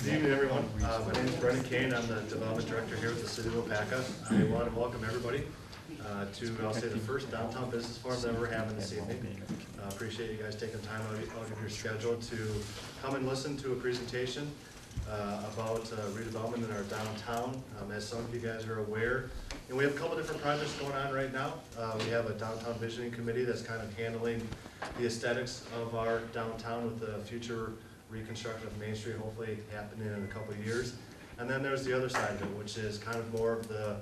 Good evening, everyone. My name is Brendan Kane. I'm the Development Director here with the City of Waupaca. I want to welcome everybody to, I'll say, the first Downtown Business Forum that we're having this evening. Appreciate you guys taking time out of your schedule to come and listen to a presentation about redevelopment in our downtown. As some of you guys are aware, and we have a couple different projects going on right now. We have a downtown visioning committee that's kind of handling the aesthetics of our downtown with the future reconstruction of Main Street, hopefully happening in a couple of years. And then there's the other side of it, which is kind of more of the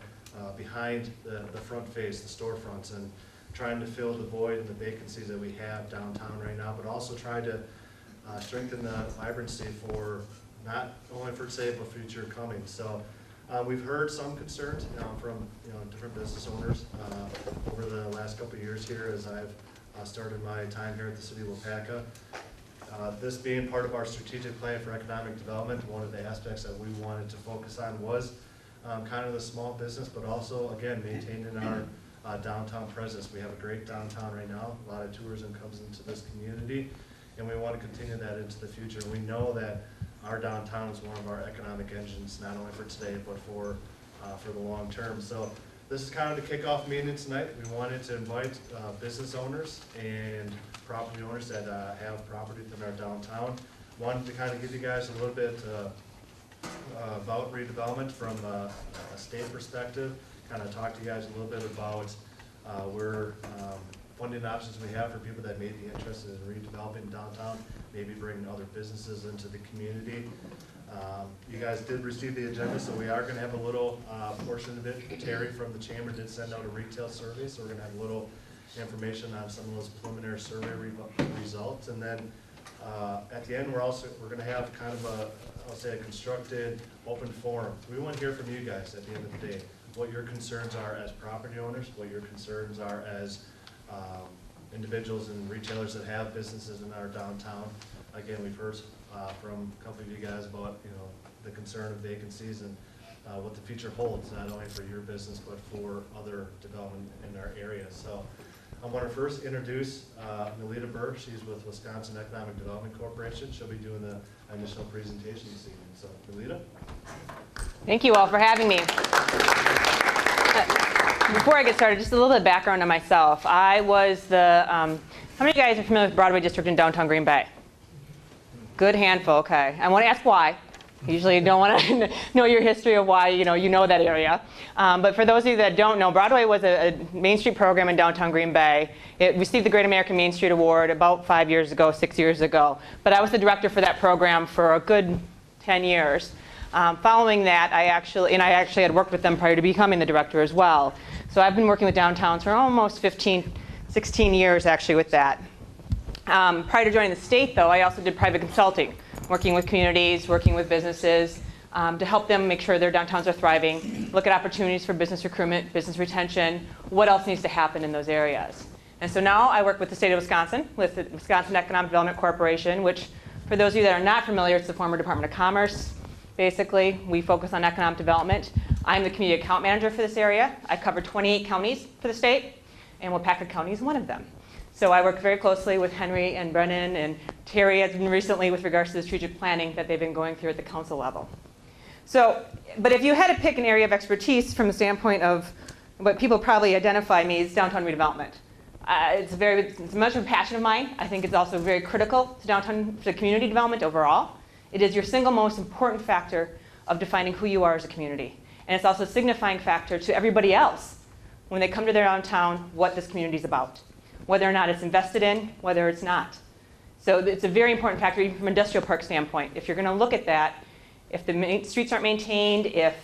behind the front face, the storefronts, and trying to fill the void and the vacancies that we have downtown right now, but also try to strengthen the vibrancy for not only for today, but future coming. So we've heard some concerns from different business owners over the last couple of years here as I've started my time here at the City of Waupaca. This being part of our strategic plan for economic development, one of the aspects that we wanted to focus on was kind of the small business, but also, again, maintaining our downtown presence. We have a great downtown right now. A lot of tourism comes into this community, and we want to continue that into the future. We know that our downtown is one of our economic engines, not only for today, but for the long term. So this is kind of the kickoff meeting tonight. We wanted to invite business owners and property owners that have property within our downtown. Wanted to kind of give you guys a little bit about redevelopment from a state perspective, kind of talk to you guys a little bit about funding options we have for people that may be interested in redeveloping downtown, maybe bringing other businesses into the community. You guys did receive the agenda, so we are going to have a little portion of it. Terry from the Chamber did send out a retail survey, so we're going to have a little information on some of those preliminary survey results. And then at the end, we're going to have kind of I'll say a constructed open forum. We want to hear from you guys at the end of the day, what your concerns are as property owners, what your concerns are as individuals and retailers that have businesses in our downtown. Again, we've heard from a couple of you guys about the concern of vacancies and what the future holds, not only for your business but for other development in our area. So I want to first introduce Melita Burr. She's with Wisconsin Economic Development Corporation. She'll be doing the initial presentation this evening. So Melita. Thank you all for having me. Before I get started, just a little bit of background on myself. I was how many of you guys are familiar with Broadway District in downtown Green Bay? Good handful, okay. I want to ask why. Usually you don't want to know your history of why you know that area. But for those of you that don't know, Broadway was a Main Street program in downtown Green Bay. It received the Great American Main Street Award about 6 years ago. But I was the director for that program for a good 10 years. Following that, I actually had worked with them prior to becoming the director as well. So I've been working with downtowns for almost 16 years actually with that. Prior to joining the state, though, I also did private consulting, working with communities, working with businesses to help them make sure their downtowns are thriving, look at opportunities for business recruitment, business retention, what else needs to happen in those areas. And so now I work with the state of Wisconsin, with the Wisconsin Economic Development Corporation, which for those of you that are not familiar, it's the former Department of Commerce. Basically, we focus on economic development. I'm the community account manager for this area. I cover 28 counties for the state, and Waupaca County is one of them. So I work very closely with Henry and Brennan, and Terry has been recently with regards to the strategic planning that they've been going through at the council level. So, but if you had to pick an area of expertise from the standpoint of what people probably identify me as downtown redevelopment. It's much of a passion of mine. I think it's also very critical to community development overall. It is your single most important factor of defining who you are as a community. And it's also a signifying factor to everybody else when they come to their downtown what this community is about, whether or not it's invested in, whether it's not. So it's a very important factor even from an industrial park standpoint. If you're going to look at that, if the streets aren't maintained, if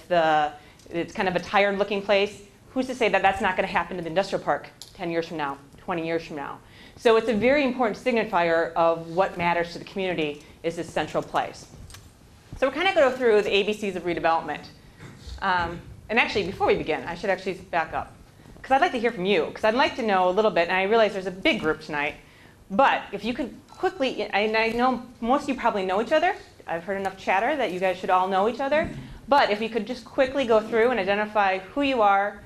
it's kind of a tired looking place, who's to say that that's not going to happen to the industrial park 10 years from now, 20 years from now? So it's a very important signifier of what matters to the community is this central place. So we're kind of going to go through the ABCs of redevelopment. And actually, before we begin, I should actually back up. Because I'd like to hear from you. Because I'd like to know a little bit, and I realize there's a big group tonight. But if you could quickly, and I know most of you probably know each other. I've heard enough chatter that you guys should all know each other. But if you could just quickly go through and identify who you are,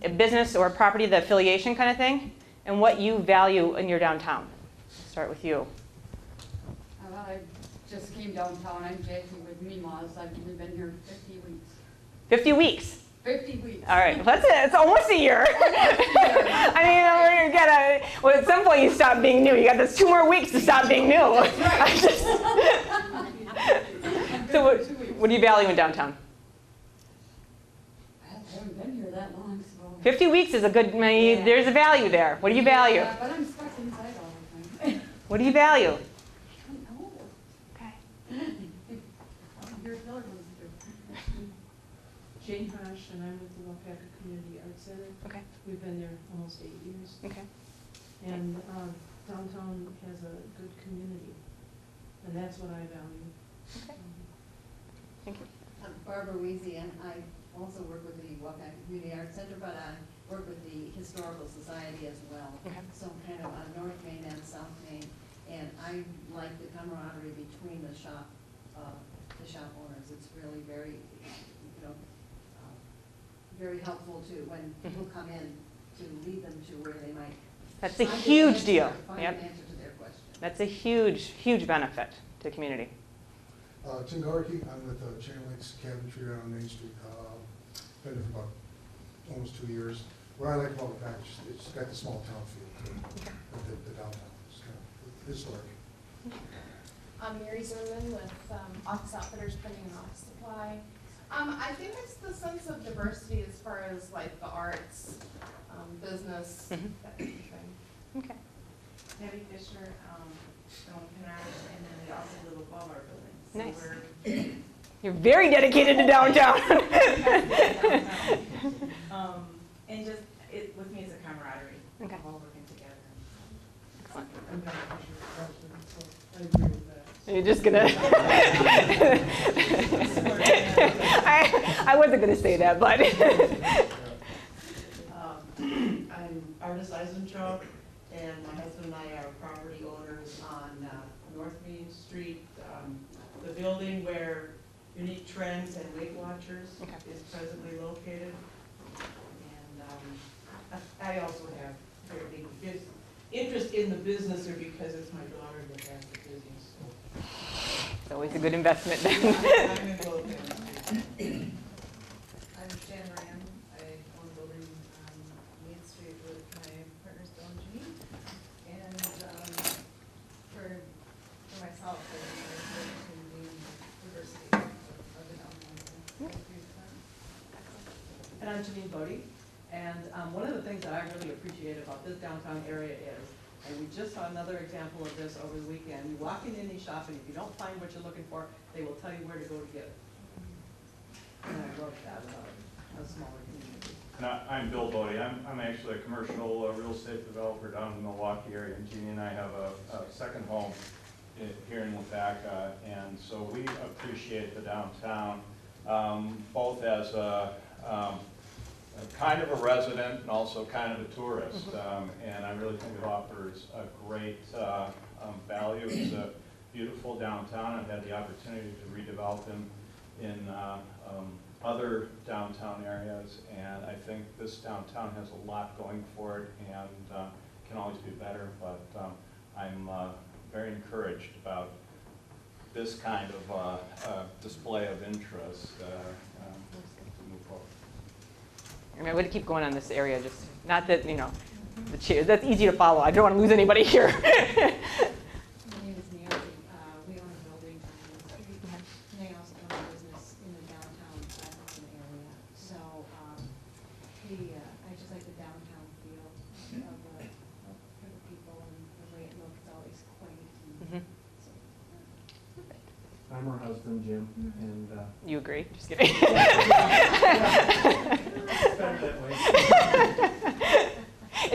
a business or a property, the affiliation kind of thing, and what you value in your downtown. Start with you. Well, I just came downtown. I'm Jackie with in-laws. We've been here 50 weeks. 50 weeks. 50 weeks. All right, well, that's it. It's almost a year. I mean, we're gonna, well, at some point you stop being new. You got this 2 more weeks to stop being new. So what do you value in downtown? I haven't been here that long, so. 50 weeks is a good, there's a value there. What do you value? Yeah, but I'm stuck inside all the time. What do you value? I don't know. Okay. Here's another one to do. Jane Hosh, and I'm with the Waupaca Community Arts Center. Okay. We've been there almost 8 years. Okay. And downtown has a good community, and that's what I value. Okay. Thank you. I'm Barbara Weezy, and I also work with the Waupaca Community Arts Center, but I work with the Historical Society as well. Okay. So kind of on North Main and South Main, and I like the camaraderie between the shop owners. It's really very, very helpful to when people come in to lead them to where they might. That's a huge deal. Find Yep. an answer to their question. That's a huge, huge benefit to the community. Tim Gorky, I'm with Chain Links Cabinetry on Main Street. Been there for about almost 2 years. What I like about the package, it's got the small town feel to it, the downtown. It's kind of historic. I'm Mary Zimmerman with Office Outfitters Printing and Office Supply. I think it's the sense of diversity as far as like the arts, business, that kind of thing. Okay. Debbie Fisher, from Penrose, and then we also live above our building. So Nice. we're You're very dedicated to downtown. and just, with me, it's a camaraderie. Okay. We're all working together. Excellent. I'm not sure the question, so I agree with that. You're just gonna. I wasn't gonna say that, but. I'm Artis Eisentraut, and my husband and I are property owners on North Main Street. The building where Unique Trends and Weight Watchers is presently located. And I also have very big interest in the business here because it's my daughter that has the business. It's always a good investment. I'm in both ends. I'm Jan Moran. I own a building on Main Street with my partners, Bill and Jeannie. And for myself, I think to the diversity of the downtown. And I'm Janine Bodie. And one of the things that I really appreciate about this downtown area is, and we just saw another example of this over the weekend, you walk in any shop and if you don't find what you're looking for, they will tell you where to go to get it. And I love that about a smaller community. And I'm Bill Bodie. I'm actually a commercial real estate developer down in the Milwaukee area. And Jeannie and I have a second home here in Waupaca, and so we appreciate the downtown, both as a kind of a resident and also kind of a tourist. And I really think it offers a great value. It's a beautiful downtown. I've had the opportunity to redevelop in other downtown areas, and I think this downtown has a lot going for it and can always be better, but I'm very encouraged about this kind of display of interest to move forward. I mean, I would keep going on this area, just not that, the chair, that's easy to follow. I don't want to lose anybody here. My name is Nancy. We own a building on Main Street, and I also own a business in the downtown Atherton area. So I just like the downtown feel of the people and the way it looks. It's always quaint. And so, I'm her husband, Jim, and You agree? Just kidding.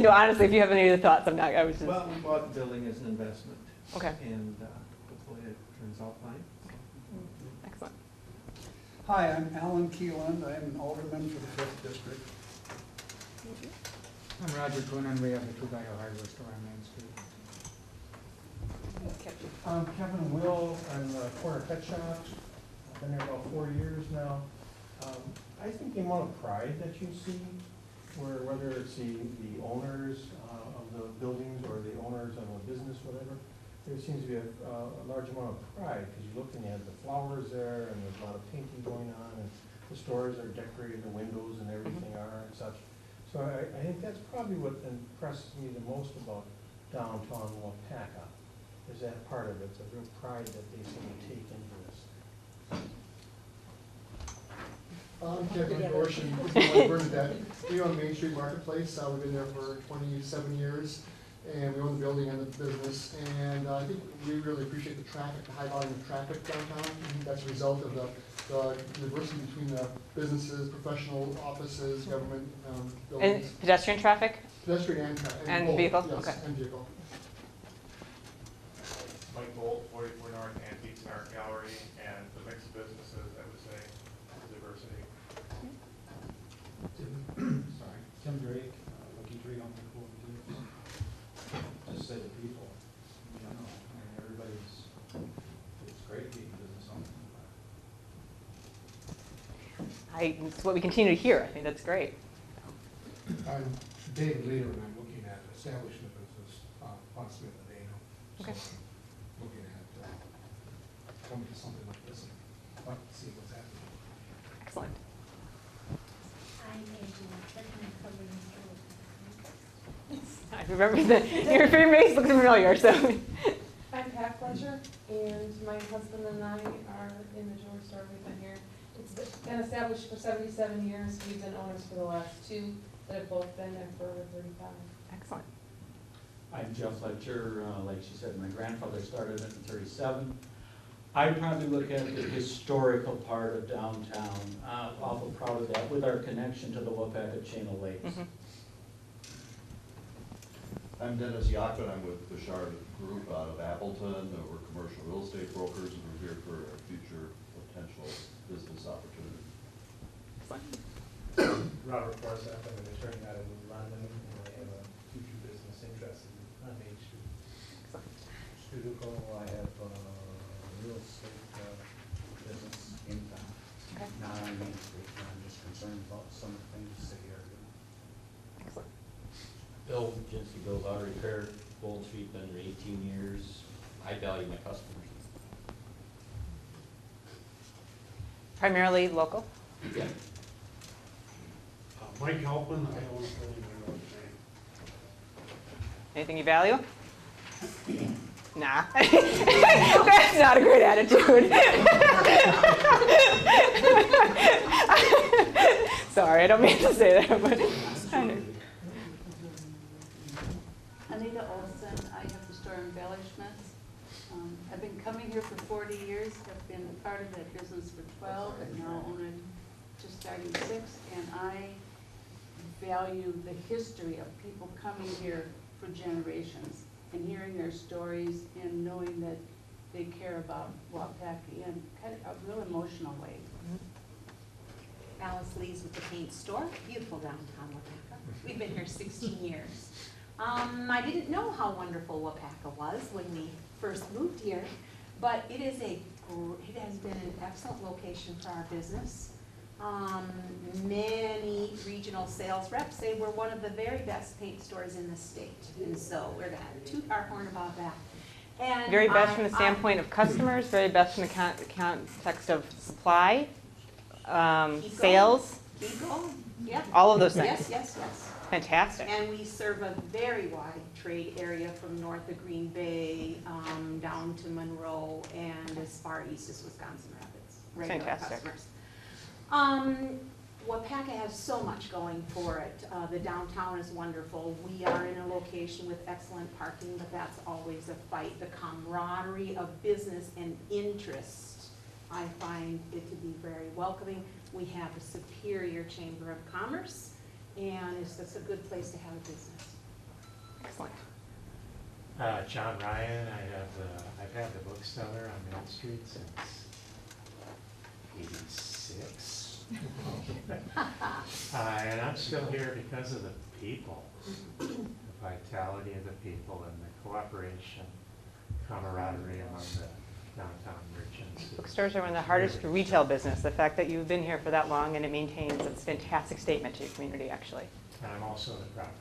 No, honestly, if you have any other thoughts, I was just. well, we bought the building as an investment. Okay. And hopefully it turns out fine. Excellent. Hi, I'm Alan Keeland. I am an alderman for the 5th District. I'm Roger Kuhn, and we have a two-guy hardware store on Main Street. I'm Kevin Will. I'm a corner pet shop. I've been there about 4 years now. I think the amount of pride that you see, whether it's the owners of the buildings or the owners of a business, whatever, there seems to be a large amount of pride, because you look and you have the flowers there, and there's a lot of painting going on, and the stores are decorated, the windows and everything are and such. So I think that's probably what impresses me the most about downtown Waupaca, is that part of it, the real pride that they seem to take into this. I'm Kevin Dorsch, and this is my Bernadette. We own Main Street Marketplace. We've been there for 27 years, and we own the building and the business. And I think we really appreciate the traffic, the high volume of traffic downtown. I think that's a result of the diversity between the businesses, professional offices, government buildings. And pedestrian traffic? Pedestrian And both, vehicle? Yes, Okay. and vehicle. Mike Bolt, 44 North Antiques and Art Gallery, and the mix of businesses, I would say, diversity. Sorry, Tim Drake, Lucky Tree Home Cool Reviews. Just say the people, in general, I mean, everybody's, it's great being business owners. It's what we continue to hear. I think that's great. I'm David Leader, and I'm looking at establishing a business, possibly in the Dano. Okay. So I'm looking at coming to something like this and want to see what's happening. Excellent. I'm Angela, I'm covering the I remember your face looks familiar, so. I'm Pat Fletcher, and my husband and I are in the jewelry store. We've been here. It's been established for 77 years. We've been owners for the last 2 that have both been there for over 35. Excellent. I'm Jeff Fletcher. Like she said, my grandfather started it in '37. I probably look at the historical part of downtown. Awful proud of that with our connection to the Waupaca chain of lakes. Mm-hmm. I'm Dennis Yachman. I'm with Bouchard Group out of Appleton. We're commercial real estate brokers, and we're here for a future potential business opportunity. Robert Forsyth, I'm an attorney out of London, and I have a future business interest on Main Street. Studico, I have real estate business in town, not on Main Street, and I'm just concerned about some of the things the city are doing. Excellent. Bill Jinsky, Bill's Auto Repair, Gold Street, been there 18 years. I value my customers. Primarily local? Yeah. Mike Halpin, I own a building in North Main. Anything you value? Nah. That's not a great attitude. Sorry, I don't mean to say that, but kind of. Anita Olson, I have the store embellishments. I've been coming here for 40 years, have been part of that business for 12, and now own it just starting 6, and I value the history of people coming here for generations and hearing their stories and knowing that they care about Waupaca in kind of a real emotional way. Alice Lees with the paint store, beautiful downtown Waupaca. We've been here 16 years. I didn't know how wonderful Waupaca was when we first moved here, but it has been an excellent location for our business. Many regional sales reps say we're one of the very best paint stores in the state, and so we're gonna toot our horn about that. And Very best from the standpoint of customers, very best from the context of supply, sales, yeah. all of those things. Yes, yes, yes. Fantastic. And we serve a very wide trade area from north of Green Bay down to Monroe and as far east as Wisconsin Rapids. Regular Fantastic. Customers. Waupaca has so much going for it. The downtown is wonderful. We are in a location with excellent parking, but that's always a fight. The camaraderie of business and interest, I find it to be very welcoming. We have a superior Chamber of Commerce, and it's just a good place to have a business. Excellent. John Ryan, I've had the bookseller on Main Street since '86. And I'm still here because of the people, the vitality of the people and the cooperation, camaraderie among the downtown merchants. Bookstores are one of the hardest to retail business. The fact that you've been here for that long and it maintains, it's a fantastic statement to your community, actually. And I'm also the property.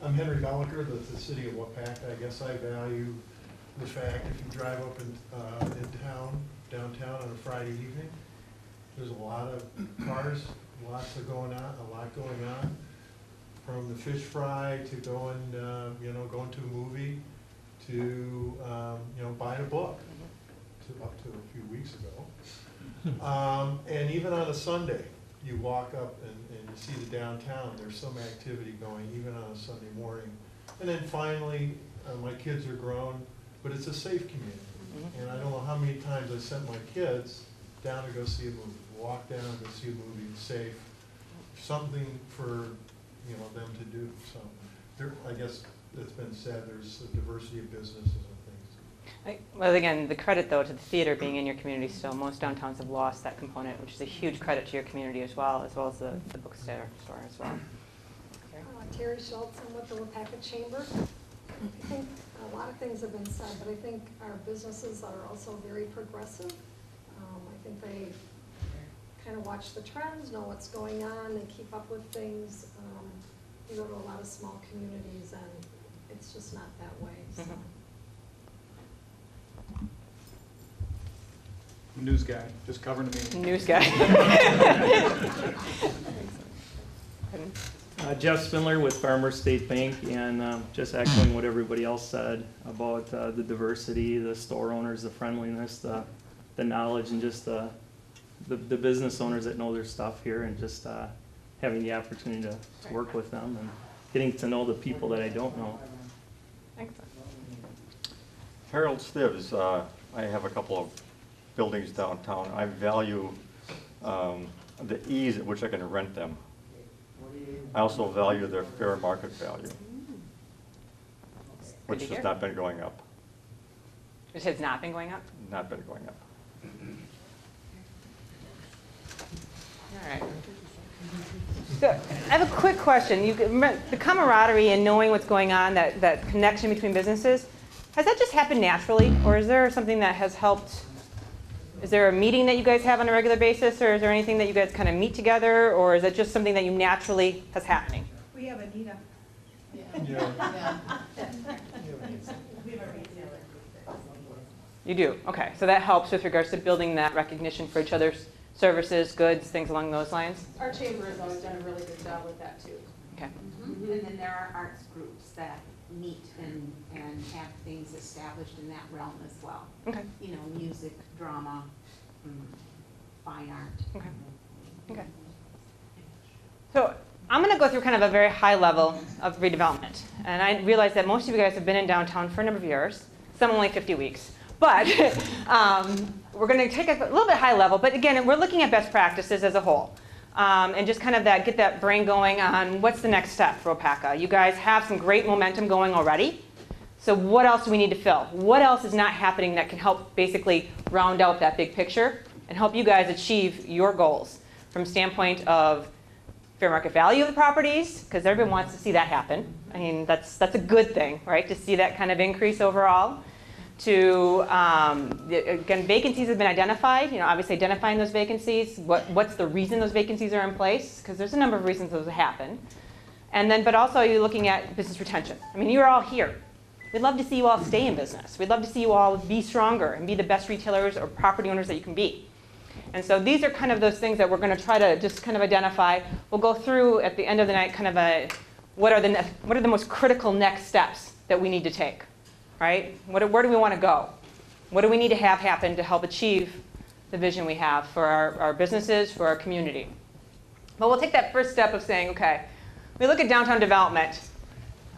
I'm Henry Bellicker, the city of Waupaca. I guess I value the fact if you drive up in downtown on a Friday evening, there's a lot of cars, a lot going on. From the fish fry to going to a movie to, buying a book, up to a few weeks ago. And even on a Sunday, you walk up and you see the downtown, there's some activity going, even on a Sunday morning. And then finally, my kids are grown, but it's a safe community. And I don't know how many times I sent my kids down to go see a movie, walk down and go see a movie, safe, something for them to do. So I guess it's been said, there's a diversity of businesses and things. Well, again, the credit, though, to the theater being in your community still. Most downtowns have lost that component, which is a huge credit to your community as well as the bookstore as well. Terry Schultz, I'm with the Waupaca Chamber. I think a lot of things have been said, but I think our businesses are also very progressive. I think they kind of watch the trends, know what's going on, they keep up with things. We go to a lot of small communities, and it's just not that way. So. News guy, just covering the meeting. News guy. Jeff Spindler with Farmers State Bank, and just echoing what everybody else said about the diversity, the store owners, the friendliness, the knowledge, and just the business owners that know their stuff here, and just having the opportunity to work with them and getting to know the people that I don't know. Excellent. Harold Stibbs, I have a couple of buildings downtown. I value the ease at which I can rent them. I also value their fair market value, which has not been going up. Which has not been going up? Not been going up. All right. So I have a quick question. The camaraderie and knowing what's going on, that connection between businesses, has that just happened naturally, or is there something that has helped? Is there a meeting that you guys have on a regular basis, or is there anything that you guys kind of meet together, or is it just something that you naturally has happening? We have Anita. You do? Okay. So that helps with regards to building that recognition for each other's services, goods, things along those lines? Our chamber has always done a really good job with that, too. Okay. Mm-hmm. And then there are arts groups that meet and have things established in that realm as well. Okay. Music, drama, fine art. Okay. Okay. So I'm going to go through kind of a very high level of redevelopment. And I realize that most of you guys have been in downtown for a number of years, some only 50 weeks. But we're going to take a little bit high level. But again, we're looking at best practices as a whole. And just kind of get that brain going on what's the next step for Waupaca. You guys have some great momentum going already. So what else do we need to fill? What else is not happening that can help basically round out that big picture and help you guys achieve your goals from standpoint of fair market value of the properties, because everyone wants to see that happen. I mean, that's a good thing, right, to see that kind of increase overall. To, again, vacancies have been identified, obviously identifying those vacancies, what's the reason those vacancies are in place, because there's a number of reasons those happen. And then, but also you're looking at business retention. I mean, you're all here. We'd love to see you all stay in business. We'd love to see you all be stronger and be the best retailers or property owners that you can be. And so these are kind of those things that we're going to try to just kind of identify. We'll go through at the end of the night kind of what are the most critical next steps that we need to take. Right? Where do we want to go? What do we need to have happen to help achieve the vision we have for our businesses, for our community? But we'll take that first step of saying, okay, we look at downtown development.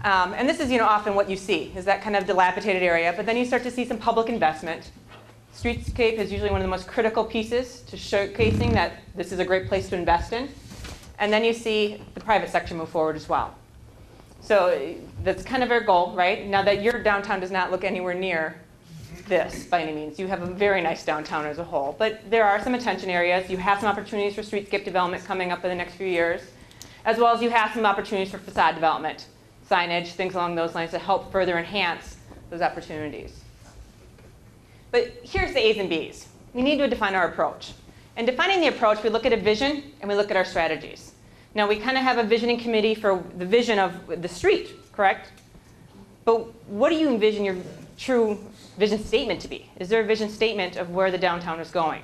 And this is often what you see, is that kind of dilapidated area. But then you start to see some public investment. Streetscape is usually one of the most critical pieces to showcasing that this is a great place to invest in. And then you see the private sector move forward as well. So that's kind of our goal, right? Now that your downtown does not look anywhere near this by any means. You have a very nice downtown as a whole. But there are some attention areas. You have some opportunities for streetscape development coming up in the next few years, as well as you have some opportunities for facade development, signage, things along those lines to help further enhance those opportunities. But here's the A's and B's. We need to define our approach. In defining the approach, we look at a vision and we look at our strategies. Now, we kind of have a visioning committee for the vision of the street correct? But what do you envision your true vision statement to be? Is there a vision statement of where the downtown is going?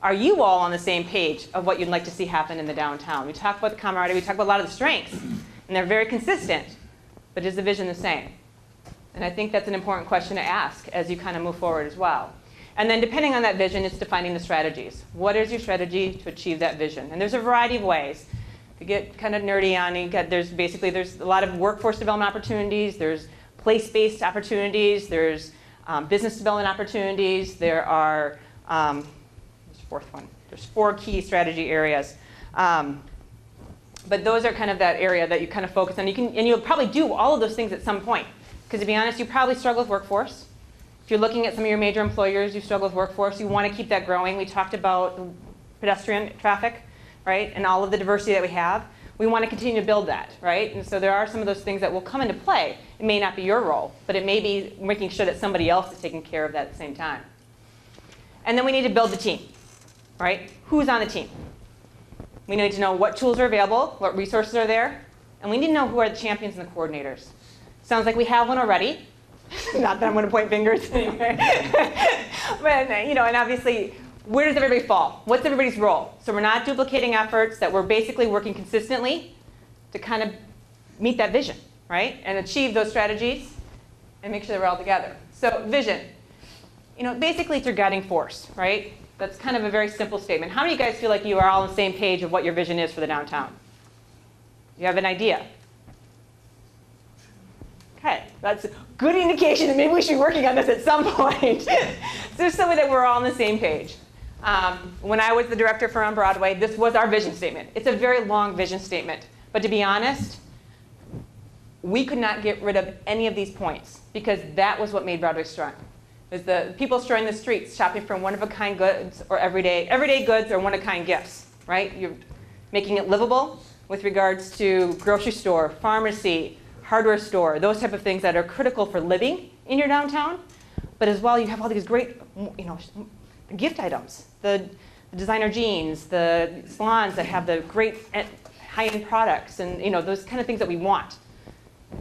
Are you all on the same page of what you'd like to see happen in the downtown? We talk about the camaraderie, we talk about a lot of the strengths, and they're very consistent, but is the vision the same? And I think that's an important question to ask as you kind of move forward as well. And then depending on that vision, it's defining the strategies. What is your strategy to achieve that vision? And there's a variety of ways. To get kind of nerdy on it, there's a lot of workforce development opportunities, there's place-based opportunities, there's business development opportunities, there are, what's the fourth one? There's 4 key strategy areas. But those are kind of that area that you kind of focus on. And you'll probably do all of those things at some point. Because to be honest, you probably struggle with workforce. If you're looking at some of your major employers, you struggle with workforce. You want to keep that growing. We talked about the pedestrian traffic, right? And all of the diversity that we have. We want to continue to build that, right? And so there are some of those things that will come into play. It may not be your role, but it may be making sure that somebody else is taking care of that at the same time. And then we need to build the team, right? Who's on the team? We need to know what tools are available, what resources are there, and we need to know who are the champions and the coordinators. Sounds like we have one already. Not that I'm going to point fingers anyway. But, and obviously, where does everybody fall? What's everybody's role? So we're not duplicating efforts, that we're basically working consistently to kind of meet that vision, right? And achieve those strategies and make sure that we're all together. So vision, basically it's your guiding force, right? That's kind of a very simple statement. How many of you guys feel like you are all on the same page of what your vision is for the downtown? You have an idea? Okay, that's a good indication that maybe we should be working on this at some point. So there's something that we're all on the same page. When I was the director for On Broadway, this was our vision statement. It's a very long vision statement. But to be honest, we could not get rid of any of these points because that was what made Broadway strong. It was the people strolling the streets, shopping for one-of-a-kind goods or everyday goods or one-of-a-kind gifts, right? You're making it livable with regards to grocery store, pharmacy, hardware store, those type of things that are critical for living in your downtown. But as well, you have all these great, gift items, the designer jeans, the salons that have the great high-end products, and those kind of things that we want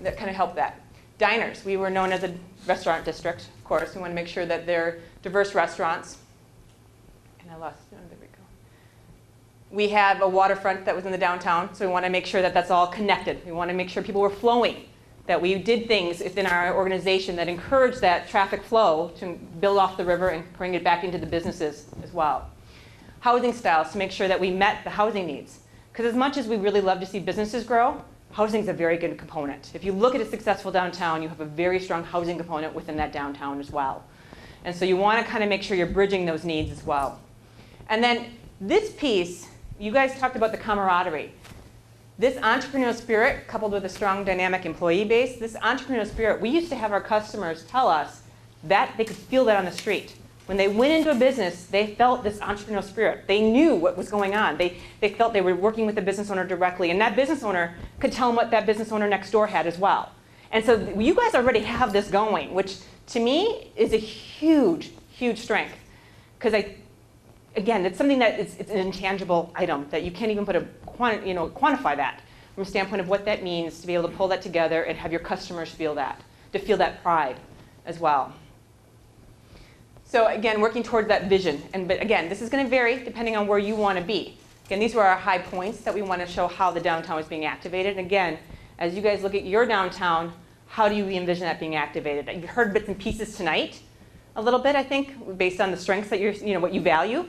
that kind of help that. Diners, we were known as a restaurant district, of course. We want to make sure that they're diverse restaurants. And I lost, there we go. We have a waterfront that was in the downtown, so we want to make sure that that's all connected. We want to make sure people were flowing, that we did things within our organization that encouraged that traffic flow to build off the river and bring it back into the businesses as well. Housing styles, to make sure that we met the housing needs. Because as much as we really love to see businesses grow, housing is a very good component. If you look at a successful downtown, you have a very strong housing component within that downtown as well. And so you want to kind of make sure you're bridging those needs as well. And then this piece, you guys talked about the camaraderie. This entrepreneurial spirit, coupled with a strong dynamic employee base, this entrepreneurial spirit, we used to have our customers tell us that they could feel that on the street. When they went into a business, they felt this entrepreneurial spirit. They knew what was going on. They felt they were working with the business owner directly, and that business owner could tell them what that business owner next door had as well. And so you guys already have this going, which to me is a huge, huge strength. Because again, it's something that it's an intangible item that you can't even put quantify that from a standpoint of what that means to be able to pull that together and have your customers feel that, to feel that pride as well. So again, working towards that vision. But again, this is going to vary depending on where you want to be. Again, these were our high points that we want to show how the downtown is being activated. And again, as you guys look at your downtown, how do you envision that being activated? You've heard bits and pieces tonight, a little bit, I think, based on the strengths that what you value,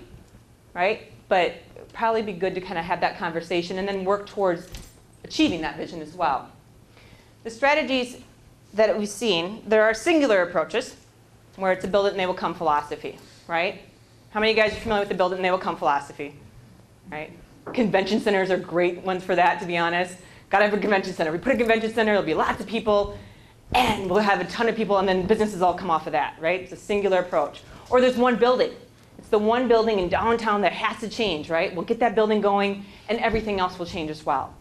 right? But it'd probably be good to kind of have that conversation and then work towards achieving that vision as well. The strategies that we've seen, there are singular approaches, where it's a build it and they will come philosophy, right? How many of you guys are familiar with the build it and they will come philosophy, right? Convention centers are great ones for that, to be honest. Got to have a convention center. We put a convention center, there'll be lots of people, and we'll have a ton of people, and then businesses all come off of that, right? It's a singular approach. Or there's one building. It's the one building in downtown that has to change, right? We'll get that building going, and everything else will change as well.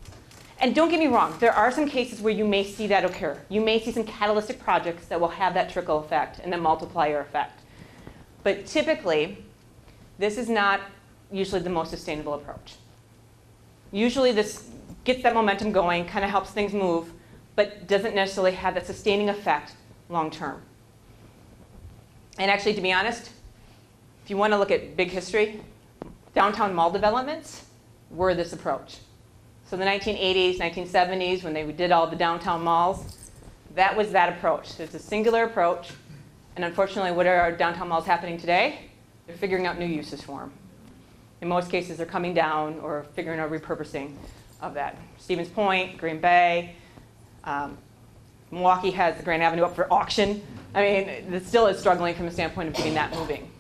And don't get me wrong, there are some cases where you may see that occur. You may see some catalytic projects that will have that trickle effect and the multiplier effect. But typically, this is not usually the most sustainable approach. Usually this gets that momentum going, kind of helps things move, but doesn't necessarily have that sustaining effect long term. And actually, to be honest, if you want to look at big history, downtown mall developments were this approach. So the 1980s, 1970s, when they did all the downtown malls, that was that approach. It's a singular approach. And unfortunately, what are our downtown malls happening today? They're figuring out new uses for them. In most cases, they're coming down or figuring out repurposing of that. Stevens Point, Green Bay, Milwaukee has the Grand Avenue up for auction. I mean, it still is struggling from a standpoint of getting that moving.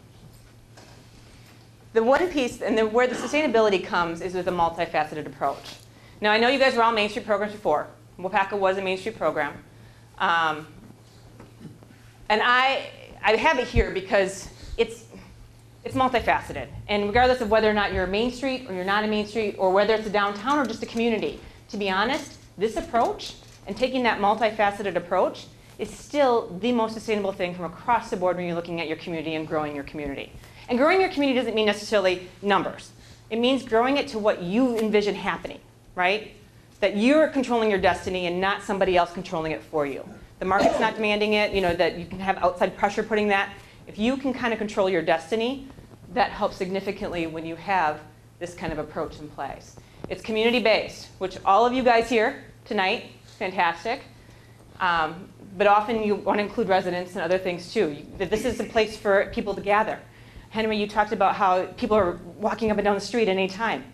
The one piece, and where the sustainability comes, is with a multifaceted approach. Now, I know you guys were all Main Street programs before. Waupaca was a Main Street program. And I have it here because it's multifaceted. And regardless of whether or not you're a Main Street or you're not a Main Street, or whether it's a downtown or just a community, to be honest, this approach and taking that multifaceted approach is still the most sustainable thing from across the board when you're looking at your community and growing your community. And growing your community doesn't mean necessarily numbers. It means growing it to what you envision happening, right? That you're controlling your destiny and not somebody else controlling it for you. The market's not demanding it, that you can have outside pressure putting that. If you can kind of control your destiny, that helps significantly when you have this kind of approach in place. It's community-based, which all of you guys here tonight, fantastic. But often you want to include residents and other things too. This is a place for people to gather. Henry, you talked about how people are walking up and down the street at any time.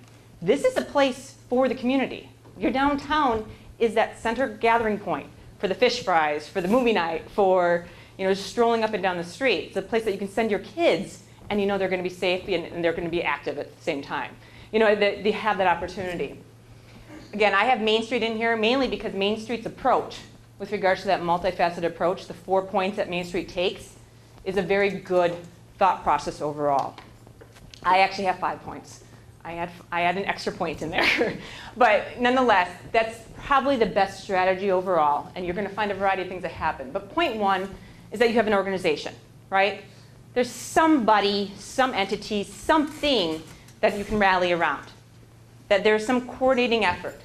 This is a place for the community. Your downtown is that center gathering point for the fish fries, for the movie night, for strolling up and down the street. It's a place that you can send your kids and they're going to be safe and they're going to be active at the same time. They have that opportunity. Again, I have Main Street in here mainly because Main Street's approach with regards to that multifaceted approach, the 4 points that Main Street takes, is a very good thought process overall. I actually have 5 points. I add an extra point in there. But nonetheless, that's probably the best strategy overall, and you're going to find a variety of things that happen. But point 1 is that you have an organization, right? There's somebody, some entity, something that you can rally around, that there's some coordinating effort.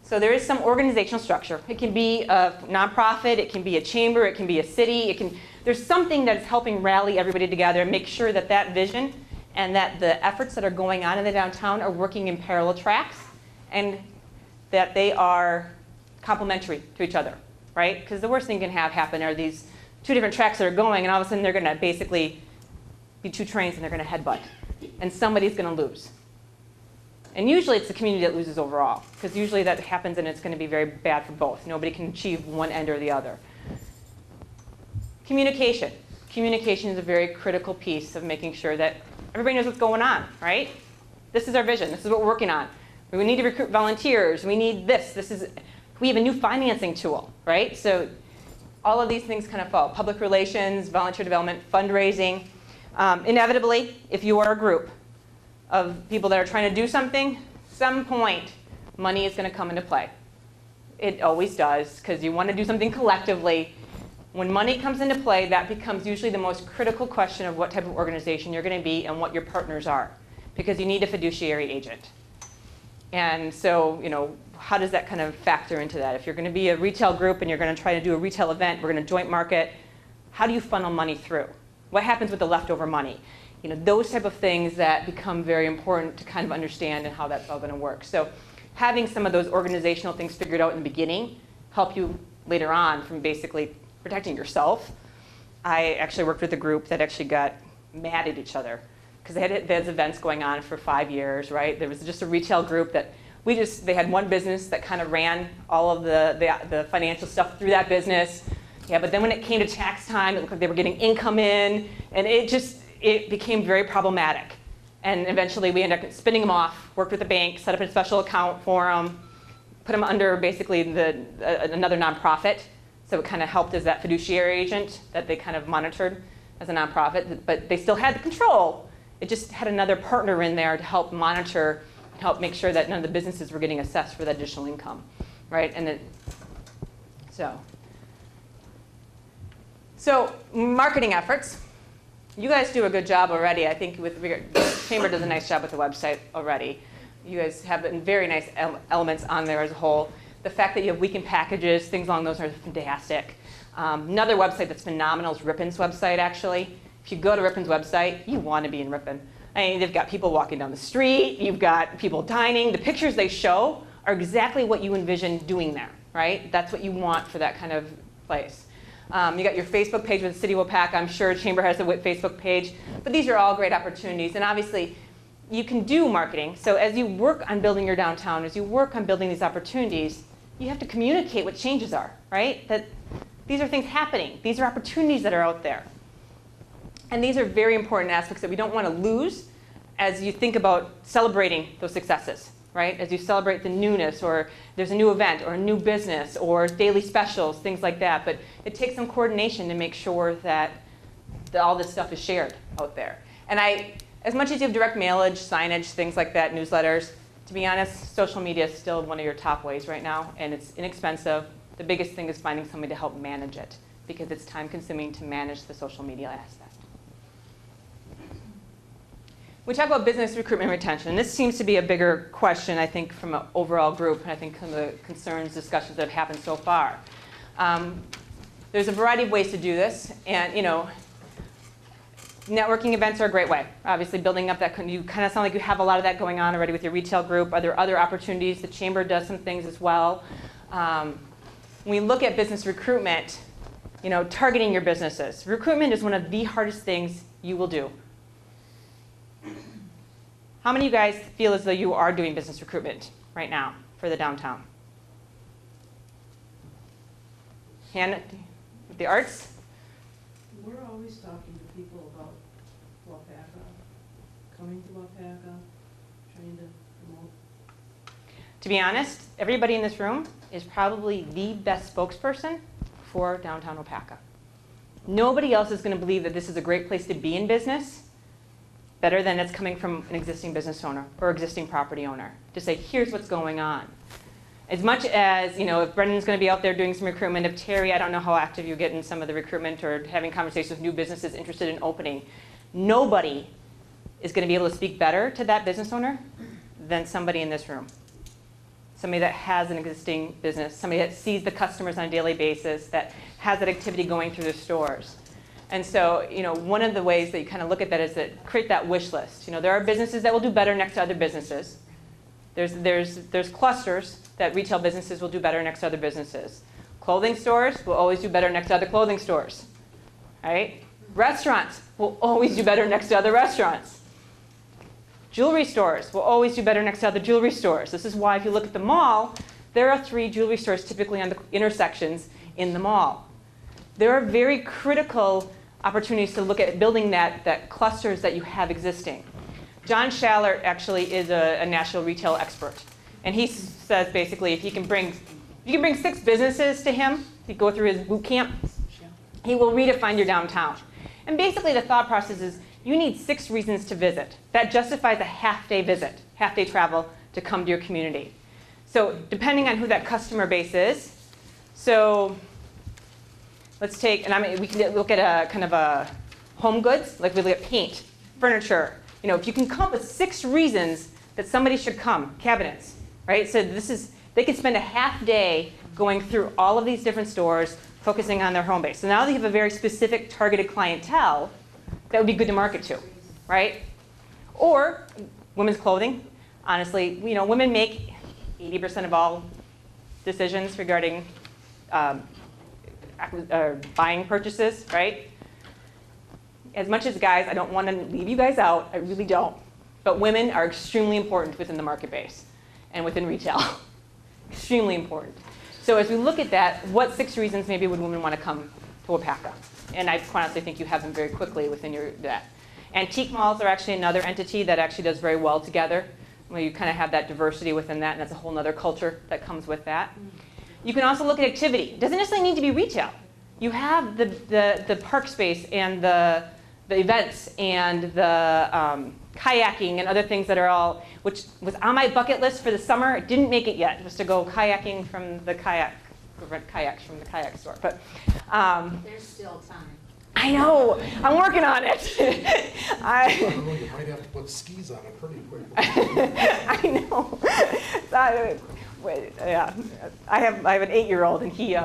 So there is some organizational structure. It can be a nonprofit, it can be a chamber, it can be a city, there's something that's helping rally everybody together and make sure that that vision and that the efforts that are going on in the downtown are working in parallel tracks and that they are complementary to each other, right? Because the worst thing can have happen are these 2 different tracks that are going and all of a sudden they're going to basically be 2 trains and they're going to headbutt. And somebody's going to lose. And usually it's the community that loses overall, because usually that happens and it's going to be very bad for both. Nobody can achieve one end or the other. Communication. Communication is a very critical piece of making sure that everybody knows what's going on, right? This is our vision. This is what we're working on. We need to recruit volunteers. We need this. We have a new financing tool, right? So all of these things kind of fall. Public relations, volunteer development, fundraising. Inevitably, if you are a group of people that are trying to do something, some point, money is going to come into play. It always does, because you want to do something collectively. When money comes into play, that becomes usually the most critical question of what type of organization you're going to be and what your partners are, because you need a fiduciary agent. And so, how does that kind of factor into that? If you're going to be a retail group and you're going to try to do a retail event, we're going to joint market, how do you funnel money through? What happens with the leftover money? Those type of things that become very important to kind of understand and how that's all going to work. So having some of those organizational things figured out in the beginning help you later on from basically protecting yourself. I actually worked with a group that actually got mad at each other because they had events going on for 5 years, right? There was just a retail group that they had one business that kind of ran all of the financial stuff through that business. Yeah, but then when it came to tax time, it looked like they were getting income in, and it became very problematic. And eventually we ended up spinning them off, worked with the bank, set up a special account for them, put them under basically another nonprofit. So it kind of helped as that fiduciary agent that they kind of monitored as a nonprofit, but they still had the control. It just had another partner in there to help monitor, help make sure that none of the businesses were getting assessed for that additional income, right? So marketing efforts. You guys do a good job already. I think the Chamber does a nice job with the website already. You guys have very nice elements on there as a whole. The fact that you have weekend packages, things along those are fantastic. Another website that's phenomenal is Rippon's website, actually. If you go to Rippon's website, you want to be in Ripon. I mean, they've got people walking down the street, you've got people dining. The pictures they show are exactly what you envision doing there, right? That's what you want for that kind of place. You got your Facebook page with the City of Waupaca. I'm sure Chamber has a Facebook page. But these are all great opportunities. And obviously, you can do marketing. So as you work on building your downtown, as you work on building these opportunities, you have to communicate what changes are, right? That these are things happening. These are opportunities that are out there. And these are very important aspects that we don't want to lose as you think about celebrating those successes, right? As you celebrate the newness, or there's a new event, or a new business, or daily specials, things like that. But it takes some coordination to make sure that all this stuff is shared out there. And as much as you have direct mailage, signage, things like that, newsletters, to be honest, social media is still one of your top ways right now, and it's inexpensive. The biggest thing is finding somebody to help manage it, because it's time-consuming to manage the social media aspect. We talk about business recruitment and retention. This seems to be a bigger question, I think, from an overall group, and I think some of the concerns, discussions that have happened so far. There's a variety of ways to do this, and networking events are a great way. Obviously, building up that, you kind of sound like you have a lot of that going on already with your retail group. Are there other opportunities? The Chamber does some things as well. When we look at business recruitment, targeting your businesses. Recruitment is one of the hardest things you will do. How many of you guys feel as though you are doing business recruitment right now for the downtown? Hannah, the arts? We're always talking to people about Waupaca, coming to Waupaca, trying to promote. To be honest, everybody in this room is probably the best spokesperson for downtown Waupaca. Nobody else is going to believe that this is a great place to be in business better than it's coming from an existing business owner or existing property owner to say, here's what's going on. As much as, if Brendan's going to be out there doing some recruitment, if Terry, I don't know how active you get in some of the recruitment or having conversations with new businesses interested in opening, nobody is going to be able to speak better to that business owner than somebody in this room. Somebody that has an existing business, somebody that sees the customers on a daily basis, that has that activity going through their stores. And so, one of the ways that you kind of look at that is to create that wish list. There are businesses that will do better next to other businesses. There's clusters that retail businesses will do better next to other businesses. Clothing stores will always do better next to other clothing stores, right? Restaurants will always do better next to other restaurants. Jewelry stores will always do better next to other jewelry stores. This is why if you look at the mall, there are 3 jewelry stores typically on the intersections in the mall. There are very critical opportunities to look at building that clusters that you have existing. John Schallert actually is a national retail expert. And he says basically if you can bring 6 businesses to him, you go through his boot camp, he will redefine your downtown. And basically the thought process is you need 6 reasons to visit. That justifies a half-day visit, half-day travel to come to your community. So depending on who that customer base is, so let's take, we can look at a kind of a home goods, like we look at paint, furniture. If you can come up with 6 reasons that somebody should come, cabinets, right? So they can spend a half day going through all of these different stores, focusing on their home base. So now they have a very specific targeted clientele that would be good to market to, right? Or women's clothing. Honestly, women make 80% of all decisions regarding buying purchases, right? As much as guys, I don't want to leave you guys out, I really don't. But women are extremely important within the market base and within retail. Extremely important. So as we look at that, what 6 reasons maybe would women want to come to Waupaca? And I honestly think you have them very quickly within that. Antique malls are actually another entity that actually does very well together, where you kind of have that diversity within that, and that's a whole other culture that comes with that. You can also look at activity. It doesn't necessarily need to be retail. You have the park space and the events and the kayaking and other things that are all, which was on my bucket list for the summer. It didn't make it yet, just to go kayaking from the rent kayaks from the kayak store. But there's still time. I know. I'm working on it. I don't know, you might have to put skis on it pretty quickly. I know. Yeah, I have an 8-year-old, and he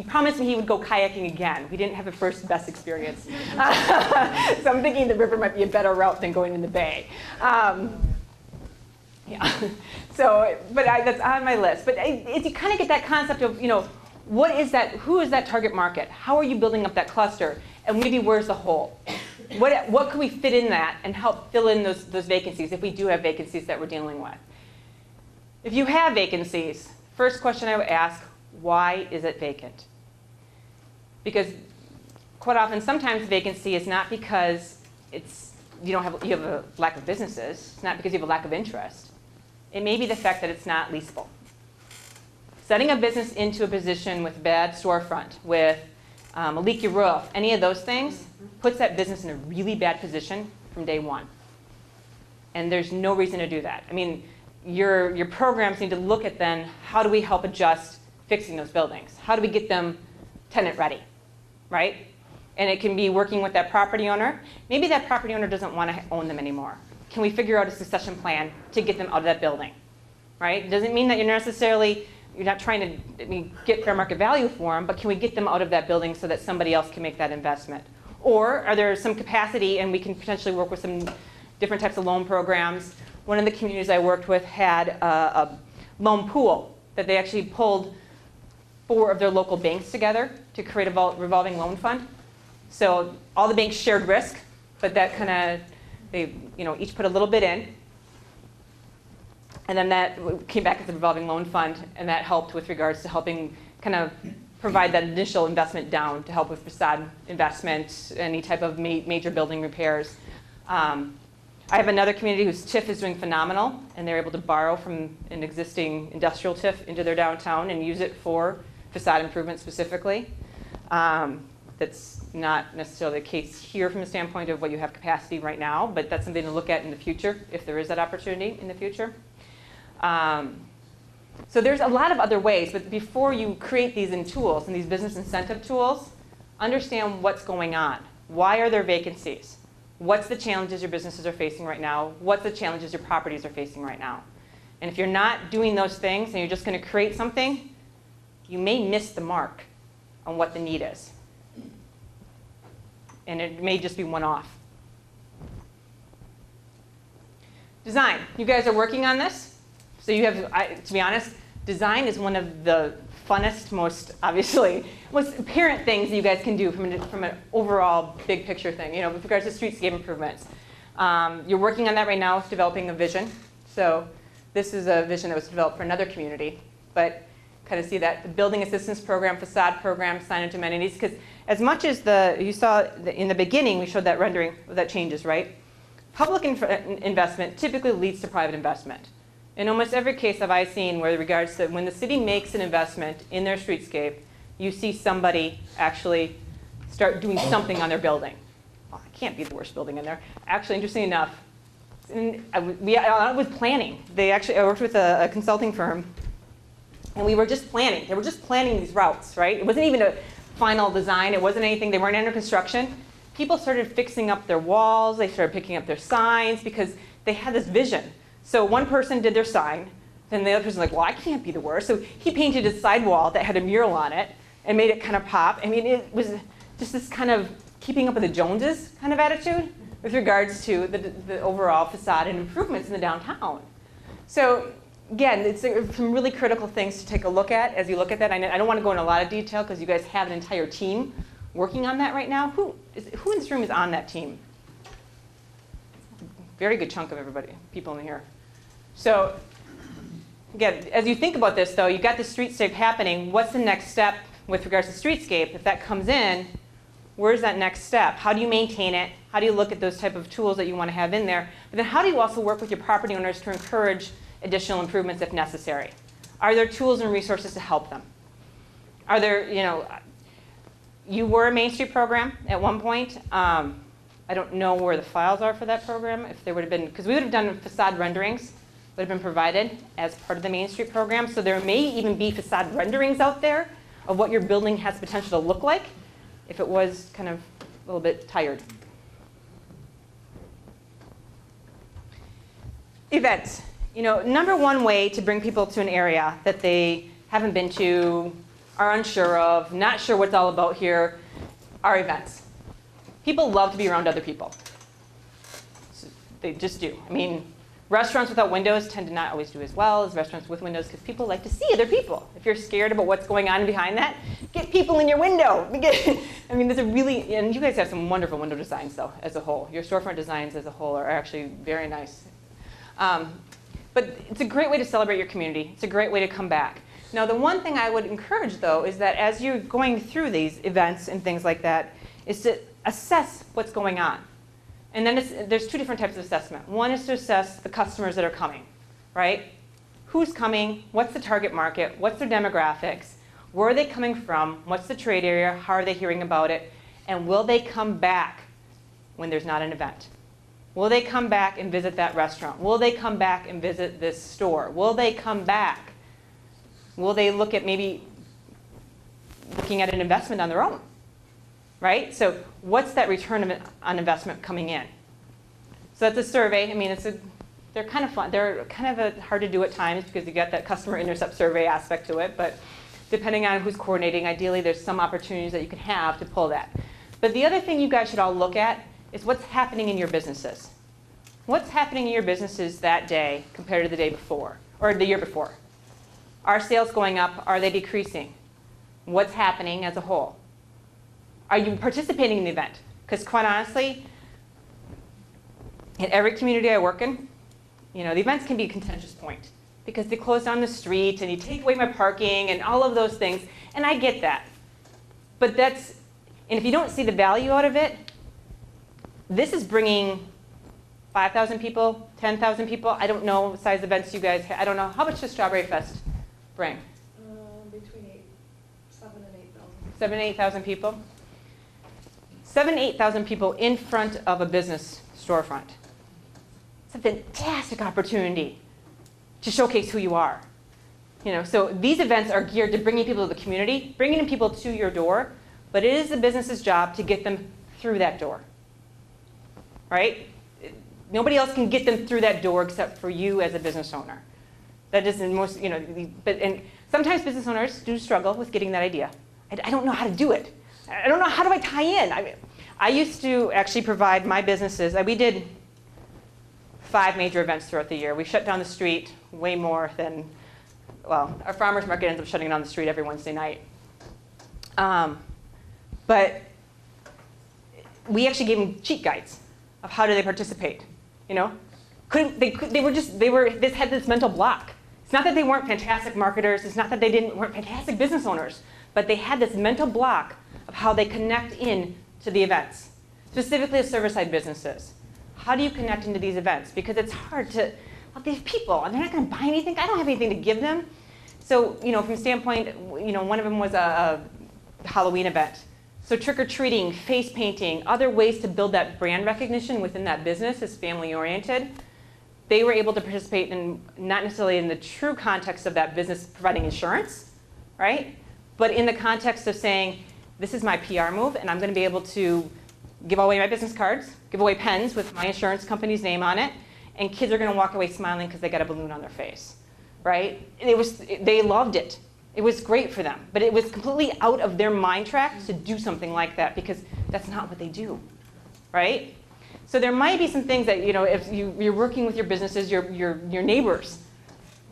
promised me he would go kayaking again. We didn't have the first best experience. So I'm thinking the river might be a better route than going in the bay. Yeah. So, but that's on my list. But if you kind of get that concept of, what is that? Who is that target market? How are you building up that cluster? And maybe where's the hole? What can we fit in that and help fill in those vacancies if we do have vacancies that we're dealing with? If you have vacancies, first question I would ask, why is it vacant? Because quite often, sometimes vacancy is not because you have a lack of businesses. It's not because you have a lack of interest. It may be the fact that it's not leasable. Setting a business into a position with bad storefront, with a leaky roof, any of those things, puts that business in a really bad position from day one. And there's no reason to do that. I mean, your programs need to look at then, how do we help adjust fixing those buildings? How do we get them tenant ready, right? And it can be working with that property owner. Maybe that property owner doesn't want to own them anymore. Can we figure out a succession plan to get them out of that building, right? It doesn't mean that you're not trying to get fair market value for them, but can we get them out of that building so that somebody else can make that investment? Or are there some capacity and we can potentially work with some different types of loan programs? One of the communities I worked with had a loan pool that they actually pulled 4 of their local banks together to create a revolving loan fund. So all the banks shared risk, but that kind of, they each put a little bit in. And then that came back as a revolving loan fund, and that helped with regards to helping kind of provide that initial investment down to help with facade investment, any type of major building repairs. I have another community whose TIF is doing phenomenal, and they're able to borrow from an existing industrial TIF into their downtown and use it for facade improvement specifically. That's not necessarily the case here from the standpoint of what you have capacity right now, but that's something to look at in the future if there is that opportunity in the future. So there's a lot of other ways, but before you create these tools and these business incentive tools, understand what's going on. Why are there vacancies? What's the challenges your businesses are facing right now? What's the challenges your properties are facing right now? And if you're not doing those things and you're just going to create something, you may miss the mark on what the need is. And it may just be one-off. Design. You guys are working on this. So you have, to be honest, design is one of the funnest, most apparent things that you guys can do from an overall big picture thing, with regards to streetscape improvements. You're working on that right now, developing a vision. So this is a vision that was developed for another community, but kind of see that the building assistance program, facade program, signage amenities, because as much as you saw in the beginning, we showed that rendering that changes, right? Public investment typically leads to private investment. In almost every case have I seen where regards to when the city makes an investment in their streetscape, you see somebody actually start doing something on their building. Well, it can't be the worst building in there. Actually, interesting enough, I was planning. I worked with a consulting firm, and we were just planning. They were just planning these routes, right? It wasn't even a final design. It wasn't anything. They weren't under construction. People started fixing up their walls. They started picking up their signs because they had this vision. So one person did their sign, then the other person's like, well, I can't be the worst. So he painted a sidewall that had a mural on it and made it kind of pop. I mean, it was just this kind of keeping up with the Joneses kind of attitude with regards to the overall facade and improvements in the downtown. So again, it's some really critical things to take a look at as you look at that. I don't want to go into a lot of detail because you guys have an entire team working on that right now. Who in this room is on that team? Very good chunk of everybody, people in here. So again, as you think about this, though, you've got the streetscape happening. What's the next step with regards to streetscape? If that comes in, where's that next step? How do you maintain it? How do you look at those type of tools that you want to have in there? But then how do you also work with your property owners to encourage additional improvements if necessary? Are there tools and resources to help them? Are there, you were a Main Street program at one point. I don't know where the files are for that program, if there would have been, because we would have done facade renderings, would have been provided as part of the Main Street program. So there may even be facade renderings out there of what your building has potential to look like if it was kind of a little bit tired. Events. You know, number one way to bring people to an area that they haven't been to, are unsure of, not sure what's all about here, are events. People love to be around other people. They just do. I mean, restaurants without windows tend to not always do as well as restaurants with windows because people like to see other people. If you're scared about what's going on behind that, get people in your window. I mean, there's a really, and you guys have some wonderful window designs though, as a whole. Your storefront designs as a whole are actually very nice. But it's a great way to celebrate your community. It's a great way to come back. Now, the one thing I would encourage though is that as you're going through these events and things like that, is to assess what's going on. And then there's two different types of assessment. One is to assess the customers that are coming, right? Who's coming? What's the target market? What's their demographics? Where are they coming from? What's the trade area? How are they hearing about it? And will they come back when there's not an event? Will they come back and visit that restaurant? Will they come back and visit this store? Will they come back? Will they look at maybe looking at an investment on their own? Right? So what's that return on investment coming in? So that's a survey. I mean, they're kind of fun. They're kind of hard to do at times because you got that customer intercept survey aspect to it. But depending on who's coordinating, ideally there's some opportunities that you can have to pull that. But the other thing you guys should all look at is what's happening in your businesses. What's happening in your businesses that day compared to the day before or the year before? Are sales going up? Are they decreasing? What's happening as a whole? Are you participating in the event? Because quite honestly, in every community I work in, you know, the events can be a contentious point because they close down the street and you take away my parking and all of those things, and I get that. But and if you don't see the value out of it, this is bringing 5,000 people, 10,000 people. I don't know what size events you guys have. I don't know. How much does Strawberry Fest bring? Between 7,000 and 8,000. 7,000 and 8,000 people? 7,000 to 8,000 people in front of a business storefront. It's a fantastic opportunity to showcase who you are. You know, so these events are geared to bringing people to the community, bringing people to your door, but it is the business's job to get them through that door. Right? Nobody else can get them through that door except for you as a business owner. That is most, you know, and sometimes business owners do struggle with getting that idea. I don't know how to do it. I don't know, how do I tie in? I used to actually provide my businesses, we did 5 major events throughout the year. We shut down the street way more than, well, our farmers market ends up shutting down the street every Wednesday night. But we actually gave them cheat guides of how do they participate, you know? They had this mental block. It's not that they weren't fantastic marketers, it's not that they weren't fantastic business owners, but they had this mental block of how they connect in to the events, specifically the service-side businesses. How do you connect into these events? Because it's hard to, well, they have people, and they're not going to buy anything. I don't have anything to give them. So, you know, from a standpoint, you know, one of them was a Halloween event. So trick-or-treating, face painting, other ways to build that brand recognition within that business is family-oriented. They were able to participate in, not necessarily in the true context of that business providing insurance, right? But in the context of saying, this is my PR move, and I'm going to be able to give away my business cards, give away pens with my insurance company's name on it, and kids are going to walk away smiling because they got a balloon on their face, right? They loved it. It was great for them, but it was completely out of their mind track to do something like that because that's not what they do, right? So there might be some things that, you know, if you're working with your businesses, your neighbors,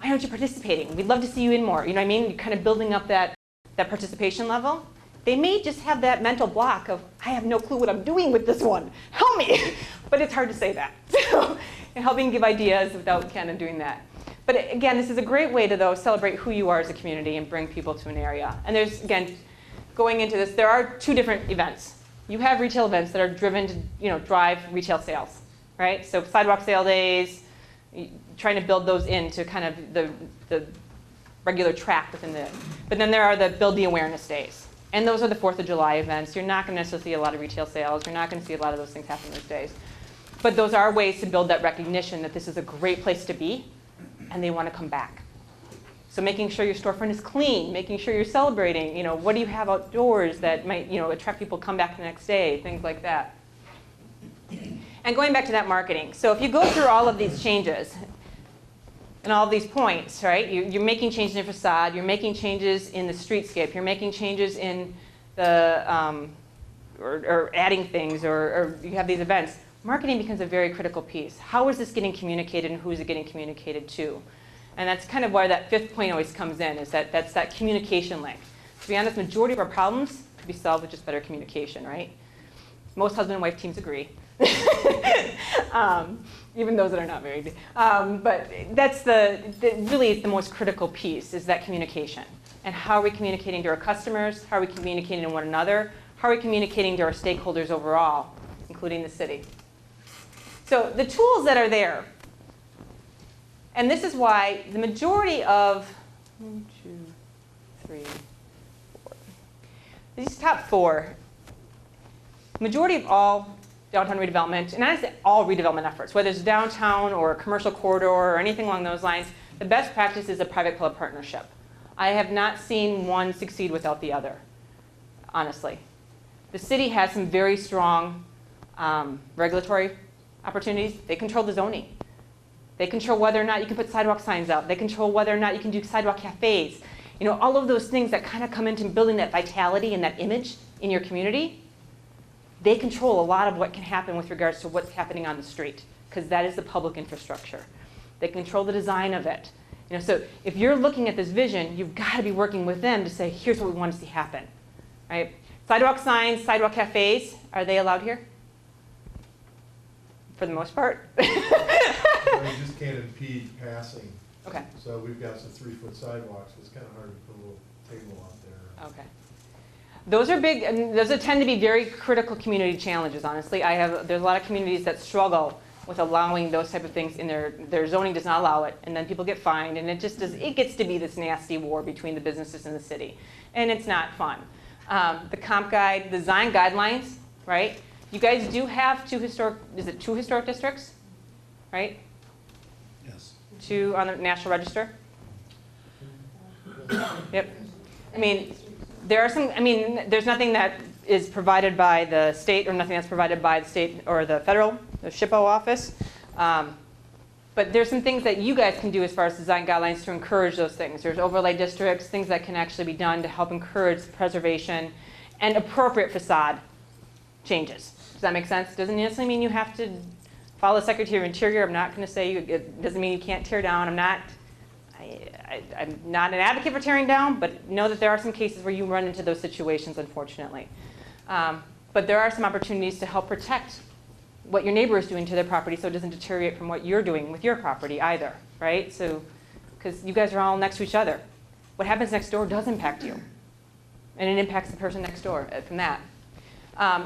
why aren't you participating? We'd love to see you in more. You know what I mean? You're kind of building up that participation level. They may just have that mental block of, I have no clue what I'm doing with this one. Help me. But it's hard to say that. So helping give ideas without kind of doing that. But again, this is a great way to, though, celebrate who you are as a community and bring people to an area. And there's, again, going into this, there are 2 different events. You have retail events that are driven to, you know, drive retail sales, right? So sidewalk sale days, trying to build those into kind of the regular track within the, but then there are the build the awareness days. And those are the 4th of July events. You're not going to necessarily see a lot of retail sales. You're not going to see a lot of those things happen those days. But those are ways to build that recognition that this is a great place to be, and they want to come back. So making sure your storefront is clean, making sure you're celebrating, you know, what do you have outdoors that might, you know, attract people to come back the next day, things like that. And going back to that marketing. So if you go through all of these changes, and all these points, right? You're making changes in facade, you're making changes in the streetscape, you're making changes in the, or adding things, or you have these events. Marketing becomes a very critical piece. How is this getting communicated and who is it getting communicated to? And that's kind of where that fifth point always comes in, is that's that communication link. To be honest, majority of our problems could be solved with just better communication, right? Most husband and wife teams agree. Even those that are not married. But that's really the most critical piece, is that communication. And how are we communicating to our customers? How are we communicating to one another? How are we communicating to our stakeholders overall, including the city? So the tools that are there, and this is why the majority of, 1, 2, 3, 4, these top 4, majority of all downtown redevelopment, and I say all redevelopment efforts, whether it's downtown or a commercial corridor or anything along those lines, the best practice is a private-public partnership. I have not seen one succeed without the other, honestly. The city has some very strong regulatory opportunities. They control the zoning. They control whether or not you can put sidewalk signs up. They control whether or not you can do sidewalk cafes. You know, all of those things that kind of come into building that vitality and that image in your community. They control a lot of what can happen with regards to what's happening on the street, because that is the public infrastructure. They control the design of it. You know, so if you're looking at this vision, you've got to be working with them to say, here's what we want to see happen. Right? Sidewalk signs, sidewalk cafes, are they allowed here? For the most part. You just can't impede passing. Okay. So we've got some 3-foot sidewalks, it's kind of hard to put a little table out there. Okay. Those are big, and those tend to be very critical community challenges, honestly. There's a lot of communities that struggle with allowing those type of things in their zoning does not allow it, and then people get fined, and it gets to be this nasty war between the businesses and the city. And it's not fun. The comp guide, design guidelines, right? You guys do have 2 historic districts, right? Yes. 2 on the National Register? Yep. I mean, there's nothing that is provided by the state or nothing that's provided by the state or the federal, the SHPO office. But there's some things that you guys can do as far as design guidelines to encourage those things. There's overlay districts, things that can actually be done to help encourage preservation and appropriate facade changes. Does that make sense? Doesn't necessarily mean you have to follow the Secretary of Interior. I'm not going to say it doesn't mean you can't tear down. I'm not an advocate for tearing down, but know that there are some cases where you run into those situations, unfortunately. But there are some opportunities to help protect what your neighbor is doing to their property so it doesn't deteriorate from what you're doing with your property either, right? So, because you guys are all next to each other. What happens next door does impact you. And it impacts the person next door from that.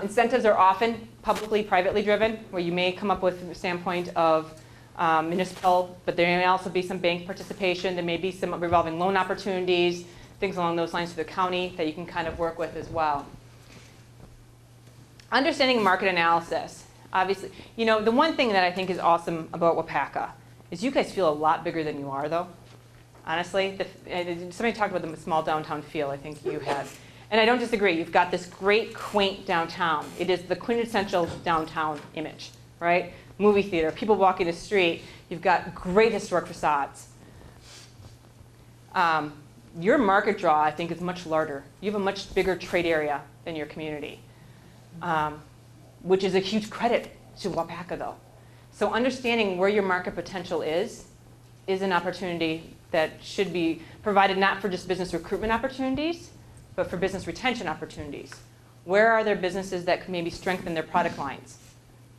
Incentives are often publicly, privately driven, where you may come up with a standpoint of municipal, but there may also be some bank participation. There may be some revolving loan opportunities, things along those lines to the county that you can kind of work with as well. Understanding market analysis. Obviously, you know, the one thing that I think is awesome about Waupaca is you guys feel a lot bigger than you are, though. Honestly, somebody talked about the small downtown feel I think you had. And I don't disagree. You've got this great, quaint downtown. It is the quintessential downtown image, right? Movie theater, people walking the street. You've got great historic facades. Your market draw, I think, is much larger. You have a much bigger trade area than your community, which is a huge credit to Waupaca, though. So understanding where your market potential is an opportunity that should be provided not for just business recruitment opportunities, but for business retention opportunities. Where are there businesses that could maybe strengthen their product lines?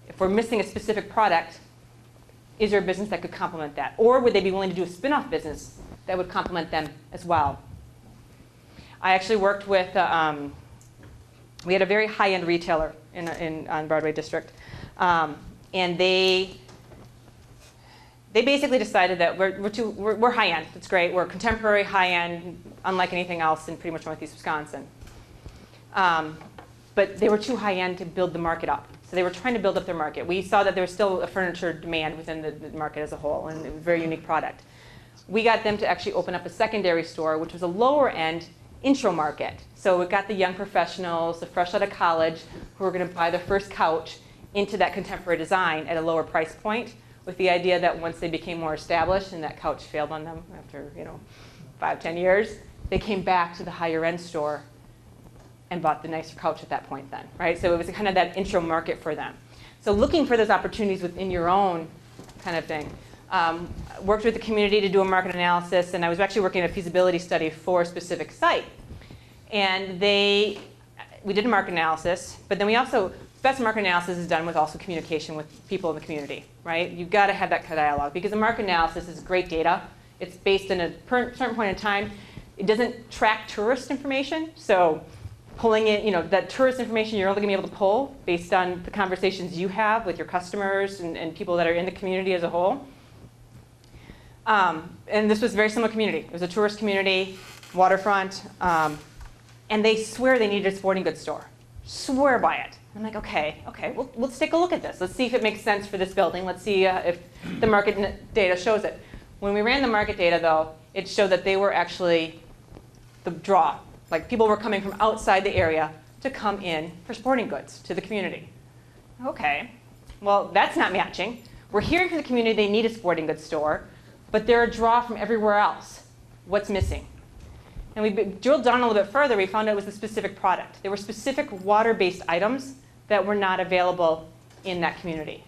If we're missing a specific product, is there a business that could complement that? Or would they be willing to do a spin-off business that would complement them as well? I actually worked with, we had a very high-end retailer on Broadway District. And they basically decided that we're high-end. It's great. We're contemporary, high-end, unlike anything else in pretty much Northeast Wisconsin. But they were too high-end to build the market up. So they were trying to build up their market. We saw that there was still a furniture demand within the market as a whole, and it was a very unique product. We got them to actually open up a secondary store, which was a lower-end intro market. So it got the young professionals, the fresh out of college, who were going to buy their first couch into that contemporary design at a lower price point. with the idea that once they became more established and that couch failed on them after 5, 10 years, they came back to the higher end store and bought the nicer couch at that point then, right? So it was kind of that intro market for them. So looking for those opportunities within your own kind of thing. Worked with the community to do a market analysis, and I was actually working on a feasibility study for a specific site. And we did a market analysis, but then we also, best market analysis is done with also communication with people in the community, right? You've got to have that kind of dialogue, because a market analysis is great data. It's based in a certain point in time. It doesn't track tourist information, so pulling in, that tourist information you're only going to be able to pull based on the conversations you have with your customers and people that are in the community as a whole. And this was a very similar community. It was a tourist community, waterfront, and they swear they needed a sporting goods store. Swear by it. I'm like, okay, well, let's take a look at this. Let's see if it makes sense for this building. Let's see if the market data shows it. When we ran the market data, though, it showed that they were actually the draw. Like, people were coming from outside the area to come in for sporting goods to the community. Okay, well, that's not matching. We're hearing from the community they need a sporting goods store, but they're a draw from everywhere else. What's missing? And we drilled down a little bit further. We found out it was a specific product. There were specific water-based items that were not available in that community.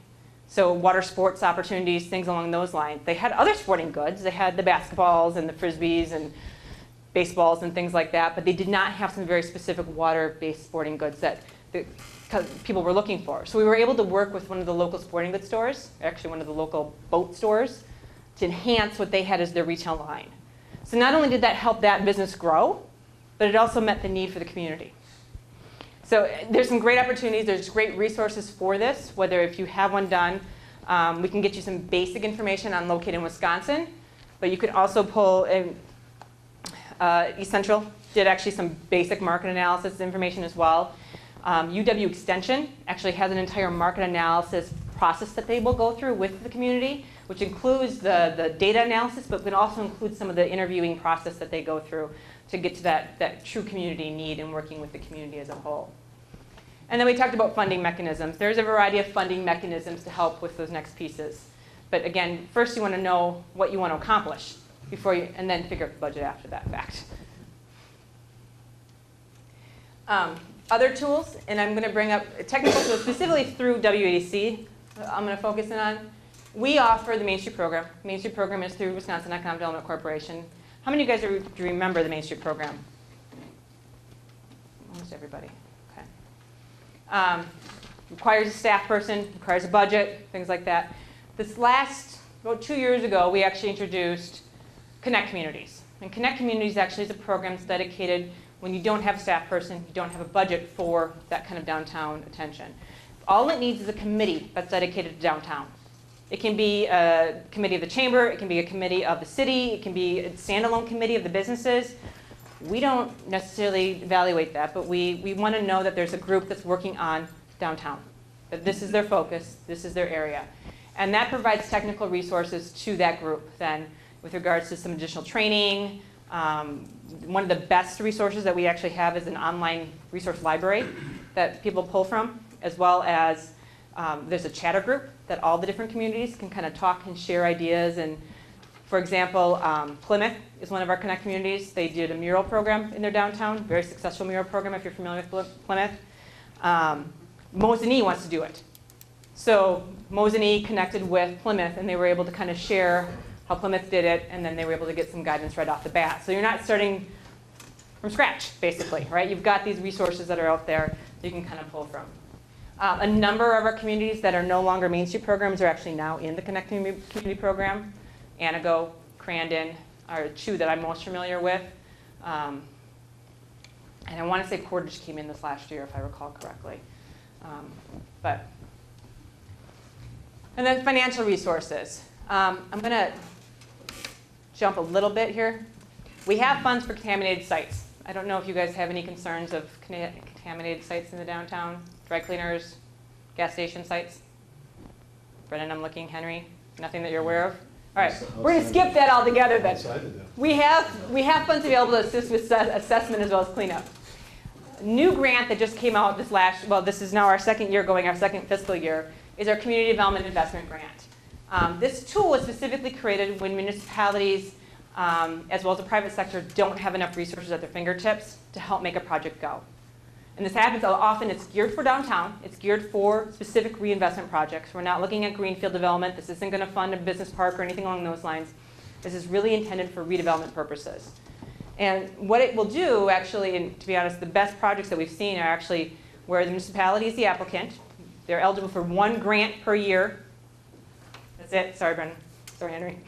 So water sports opportunities, things along those lines. They had other sporting goods. They had the basketballs and the frisbees and baseballs and things like that, but they did not have some very specific water-based sporting goods that people were looking for. So we were able to work with one of the local sporting goods stores, actually one of the local boat stores, to enhance what they had as their retail line. So not only did that help that business grow, but it also met the need for the community. So there's some great opportunities. There's great resources for this, whether if you have one done, we can get you some basic information on located in Wisconsin, but you could also pull in East Central did actually some basic market analysis information as well. UW Extension actually has an entire market analysis process that they will go through with the community, which includes the data analysis, but can also include some of the interviewing process that they go through to get to that true community need and working with the community as a whole. And then we talked about funding mechanisms. There's a variety of funding mechanisms to help with those next pieces. But again, first you want to know what you want to accomplish and then figure out the budget after that fact. Other tools, and I'm going to bring up technical tools specifically through WADC. I'm going to focus in on. We offer the Main Street program. Main Street program is through Wisconsin Economic Development Corporation. How many of you guys do remember the Main Street program? Almost everybody. Okay. Requires a staff person, requires a budget, things like that. About 2 years ago, we actually introduced Connect Communities. And Connect Communities actually is a program that's dedicated when you don't have a staff person, you don't have a budget for that kind of downtown attention. All it needs is a committee that's dedicated to downtown. It can be a committee of the chamber, it can be a committee of the city, it can be a standalone committee of the businesses. We don't necessarily evaluate that, but we want to know that there's a group that's working on downtown, that this is their focus, this is their area. And that provides technical resources to that group then with regards to some additional training. One of the best resources that we actually have is an online resource library that people pull from, as well as there's a chatter group that all the different communities can kind of talk and share ideas. And for example, Plymouth is one of our Connect communities. They did a mural program in their downtown, very successful mural program if you're familiar with Plymouth. Mosinee wants to do it. So Mosinee connected with Plymouth, and they were able to kind of share how Plymouth did it, and then they were able to get some guidance right off the bat. So you're not starting from scratch, basically, right? You've got these resources that are out there that you can kind of pull from. A number of our communities that are no longer Main Street programs are actually now in the Connect Community program. Anago, Crandon are two that I'm most familiar with. And I want to say Portage came in this last year, if I recall correctly. And then financial resources. I'm going to jump a little bit here. We have funds for contaminated sites. I don't know if you guys have any concerns of contaminated sites in the downtown, dry cleaners, gas station sites. Brennan, I'm looking. Henry, nothing that you're aware of? All right, we're going to skip that altogether then. We have funds available to assist with assessment as well as cleanup. A new grant that just came out this is now our second year going, our second fiscal year, is our Community Development Investment Grant. This tool was specifically created when municipalities, as well as the private sector, don't have enough resources at their fingertips to help make a project go. And this happens often. It's geared for downtown. It's geared for specific reinvestment projects. We're not looking at greenfield development. This isn't going to fund a business park or anything along those lines. This is really intended for redevelopment purposes. And what it will do, actually, and to be honest, the best projects that we've seen are actually where the municipality is the applicant. They're eligible for 1 grant per year. That's it. Sorry, Brendan. Sorry, Henry.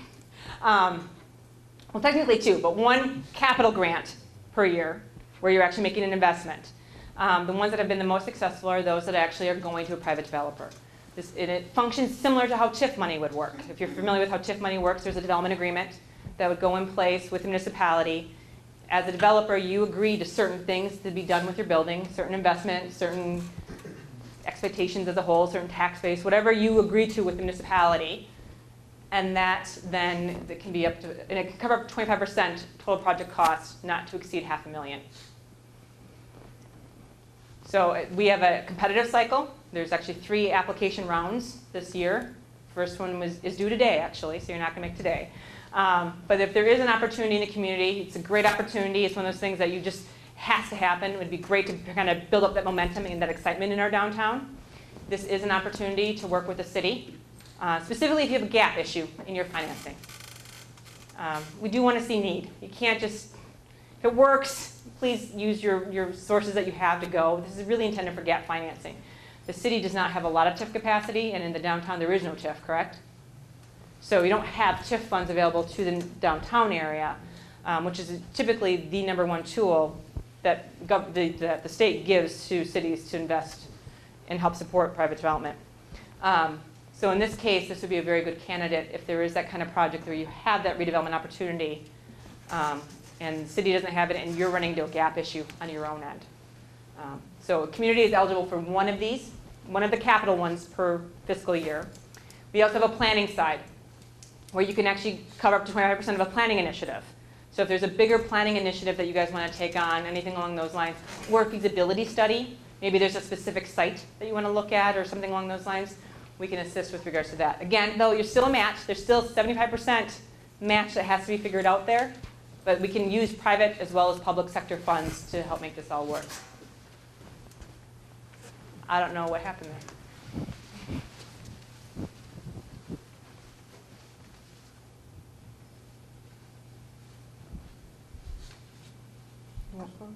Well, technically 2, but 1 capital grant per year where you're actually making an investment. The ones that have been the most successful are those that actually are going to a private developer. It functions similar to how TIF money would work. If you're familiar with how TIF money works, there's a development agreement that would go in place with the municipality. As a developer, you agree to certain things to be done with your building, certain investment, certain expectations as a whole, certain tax base, whatever you agree to with the municipality. And that then it can be up to, and it can cover up to 25% total project cost, not to exceed $500,000. So we have a competitive cycle. There's actually 3 application rounds this year. First one is due today, actually, so you're not going to make today. But if there is an opportunity in the community, it's a great opportunity. It's one of those things that you just has to happen. It would be great to kind of build up that momentum and that excitement in our downtown. This is an opportunity to work with the city, specifically if you have a gap issue in your financing. We do want to see need. You can't just, if it works, please use your sources that you have to go. This is really intended for gap financing. The city does not have a lot of TIF capacity, and in the downtown there is no TIF, correct? So you don't have TIF funds available to the downtown area, which is typically the #1 tool that the state gives to cities to invest and help support private development. So in this case, this would be a very good candidate if there is that kind of project where you have that redevelopment opportunity and the city doesn't have it and you're running into a gap issue on your own end. So a community is eligible for one of these, one of the capital ones per fiscal year. We also have a planning side where you can actually cover up to 25% of a planning initiative. So if there's a bigger planning initiative that you guys want to take on, anything along those lines, or a feasibility study, maybe there's a specific site that you want to look at or something along those lines, we can assist with regards to that. Again, though, you're still a match. There's still 75% match that has to be figured out there, but we can use private as well as public sector funds to help make this all work. I don't know what happened there. You want to close?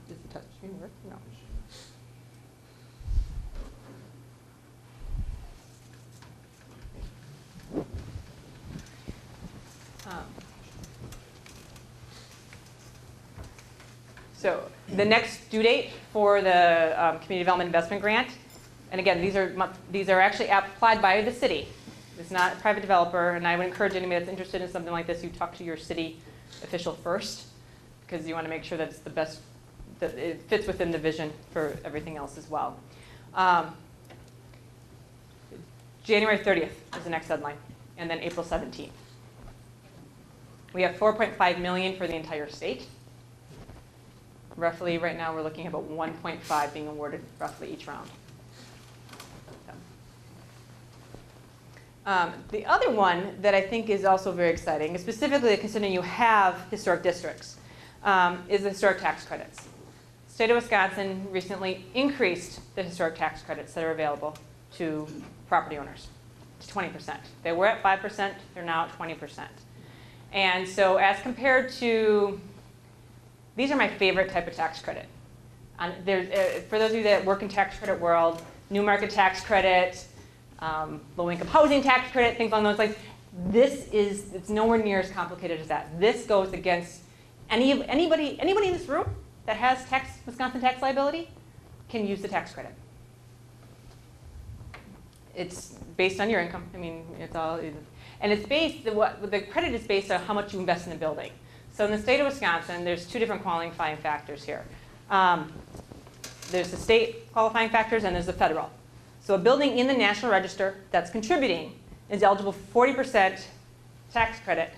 Does the touch screen work? No. So the next due date for the Community Development Investment Grant, and again, these are actually applied by the city. It's not a private developer, and I would encourage anybody that's interested in something like this, you talk to your city official first, because you want to make sure that it's the best, that it fits within the vision for everything else as well. January 30th is the next deadline, and then April 17th. We have $4.5 million for the entire state. Roughly, right now, we're looking at about 1.5 being awarded roughly each round. The other one that I think is also very exciting, specifically considering you have historic districts, is the historic tax credits. The state of Wisconsin recently increased the historic tax credits that are available to property owners to 20%. They were at 5%, they're now at 20%. And so as compared to, these are my favorite type of tax credit. For those of you that work in tax credit world, new market tax credit, low-income housing tax credit, things along those lines. It's nowhere near as complicated as that. This goes against anybody in this room that has Wisconsin tax liability can use the tax credit. It's based on your income. I mean, it's all, and it's based, the credit is based on how much you invest in the building. So in the state of Wisconsin, there's 2 different qualifying factors here. There's the state qualifying factors and there's the federal. So a building in the National Register that's contributing is eligible for 40% tax credit,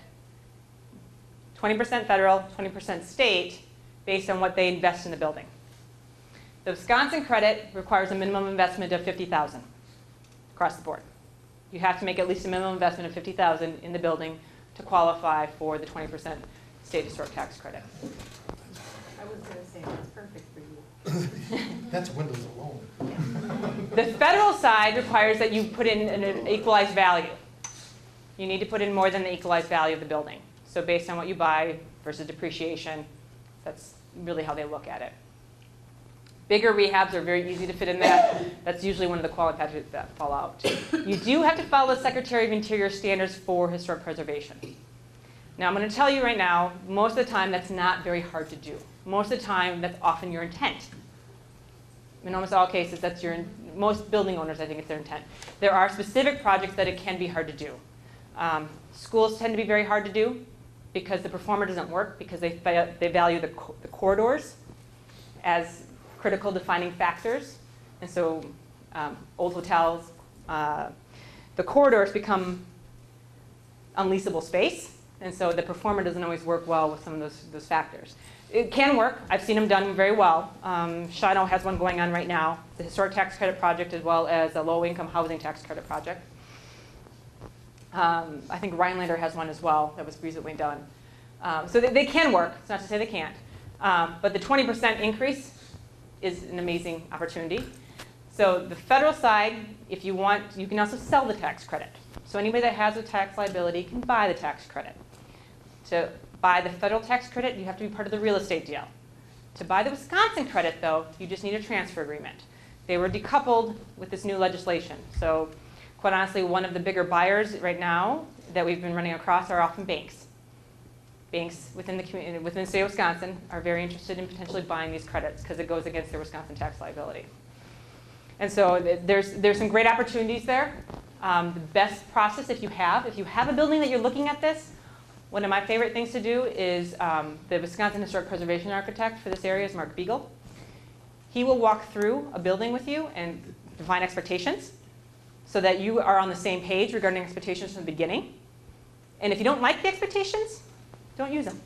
20% federal, 20% state, based on what they invest in the building. The Wisconsin credit requires a minimum investment of $50,000. across the board. You have to make at least a minimum investment of $50,000 in the building to qualify for the 20% state historic tax credit. I was gonna say, that's perfect for you. That's windows alone. The federal side requires that you put in an equalized value. You need to put in more than the equalized value of the building. So based on what you buy versus depreciation, that's really how they look at it. Bigger rehabs are very easy to fit in that. That's usually one of the qualifications that fall out. You do have to follow the Secretary of Interior standards for historic preservation. Now, I'm going to tell you right now, most of the time that's not very hard to do. Most of the time, that's often your intent. In almost all cases, that's most building owners, I think it's their intent. There are specific projects that it can be hard to do. Schools tend to be very hard to do because the performer doesn't work, because they value the corridors as critical defining factors. And so old hotels, the corridors become unleasable space. And so the performer doesn't always work well with some of those factors. It can work. I've seen them done very well. Shino has one going on right now, the historic tax credit project, as well as a low-income housing tax credit project. I think Rhinelander has one as well that was recently done. So they can work. It's not to say they can't. But the 20% increase is an amazing opportunity. So the federal side, if you want, you can also sell the tax credit. So anybody that has a tax liability can buy the tax credit. To buy the federal tax credit, you have to be part of the real estate deal. To buy the Wisconsin credit, though, you just need a transfer agreement. They were decoupled with this new legislation. So quite honestly, one of the bigger buyers right now that we've been running across are often banks. Banks within the community, within the state of Wisconsin, are very interested in potentially buying these credits because it goes against their Wisconsin tax liability. And so there's some great opportunities there. The best process, if you have a building that you're looking at this, one of my favorite things to do is the Wisconsin Historic Preservation Architect for this area is Mark Beagle. He will walk through a building with you and define expectations so that you are on the same page regarding expectations from the beginning. And if you don't like the expectations, don't use them.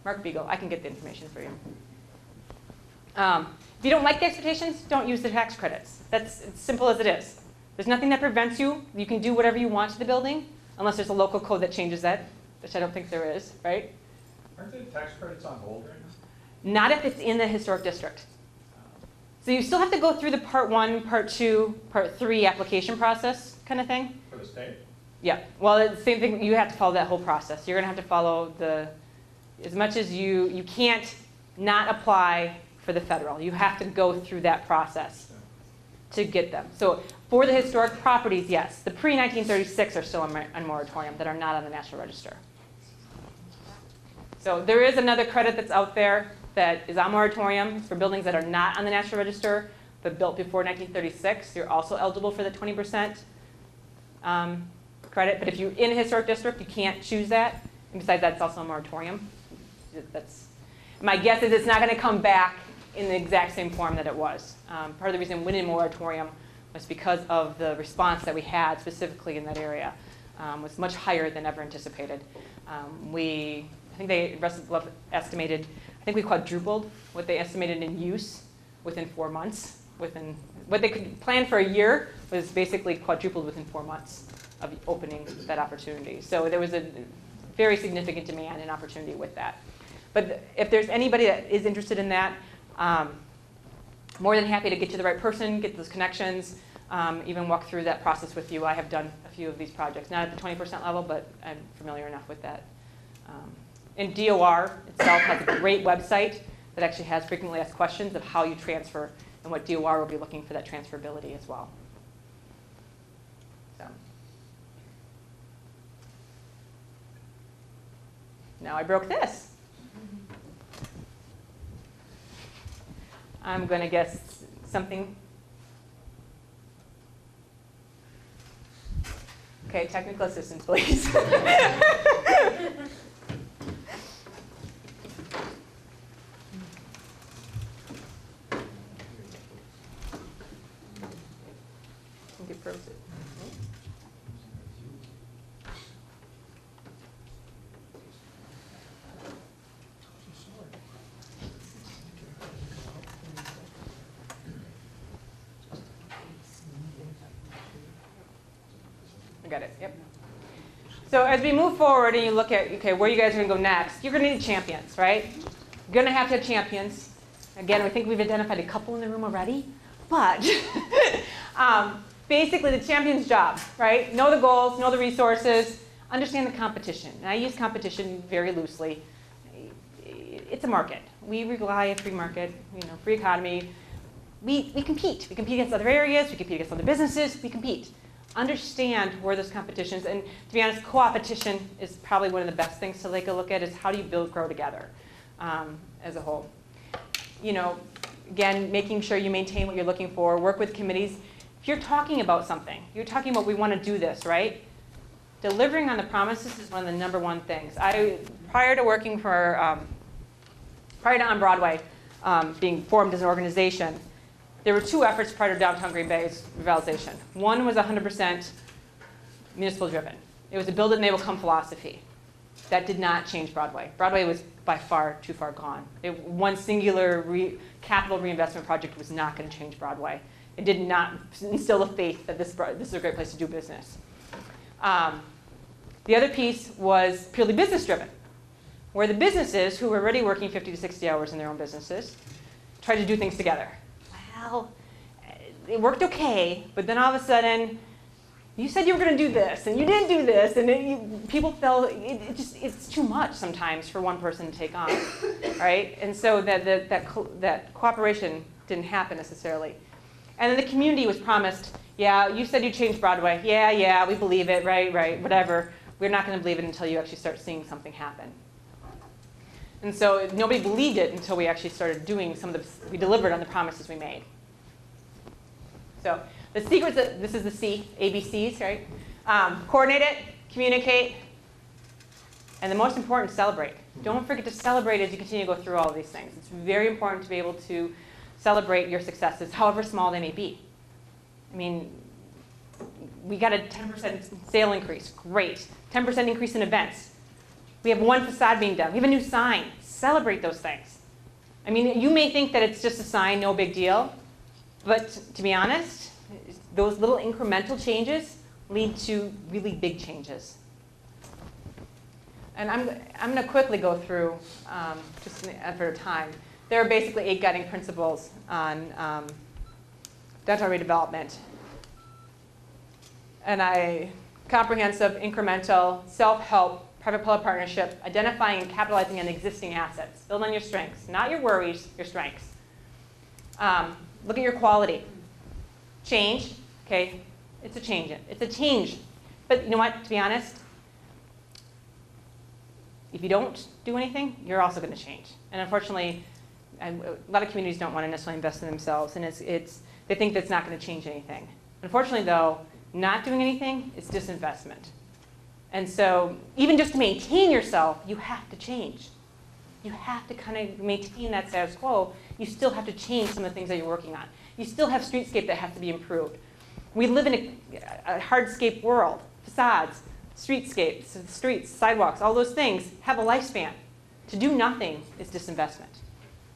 Mark Beagle, I can get the information for you. If you don't like the expectations, don't use the tax credits. That's as simple as it is. There's nothing that prevents you. You can do whatever you want to the building, unless there's a local code that changes that, which I don't think there is, right? Aren't the tax credits on hold right now? Not if it's in the historic district. So you still have to go through the Part 1, Part 2, Part 3 application process kind of thing. For the state? Yeah, well, it's the same thing. You have to follow that whole process. You're going to have to follow as much as you can't not apply for the federal. You have to go through that process to get them. So for the historic properties, yes. The pre-1936 are still on moratorium that are not on the National Register. So there is another credit that's out there that is on moratorium. It's for buildings that are not on the National Register, but built before 1936. You're also eligible for the 20% credit. But if you're in a historic district, you can't choose that. And besides that, it's also a moratorium. My guess is it's not going to come back in the exact same form that it was. Part of the reason we went in moratorium was because of the response that we had specifically in that area was much higher than ever anticipated. I think they estimated, I think we quadrupled what they estimated in use within 4 months. What they could plan for a year was basically quadrupled within 4 months of opening that opportunity. So there was a very significant demand and opportunity with that. But if there's anybody that is interested in that, more than happy to get you the right person, get those connections, even walk through that process with you. I have done a few of these projects, not at the 20% level, but I'm familiar enough with that. And DOR itself has a great website that actually has frequently asked questions of how you transfer and what DOR will be looking for that transferability as well. So. Now I broke this. I'm going to guess something. Okay, technical assistance, please. I think it froze it. forget it, yep. So as we move forward and you look at, okay, where you guys are going to go next, you're going to need champions, right? You're going to have champions. Again, I think we've identified a couple in the room already, but basically the champion's job, right? Know the goals, know the resources, understand the competition. And I use competition very loosely. It's a market. We rely on a free market, free economy. We compete. We compete against other areas. We compete against other businesses. We compete. Understand where those competitions, and to be honest, co-opetition is probably one of the best things to take a look at, is how do you grow together as a whole. Again, making sure you maintain what you're looking for, work with committees. If you're talking about something, you're talking about we want to do this, right? Delivering on the promises is one of the #1 things. Prior to working for, prior to On Broadway being formed as an organization, there were 2 efforts prior to Downtown Green Bay's revitalization. One was 100% municipal driven. It was a build it and they will come philosophy. That did not change Broadway. Broadway was by far too far gone. One singular capital reinvestment project was not going to change Broadway. It did not instill the faith that this is a great place to do business. The other piece was purely business driven, where the businesses who were already working 50 to 60 hours in their own businesses tried to do things together. Well, it worked okay, but then all of a sudden, you said you were going to do this, and you didn't do this, and people felt it's too much sometimes for one person to take on, right? And so that cooperation didn't happen necessarily. And then the community was promised, yeah, you said you changed Broadway. Yeah, we believe it, right, whatever. We're not going to believe it until you actually start seeing something happen. And so nobody believed it until we actually started doing we delivered on the promises we made. So the secrets, this is the C, ABCs, right? Coordinate it, communicate, and the most important, celebrate. Don't forget to celebrate as you continue to go through all of these things. It's very important to be able to celebrate your successes, however small they may be. I mean, we got a 10% sale increase, great. 10% increase in events. We have 1 facade being done. We have a new sign. Celebrate those things. I mean, you may think that it's just a sign, no big deal. But to be honest, those little incremental changes lead to really big changes. And I'm going to quickly go through, just in the effort of time. There are basically 8 guiding principles on downtown redevelopment. And comprehensive, incremental, self-help, private-public partnership, identifying and capitalizing on existing assets. Build on your strengths, not your worries, your strengths. Look at your quality. Change, okay, it's a change. It's a change. But you know what, to be honest, if you don't do anything, you're also going to change. And unfortunately, a lot of communities don't want to necessarily invest in themselves, and they think that's not going to change anything. Unfortunately, though, not doing anything is disinvestment. And so even just to maintain yourself, you have to change. You have to kind of maintain that status quo. You still have to change some of the things that you're working on. You still have streetscape that has to be improved. We live in a hardscape world. Facades, streetscapes, streets, sidewalks, all those things have a lifespan. To do nothing is disinvestment.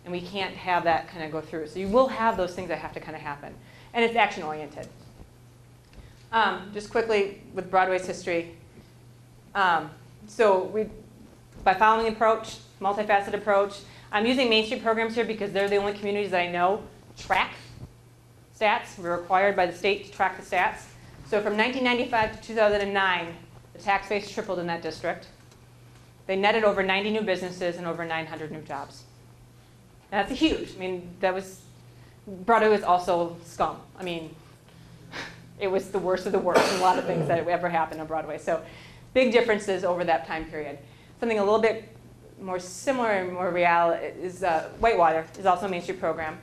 And we can't have that kind of go through. So you will have those things that have to kind of happen. And it's action-oriented. Just quickly, with Broadway's history, by following the approach, multifaceted approach, I'm using Main Street programs here because they're the only communities that I know track stats. We're required by the state to track the stats. So from 1995 to 2009, the tax base tripled in that district. They netted over 90 new businesses and over 900 new jobs. And that's huge. I mean, Broadway was also scum. I mean, it was the worst of the worst in a lot of things that ever happened on Broadway. So big differences over that time period. Something a little bit more similar and more real is Whitewater is also a Main Street program.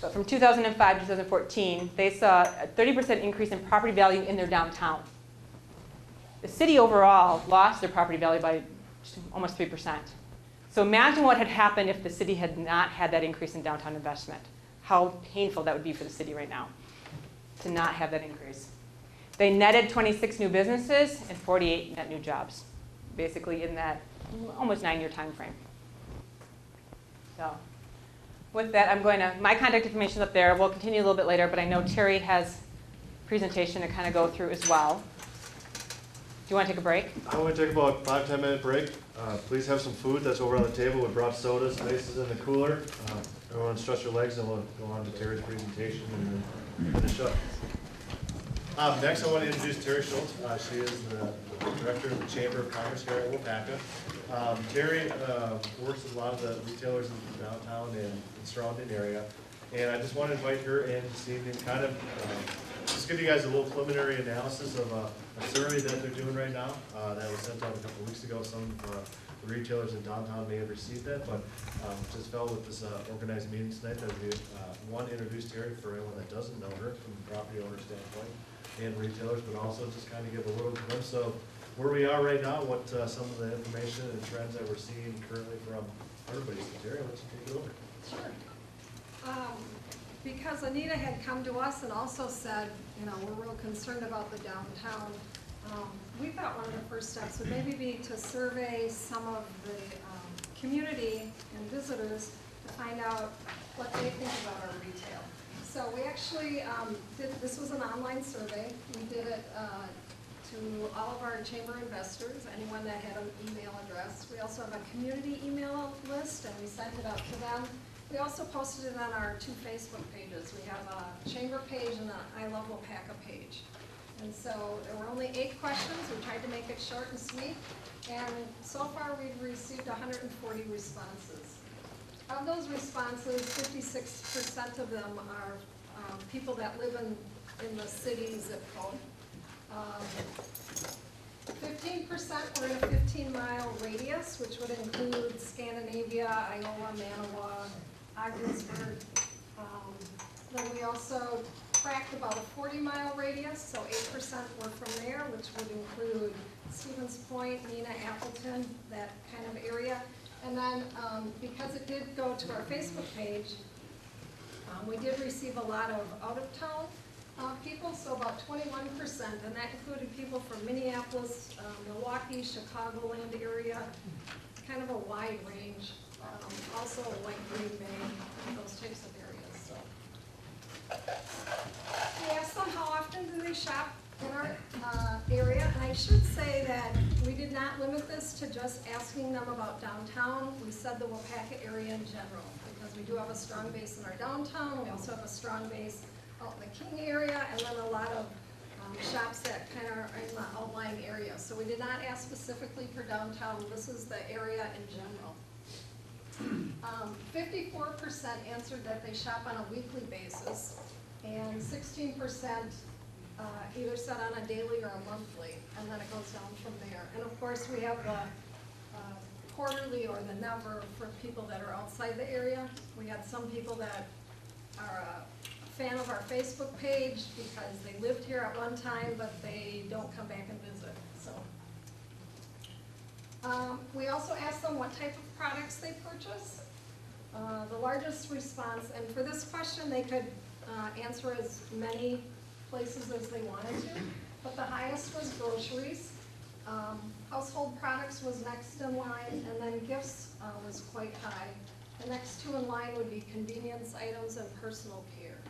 But from 2005 to 2014, they saw a 30% increase in property value in their downtown. The city overall lost their property value by almost 3%. So imagine what had happened if the city had not had that increase in downtown investment. How painful that would be for the city right now to not have that increase. They netted 26 new businesses and 48 net new jobs, basically in that almost 9-year time frame. So with that, my contact information is up there. We'll continue a little bit later, but I know Terry has a presentation to kind of go through as well. you want to take a break? I want to take about 5-10 minute break. Please have some food that's over on the table. We brought sodas, ices in the cooler. Everyone stretch your legs and we'll go on to Terry's presentation and then finish up. Next, I want to introduce Terry Schultz. She is the director of the Chamber of Commerce here at Waupaca. Terry works with a lot of the retailers in downtown and surrounding area. And I just want to invite her in this evening, kind of just give you guys a little preliminary analysis of a survey that they're doing right now that was sent out a couple weeks ago. Some the retailers in downtown may have received that, but just felt with this organized meeting tonight that we one, introduce Terry for anyone that doesn't know her from the property owner standpoint and retailers, but also just kind of give a little glimpse of where we are right now, what some of the information and trends that we're seeing currently from everybody. So Terry, I'll let you take it over. Sure. Because Anita had come to us and also said, you know, we're real concerned about the downtown. We thought one of the first steps would maybe be to survey some of the community and visitors to find out what they think about our retail. So we actually this was an online survey. We did it to all of our chamber investors, anyone that had an email address. We also have a community email list, and we sent it out to them. We also posted it on our 2 Facebook pages. We have a chamber page and an I Love Waupaca page. And so there were only 8 questions. We tried to make it short and sweet. And so far we've received 140 responses. Of those responses, 56% of them are people that live in the city zip code. 15% were in a 15-mile radius, which would include Scandinavia, Iowa, Manawa, Ogdensburg. Then we also tracked about a 40-mile radius, so 8% were from there, which would include Stevens Point, Neenah, Appleton, that kind of area. And then because it did go to our Facebook page, we did receive a lot of out-of-town people, so about 21%, and that included people from Minneapolis, Milwaukee, Chicagoland area, kind of a wide range. Also like Green Bay, those types of areas. So we asked them how often do they shop in our area, and I should say that we did not limit this to just asking them about downtown. We said the Waupaca area in general, because we do have a strong base in our downtown. We also have a strong base out in the King area, and then a lot of shops that kind of are in the outlying area. So we did not ask specifically for downtown. This is the area in general. 54% answered that they shop on a weekly basis, and 16% either said on a daily or a monthly, and then it goes down from there. And of course, we have the quarterly or the never for people that are outside the area. We had some people that are a fan of our Facebook page because they lived here at one time, but they don't come back and visit. So we also asked them what type of products they purchase. The largest response, and for this question they could answer as many places as they wanted to, but the highest was groceries. Household products was next in line, and then gifts was quite high. The next 2 in line would be convenience items and personal care.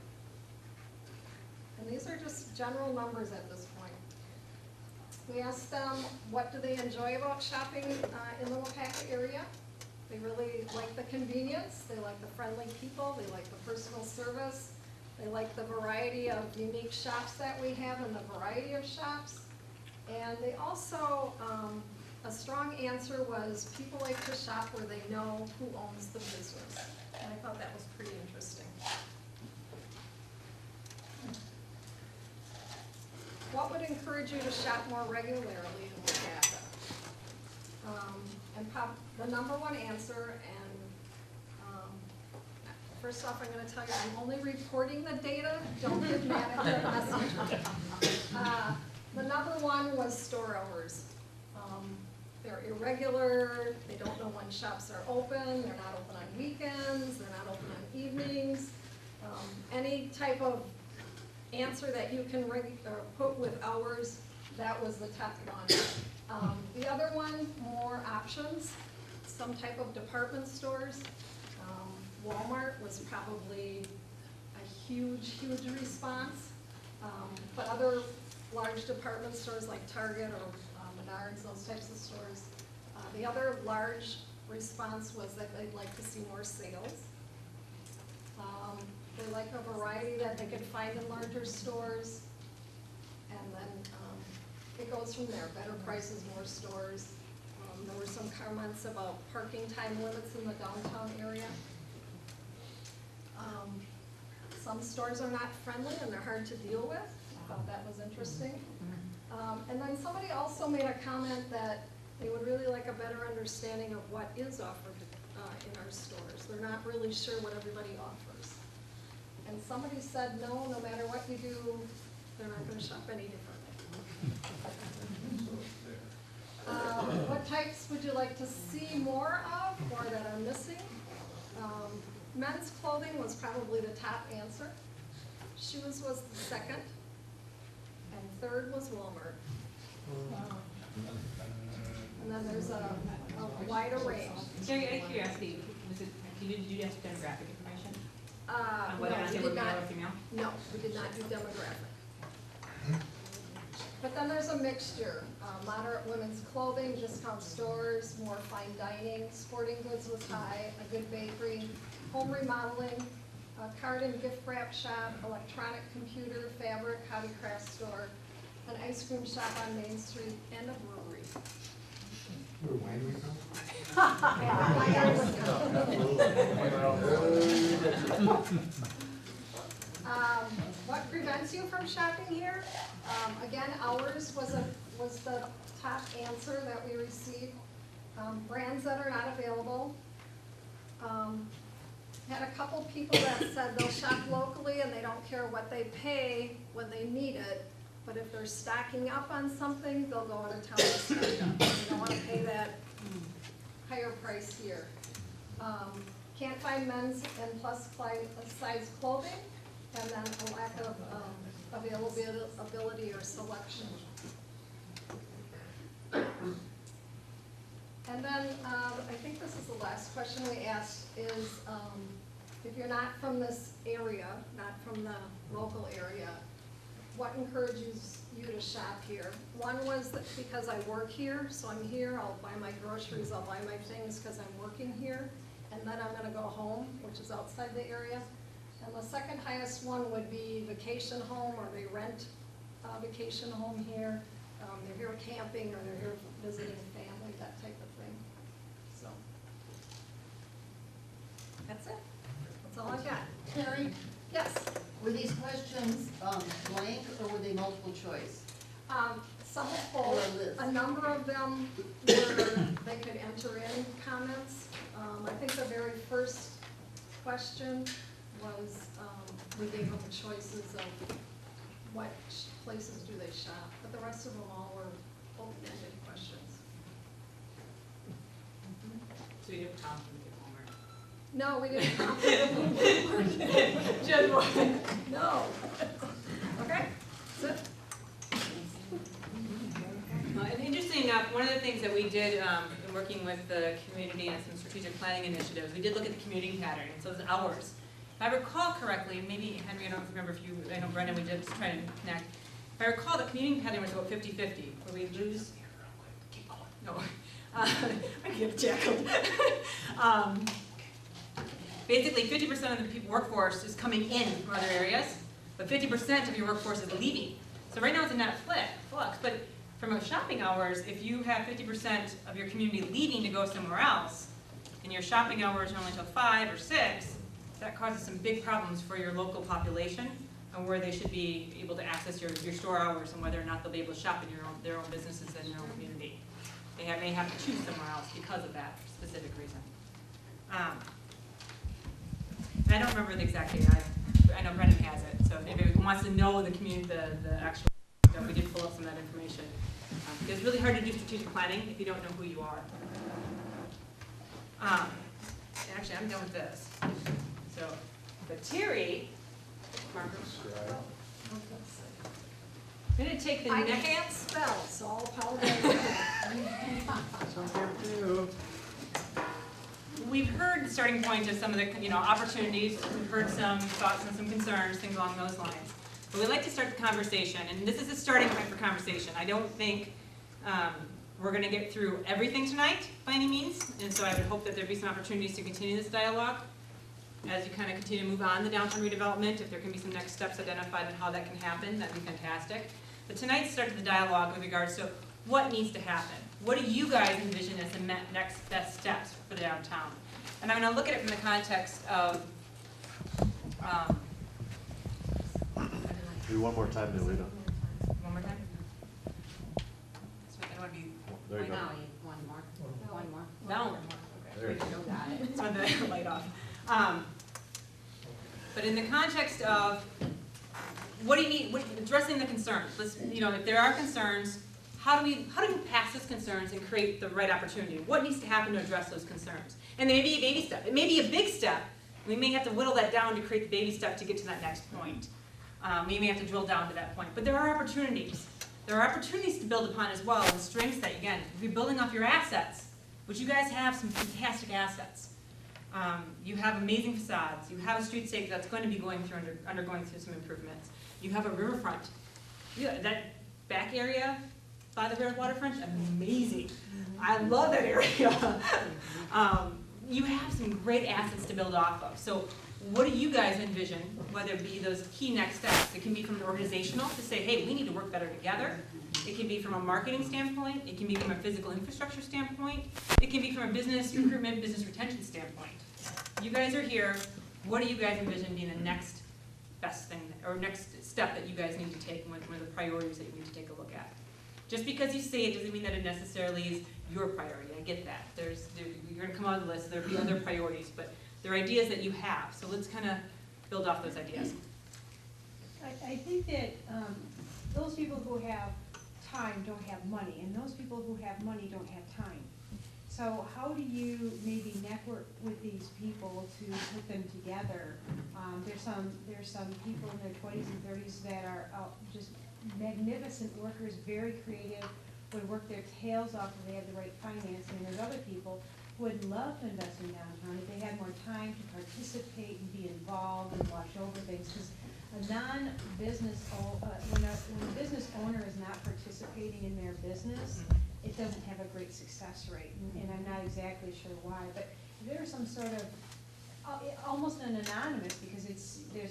And these are just general numbers at this point. We asked them what do they enjoy about shopping in the Waupaca area. They really like the convenience, they like the friendly people, they like the personal service, they like the variety of unique shops that we have and the variety of shops. And they also, a strong answer was people like to shop where they know who owns the business. And I thought that was pretty interesting. What would encourage you to shop more regularly in Waupaca? The number 1 answer, and first off, I'm going to tell you, I'm only reporting the data. Don't get mad at the messenger. The number 1 was store hours. They're irregular. They don't know when shops are open. They're not open on weekends. They're not open on evenings. Any type of answer that you can put with hours, that was the top one. The other one, more options, some type of department stores. Walmart was probably a huge, huge response. But other large department stores like Target or Menards, those types of stores. The other large response was that they'd like to see more sales. They like a variety that they could find in larger stores. And then it goes from there, better prices, more stores. There were some comments about parking time limits in the downtown area. Some stores are not friendly and they're hard to deal with. I thought that was interesting. And then somebody also made a comment that they would really like a better understanding of what is offered in our stores. They're not really sure what everybody offers. And somebody said, no matter what you do, they're not going to shop any differently. What types would you like to see more of or that are missing? Men's clothing was probably the top answer. Shoes was the second. And third was Walmart. And then there's a wider range. Jerry, out of curiosity, did you ask demographic information? No, Whether or not we they were did male not. or female? No, we did not do demographic. But then there's a mixture. Moderate women's clothing, discount stores, more fine dining, sporting goods was high, a good bakery, home remodeling, a card and gift wrap shop, electronic computer, fabric, hobby craft store, an ice cream shop on Main Street, and a brewery. Where winery come? What prevents you from shopping here? Again, hours was the top answer that we received. Brands that are not available. Had a couple people that said they'll shop locally and they don't care what they pay when they need it. But if they're stocking up on something, they'll go out of town and stock up. They don't want to pay that higher price here. Can't find men's and plus size clothing, and then a lack of availability or selection. And then I think this is the last question we asked is, if you're not from this area, not from the local area, what encourages you to shop here? One was that because I work here, so I'm here, I'll buy my groceries, I'll buy my things because I'm working here, and then I'm gonna go home, which is outside the area. And the second highest one would be vacation home, or they rent a vacation home here. They're here camping, or they're here visiting family, that type of thing. So, that's it. That's all I got. Terry, Yes. were these questions blank or were they multiple choice? Some of both. Or a list? A number of them were, they could enter in comments. I think the very first question was, we gave them choices of what places do they shop, but the rest of them all were open-ended questions. So you didn't count them at Walmart? No, we didn't count them. Just one. No. Okay, that's it. And interesting enough, one of the things that we did in working with the community and some strategic planning initiatives, we did look at the commuting pattern, and so it's hours. If I recall correctly, maybe Henry, I don't remember if you, I know Brendan, we did try to connect. If I recall, the commuting pattern was about 50-50, where we lose. No, I get jackled. Basically, 50% of the workforce is coming in from other areas, but 50% of your workforce is leaving. So right now it's a net flux, but from a shopping hours, if you have 50% of your community leaving to go somewhere else, and your shopping hours are only until 5 or 6, that causes some big problems for your local population and where they should be able to access your store hours and whether or not they'll be able to shop in their own businesses and their own community. They may have to choose somewhere else because of that specific reason. I don't remember the exact date. I know Brendan has it, so if anyone wants to know the community, the actual, we did pull up some of that information. It's really hard to do strategic planning if you don't know who you are. Actually, I'm done with this. So, but Terry, Margaret, I'm going to take the I next. can't spell, so I'll apologize. We've heard the starting point of some of the opportunities. We've heard some thoughts and some concerns, things along those lines. But we'd like to start the conversation, and this is a starting point for conversation. I don't think We're gonna get through everything tonight by any means, and so I would hope that there'd be some opportunities to continue this dialogue as you kind of continue to move on the downtown redevelopment. If there can be some next steps identified on how that can happen, that'd be fantastic. But tonight started the dialogue with regards to what needs to happen. What do you guys envision as the next best steps for the downtown? And I'm gonna look at it from the context of, Do one more time, Nolita. one more time? So I don't wanna be, There you go. One more. no. There you go. Got it. Turn the light off. But in the context of, what do you need, addressing the concerns, let's, if there are concerns, how do we pass those concerns and create the right opportunity? What needs to happen to address those concerns? And there may be a baby step, it may be a big step. We may have to whittle that down to create the baby step to get to that next point. We may have to drill down to that point, but there are opportunities. There are opportunities to build upon as well, and strengths that, again, if you're building off your assets, which you guys have some fantastic assets. You have amazing facades. You have a streetscape that's going to be undergoing through some improvements. You have a riverfront. That back area by the waterfront, amazing. I love that area. You have some great assets to build off of. So what do you guys envision, whether it be those key next steps? It can be from an organizational to say, hey, we need to work better together. It can be from a marketing standpoint. It can be from a physical infrastructure standpoint. It can be from a business recruitment, business retention standpoint. You guys are here. What do you guys envision being the next best thing, or next step that you guys need to take, one of the priorities that you need to take a look at? Just because you say it doesn't mean that it necessarily is your priority. I get that. You're going to come on the list. There'll be other priorities, but they're ideas that you have. So let's kind of build off those ideas. I think that those people who have time don't have money, and those people who have money don't have time. So how do you maybe network with these people to put them together? There's some people in their 20s and 30s that are just magnificent workers, very creative, would work their tails off if they had the right financing. There's other people who would love to invest in downtown if they had more time to participate and be involved and watch over things. Because a non-business, when a business owner is not participating in their business, it doesn't have a great success rate. And I'm not exactly sure why, but if there's some sort of almost an anonymous, because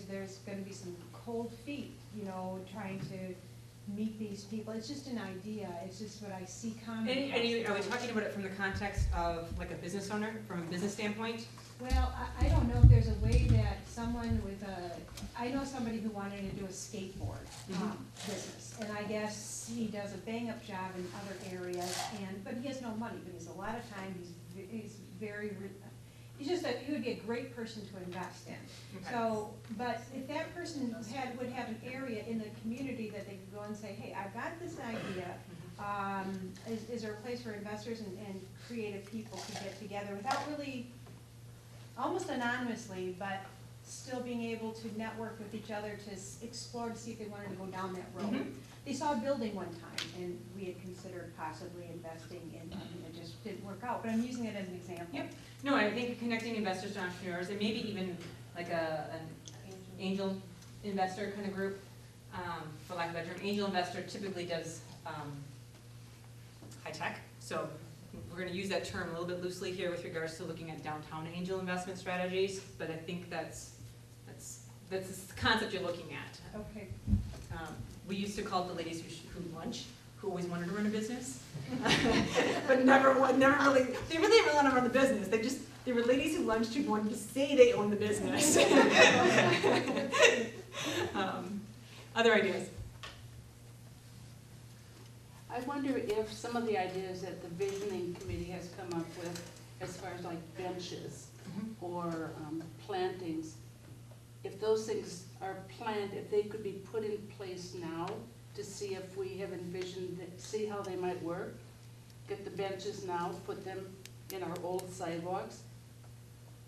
there's going to be some cold feet, trying to meet these people. It's just an idea. It's just what I see common. And are we talking about it from the context of like a business owner, from a business standpoint? Well, I don't know if there's a way that someone I know somebody who wanted to do a skateboard business, and I guess he does a bang-up job in other areas, but he has no money, but he's a lot of time, he's he would be a great person to invest in. Okay. So, but if that person would have an area in the community that they could go and say, hey, I've got this idea, is there a place for investors and creative people to get together without really, almost anonymously, but still being able to network with each other to explore to see if they wanted to go down that road. They saw a building one time, and we had considered possibly investing in them, and it just didn't work out. But I'm using it as an example. Yep. No, I think connecting investors to entrepreneurs, and maybe even like an angel investor kind of group, for lack of a better term. Angel investor typically does high tech, so we're going to use that term a little bit loosely here with regards to looking at downtown angel investment strategies. But I think that's the concept you're looking at. Okay. We used to call it the ladies who lunch, who always wanted to run a business, but never really, they really didn't want to run the business. They were ladies who lunched who wanted to say they owned the business. Other ideas? I wonder if some of the ideas that the visioning committee has come up with, as far as like benches or plantings, if those things are planned, if they could be put in place now to see if we have envisioned, see how they might work. Get the benches now, put them in our old sidewalks.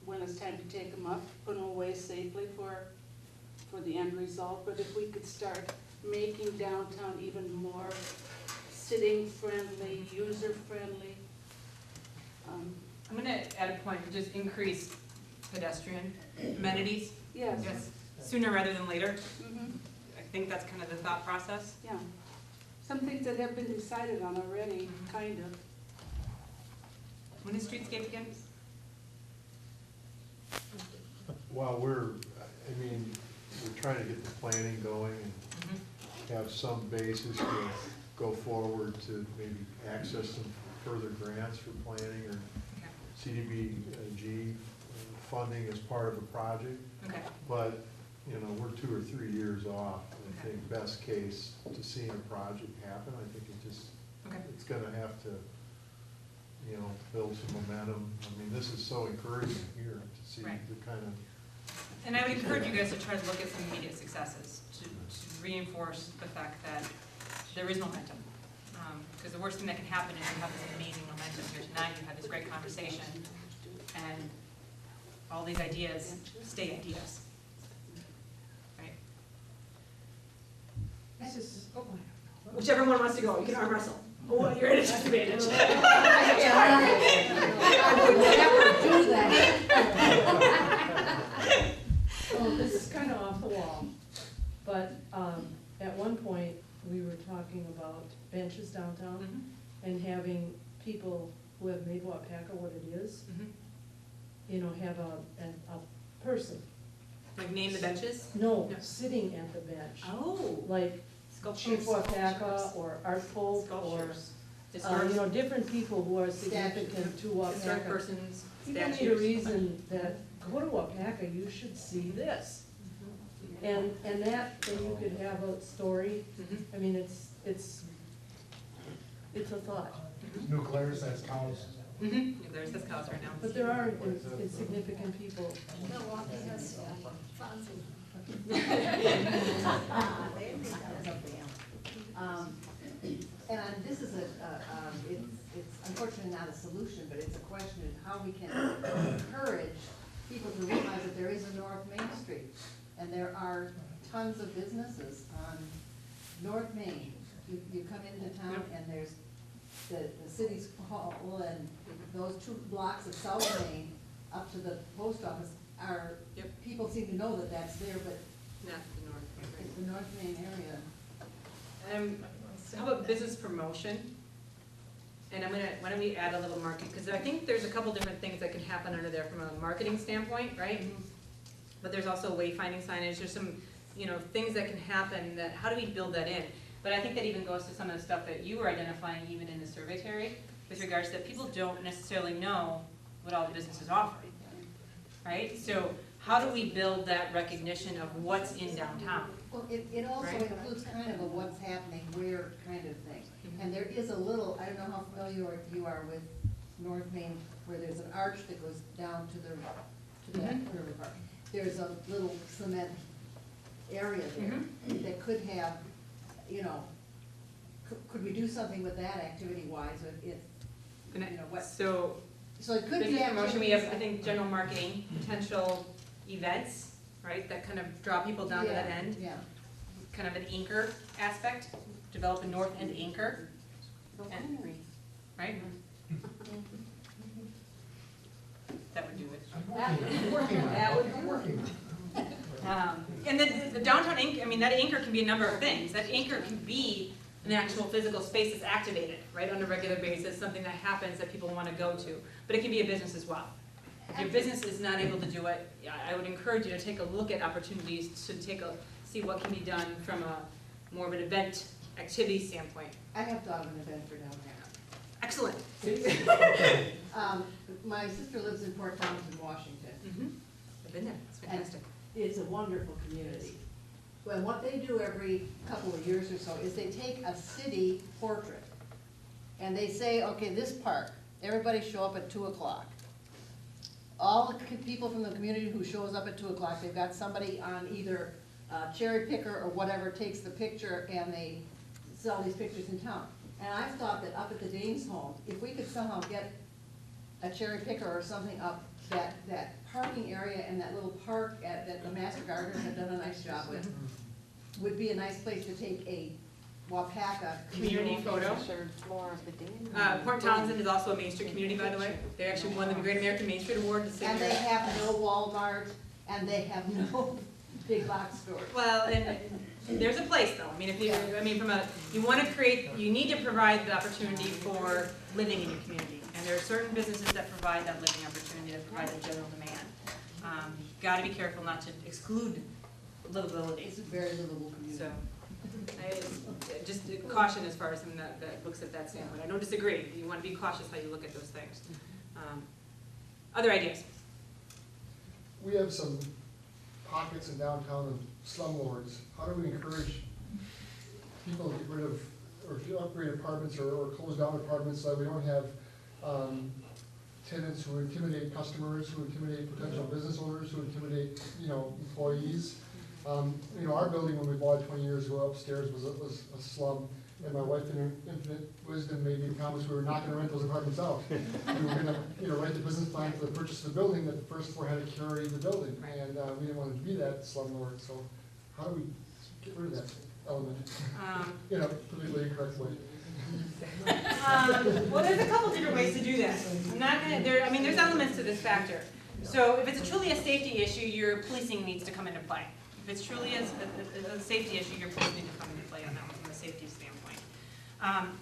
When it's time to take them up, put them away safely for the end result. But if we could start making downtown even more sitting friendly, user friendly. I'm going to add a point, just increase pedestrian amenities. Yes. Sooner rather than later. I think that's kind of the thought process. Yeah. Some things that have been decided on already, kind of. When is streetscape again? Well, we're trying to get the planning going and have some basis to go forward to maybe access some further grants for planning or CDBG funding as part of a project. Okay. But, we're 2 or 3 years off. I think best case to seeing a project happen, I think it's gonna have to, build some momentum. I mean, this is so encouraging here to see the kind of. And I would encourage you guys to try to look at some immediate successes to reinforce the fact that there is momentum. Because the worst thing that can happen is you have this amazing momentum here tonight, you had this great conversation, and all these ideas stay ideas. Right? This is, Whichever one wants to go, you can arm wrestle. Oh, you're at a disadvantage. I would never do that. Well, this is kind of off the wall, but at one point, we were talking about benches downtown and having people who have made Waupaca what it is, have a person. Like name the benches? No, sitting at the bench. Oh. Like Chief Waupaca or Art Folk or, different people who are significant to Historic Waupaca. persons, People need a statues. reason that, go to Waupaca, you should see this. And that, then you could have a story. I mean, it's a thought. New Glarus has cows. There's this cows right now. But there are insignificant people. Milwaukee has Fonzie. And this is it's unfortunately not a solution, but it's a question of how we can encourage people to realize that there is a North Main Street. And there are tons of businesses on North Main. You come into town and there's the city's hall and those 2 blocks of South Main up to the post office are, people seem to know that that's there, but Not the North Main. it's the North Main area. So how about business promotion? And why don't we add a little marketing, because I think there's a couple different things that can happen under there from a marketing standpoint, right? But there's also wayfinding signage, there's some, things that can happen that, how do we build that in? But I think that even goes to some of the stuff that you were identifying even in the survey, Terry, with regards to that people don't necessarily know what all the businesses offer, right? So how do we build that recognition of what's in downtown? Well, it also includes kind of a what's happening where kind of thing. And there is a little, I don't know how familiar you are with North Main, where there's an arch that goes down to that river park. There's a little cement area there that could have, could we do something with that activity-wise, So it could be business promotion, we have, I activities- think, general marketing, potential events, right, that kind of draw people down to that end. Yeah. Kind of an anchor aspect, develop a North End anchor. And- Right? That would do it. That would be working. And then the downtown anchor, that anchor can be a number of things. That anchor can be an actual physical space that's activated, right, on a regular basis, something that happens that people want to go to. But it can be a business as well. If your business is not able to do it, I would encourage you to take a look at opportunities to see what can be done from a more of an event activity standpoint. I have thought of an event for downtown. Excellent. My sister lives in Port Townsend, Washington. I've been there, it's fantastic. It's a wonderful community. Well, what they do every couple of years or so is they take a city portrait and they say, okay, this park, everybody show up at 2 o'clock. All the people from the community who shows up at 2 o'clock, they've got somebody on either cherry picker or whatever takes the picture and they sell these pictures in town. And I've thought that up at the Danes home, if we could somehow get a cherry picker or something up, that parking area and that little park that the Master Gardeners have done a nice job with, would be a nice place to take a Waupaca Community photo. Port Townsend is also a Main Street community, by the way. They actually won the Great American Main Street Award. And they have no Walmart, and they have no big box stores. Well, and There's a place though, I mean, if you, I mean, you wanna create, you need to provide the opportunity for living in your community. And there are certain businesses that provide that living opportunity, that provide the general demand. Gotta be careful not to exclude livability. It's a very livable community. So, just caution as far as someone that looks at that standpoint. I don't disagree, you wanna be cautious how you look at those things. Other ideas? We have some pockets in downtown of slumlords. How do we encourage people to get rid of, or to upgrade apartments or close down apartments so that we don't have tenants who intimidate customers, who intimidate potential business owners, who intimidate, employees? Our building when we bought it 20 years ago upstairs was a slum, and my wife in her infinite wisdom made me promise we were not gonna rent those apartments out. We were gonna, write the business plan for the purchase of the building, that the first floor had to carry the building, and we didn't want it to be that slumlord, so how do we get rid of that element? In a politically incorrect way. Well, there's a couple different ways to do that. I'm not gonna, there's elements to this factor. So if it's truly a safety issue, your policing needs to come into play. If it's truly a safety issue, your police need to come into play on that one from a safety standpoint.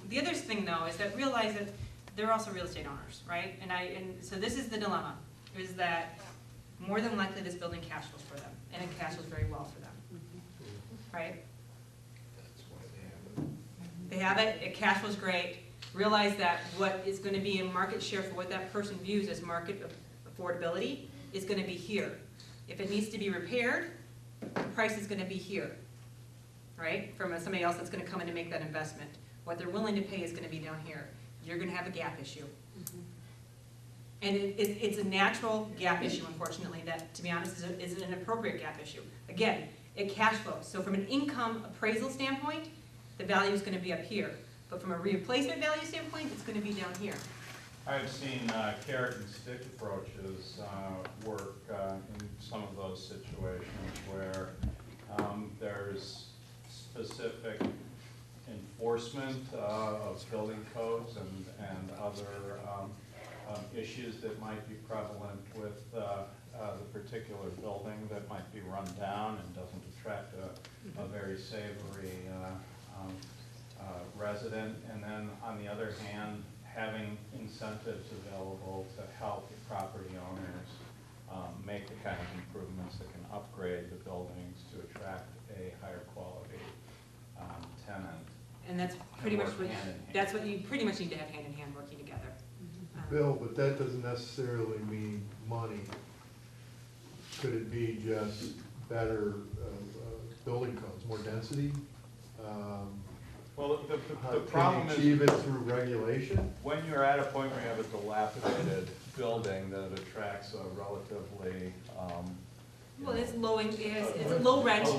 The other thing though is that realize that they're also real estate owners, right? And so this is the dilemma, is that more than likely this building cash flows for them, and it cash flows very well for them, right? They have it, it cash flows great. Realize that what is going to be a market share for what that person views as market affordability is going to be here. If it needs to be repaired, the price is going to be here, right? From somebody else that's going to come in to make that investment. What they're willing to pay is going to be down here. You're going to have a gap issue. And it's a natural gap issue, unfortunately, that, to be honest, is an appropriate gap issue. Again, it cash flows. So from an income appraisal standpoint, the value is going to be up here. But from a replacement value standpoint, it's going to be down here. I've seen carrot and stick approaches work in some of those situations where there's specific enforcement of building codes and other issues that might be prevalent with the particular building that might be run down and doesn't attract a very savory resident. And then on the other hand, having incentives available to help property owners make the kind of improvements that can upgrade the buildings to attract a higher quality tenant. And that's pretty much what you pretty much need to have hand in hand working together. Bill, but that doesn't necessarily mean money. Could it be just better building codes, more density? Well, the problem is, can you achieve it through regulation? when you're at a point where you have a dilapidated building that attracts a relatively Well, it's low, it's a low rent,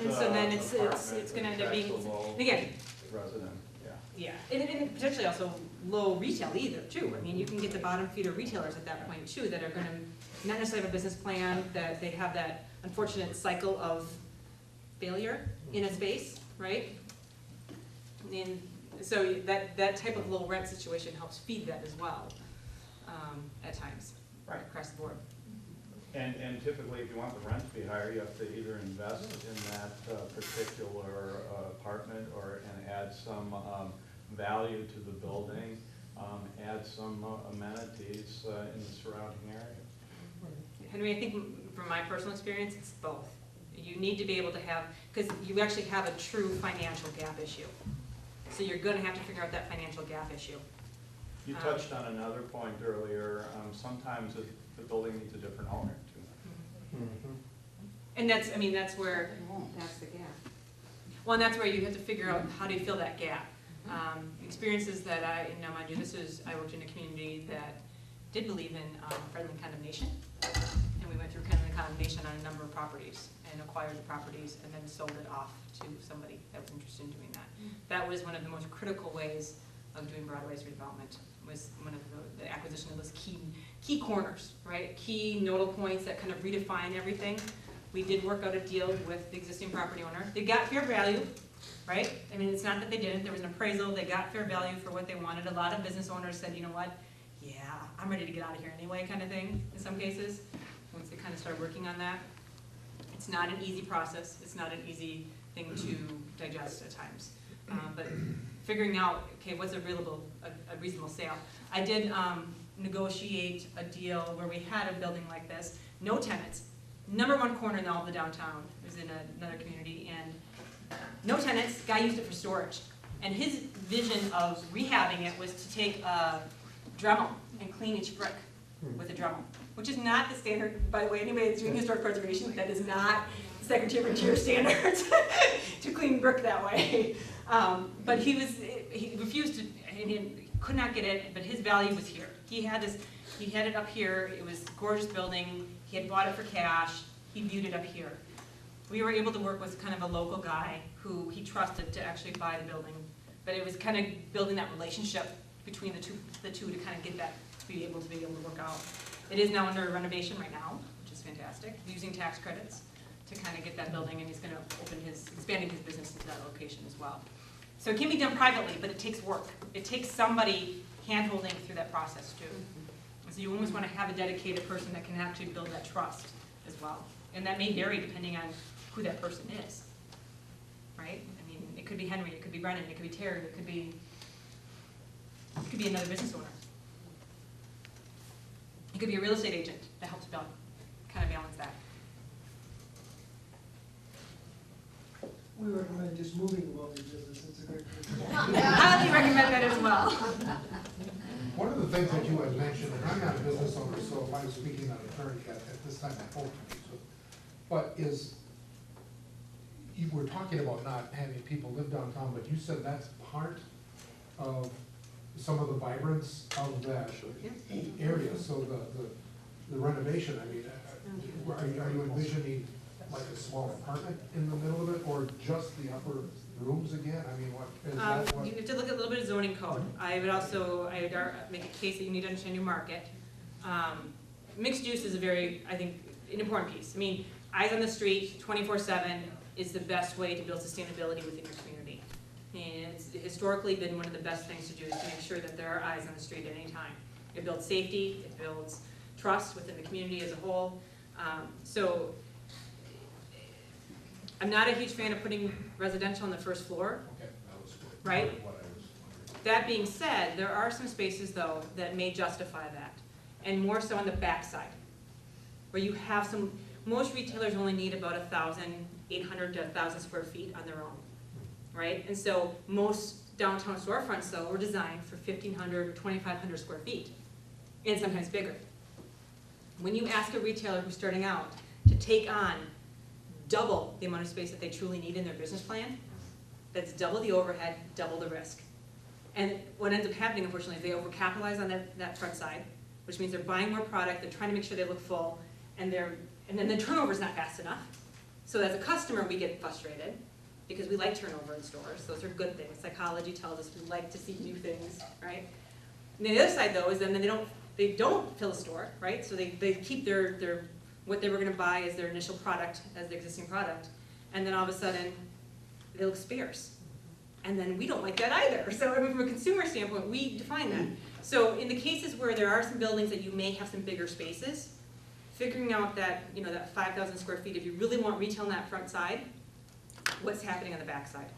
and so then it's going to end up being, again, resident, yeah, and potentially also low retail either, too. I mean, you can get the bottom feeder retailers at that point, too, that are going to not necessarily have a business plan, that they have that unfortunate cycle of failure in a space, right? And so that type of low rent situation helps feed that as well, at times, right across the board. And typically, if you want the rent to be higher, you have to either invest in that particular apartment and add some value to the building, add some amenities in the surrounding area. Henry, I think from my personal experience, it's both. You need to be able to have, because you actually have a true financial gap issue. So you're going to have to figure out that financial gap issue. You touched on another point earlier. Sometimes the building needs a different owner too. And that's where, that's the gap. Well, and that's where you have to figure out how do you fill that gap. Experiences that I worked in a community that did believe in friendly condemnation. And we went through friendly condemnation on a number of properties and acquired the properties and then sold it off to somebody that was interested in doing that. That was one of the most critical ways of doing Broadway's redevelopment, was one of the acquisition of those key corners, right? Key nodal points that kind of redefine everything. We did work out a deal with the existing property owner. They got fair value, right? I mean, it's not that they didn't. There was an appraisal. They got fair value for what they wanted. A lot of business owners said, you know what? Yeah, I'm ready to get out of here anyway, kind of thing, in some cases, once they kind of start working on that. It's not an easy process. It's not an easy thing to digest at times. But figuring out, okay, what's a reasonable sale? I did negotiate a deal where we had a building like this, no tenants, #1 corner in all of the downtown. It was in another community, and no tenants. Guy used it for storage, and his vision of rehabbing it was to take a Dremel and clean each brick with a Dremel, which is not the standard. By the way, anybody that's doing historic preservation, that is not Secretary of Interior standards to clean brick that way. But he refused to, and he could not get it, but his value was here. He had it up here, it was a gorgeous building, he had bought it for cash, he viewed it up here. We were able to work with kind of a local guy who he trusted to actually buy the building, but it was kind of building that relationship between the two to kind of get that, to be able to work out. It is now under renovation right now, which is fantastic, using tax credits to kind of get that building, and he's going to expanding his business into that location as well. So it can be done privately, but it takes work. It takes somebody hand-holding through that process too. So you almost want to have a dedicated person that can actually build that trust as well. And that may vary depending on who that person is, right? I mean, it could be Henry, it could be Brennan, it could be Terry, it could be another business owner. It could be a real estate agent that helps kind of balance that. We recommend just moving the welding business, it's a great business. Highly recommend that as well. One of the things that you had mentioned, and I'm not a business owner, so if I'm speaking on attorney at this time, I hope to be, so, but you were talking about not having people live downtown, but you said that's part of some of the vibrance of that area, so the renovation, I mean, are you envisioning like a small apartment in the middle of it, or just the upper rooms again? I mean, what is that? You have to look at a little bit of zoning code. I would make a case that you need to understand your market. Mixed use is I think, an important piece. I mean, eyes on the street, 24/7 is the best way to build sustainability within your community. And it's historically been one of the best things to do, is to make sure that there are eyes on the street at any time. It builds safety, it builds trust within the community as a whole. So I'm not a huge fan of putting residential on the first floor. Okay, that was good. Right? What I was wondering. That being said, there are some spaces though that may justify that, and more so on the backside, where you have most retailers only need about 1,800 to 1,000 square feet on their own, right? And so most downtown storefronts though were designed for 1,500 or 2,500 square feet, and sometimes bigger. When you ask a retailer who's starting out to take on double the amount of space that they truly need in their business plan, that's double the overhead, double the risk. And what ends up happening, unfortunately, is they overcapitalize on that front side, which means they're buying more product, they're trying to make sure they look full, and then the turnover's not fast enough. So as a customer, we get frustrated, because we like turnover in stores. Those are good things. Psychology tells us we like to see new things, right? And the other side, though, is then they don't fill a store, right? So they keep their what they were going to buy as their initial product, as the existing product, and then all of a sudden, they look sparse. And then we don't like that either. So I mean, from a consumer standpoint, we define that. So in the cases where there are some buildings that you may have some bigger spaces, figuring out that, that 5,000 square feet, if you really want retail on that front side, what's happening on the back side?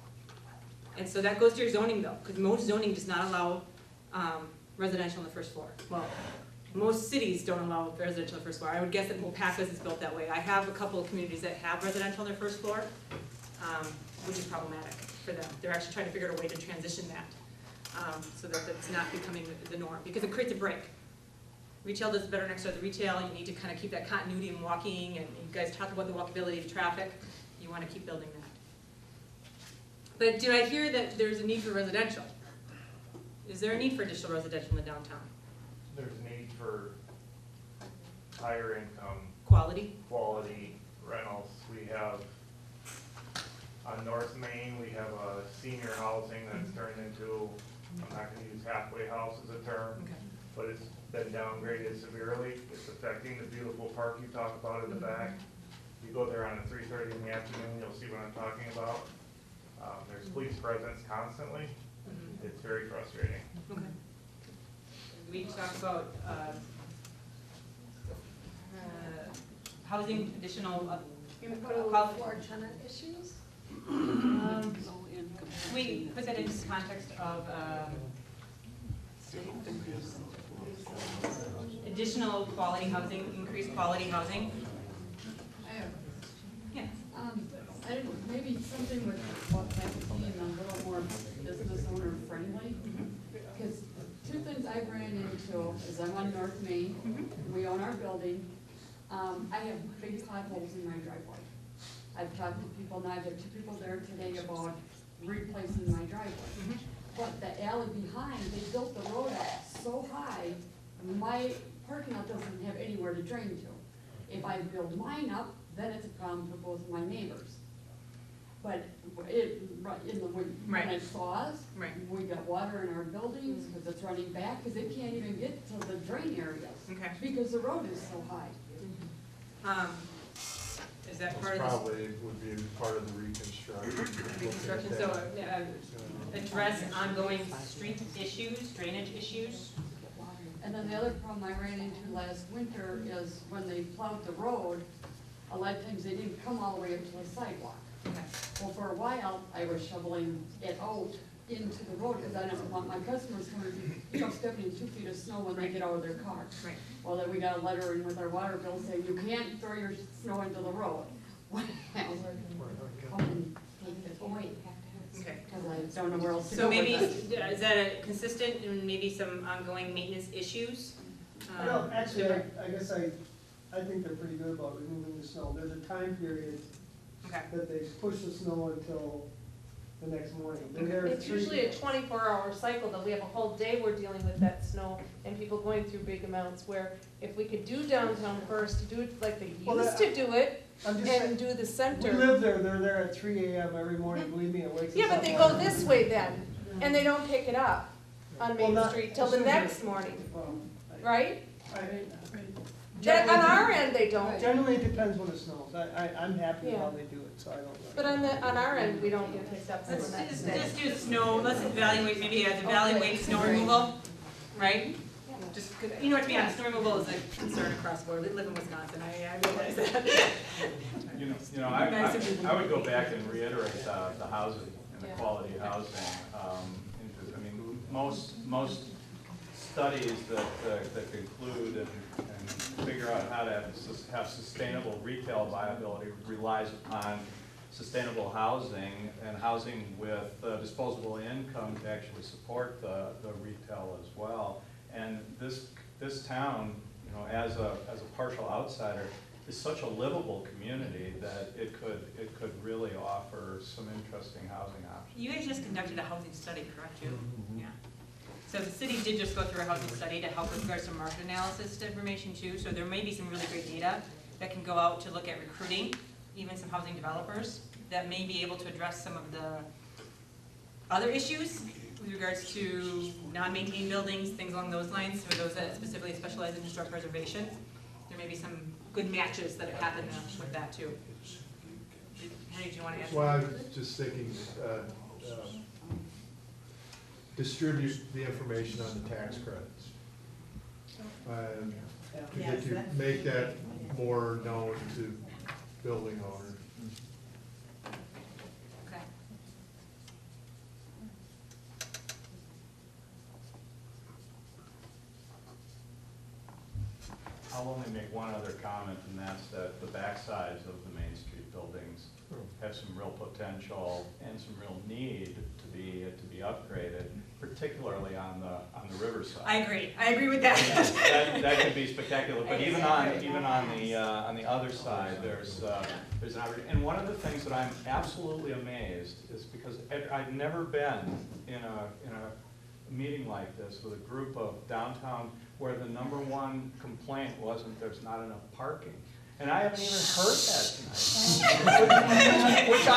And so that goes to your zoning though, because most zoning does not allow residential on the first floor. Well, most cities don't allow residential on the first floor. I would guess that Waupaca's is built that way. I have a couple of communities that have residential on their first floor, which is problematic for them. They're actually trying to figure out a way to transition that so that it's not becoming the norm, because it creates a break. Retail does better next to the retail. You need to kind of keep that continuity in walking, and you guys talk about the walkability of traffic. You want to keep building that. But did I hear that there's a need for residential? Is there a need for additional residential in the downtown? There's a need for higher income. Quality rentals. We have, on North Main, we have a senior housing that's turned into, I'm not going to use halfway house as a term, but it's been downgraded severely. It's affecting the beautiful park you talk about in the back. You go there on a 3:30 in the afternoon, you'll see what I'm talking about. There's police presence constantly. It's very frustrating. Okay. We talk about housing additional. You're gonna put a little for tenant issues? We put that into context of additional quality housing, increased quality housing. I have, Yeah. I don't know, maybe something with Waupaca being a little more business owner friendly. Because two things I've ran into is I'm on North Main, we own our building. I have big potholes in my driveway. I've talked to people, and I've had 2 people there today about replacing my driveway. But the alley behind, they built the road up so high, my parking lot doesn't have anywhere to drain to. If I build mine up, then it's a problem for both of my neighbors. But when it thaws, we got water in our buildings, because it's running back, because it can't even get to the drain areas. Because the road is so high. Is that part of this? Probably would be part of the reconstruction. Reconstruction, so address ongoing street issues, drainage issues. And then the other problem I ran into last winter is when they plowed the road, a lot of times they didn't come all the way up to the sidewalk. Well, for a while, I was shoveling it out into the road, because I didn't want my customers coming, stepping in 2 feet of snow when they get out of their car. Well, then we got a letter in with our water bill saying, you can't throw your snow into the road. Well, come and take it away. Okay. Because I don't know where else to go So with maybe, that. is that a consistent and maybe some ongoing maintenance issues? No, actually, I guess I think they're pretty good about removing the snow. There's a time period that they push the snow until the next morning. They're there at It's usually a 24-hour cycle, though. We have a whole day we're dealing with that snow and people going through big amounts, where if we could do downtown first, do it like they used to do it, and do the center. We live there, they're there at 3 a.m. every morning, believe me, it wakes us Yeah, up. but they go this way then, and they don't pick it up on Main Street till the next morning, right? On our end, they don't. Generally, it depends when it snows. I'm happy with how they do it, so I don't. But on our end, we don't get picked up till the next day. Just do snow, let's evaluate, maybe evaluate snow removal, right? Just, 'cause, you know what, to be honest, snow removal is a concern across the board. We live in Wisconsin, I realize that. You know, I would go back and reiterate the housing and the quality of housing. I mean, most studies that conclude and figure out how to have sustainable retail viability relies upon sustainable housing and housing with disposable income to actually support the retail as well. And this town, you know, as a partial outsider, is such a livable community that it could really offer some interesting housing options. You guys just conducted a housing study, correct, Jim? Yeah. So the city did just go through a housing study to help with regards to market analysis information too, so there may be some really great data that can go out to look at recruiting, even some housing developers, that may be able to address some of the other issues with regards to non-maintained buildings, things along those lines, for those that specifically specialize in historic preservation. There may be some good matches that have happened with that too. Henry, do you want to add? Well, I was just thinking, distribute the information on the tax credits. Make that more known to building owners. Okay. I'll only make one other comment, and that's that the backsides of the Main Street buildings have some real potential and some real need to be upgraded, particularly on the riverside. I agree with that. That could be spectacular, but even on the other side, there's an opportunity. And one of the things that I'm absolutely amazed is because I've never been in a meeting like this with a group of downtown where the #1 complaint wasn't there's not enough parking. And I haven't even heard that tonight. which I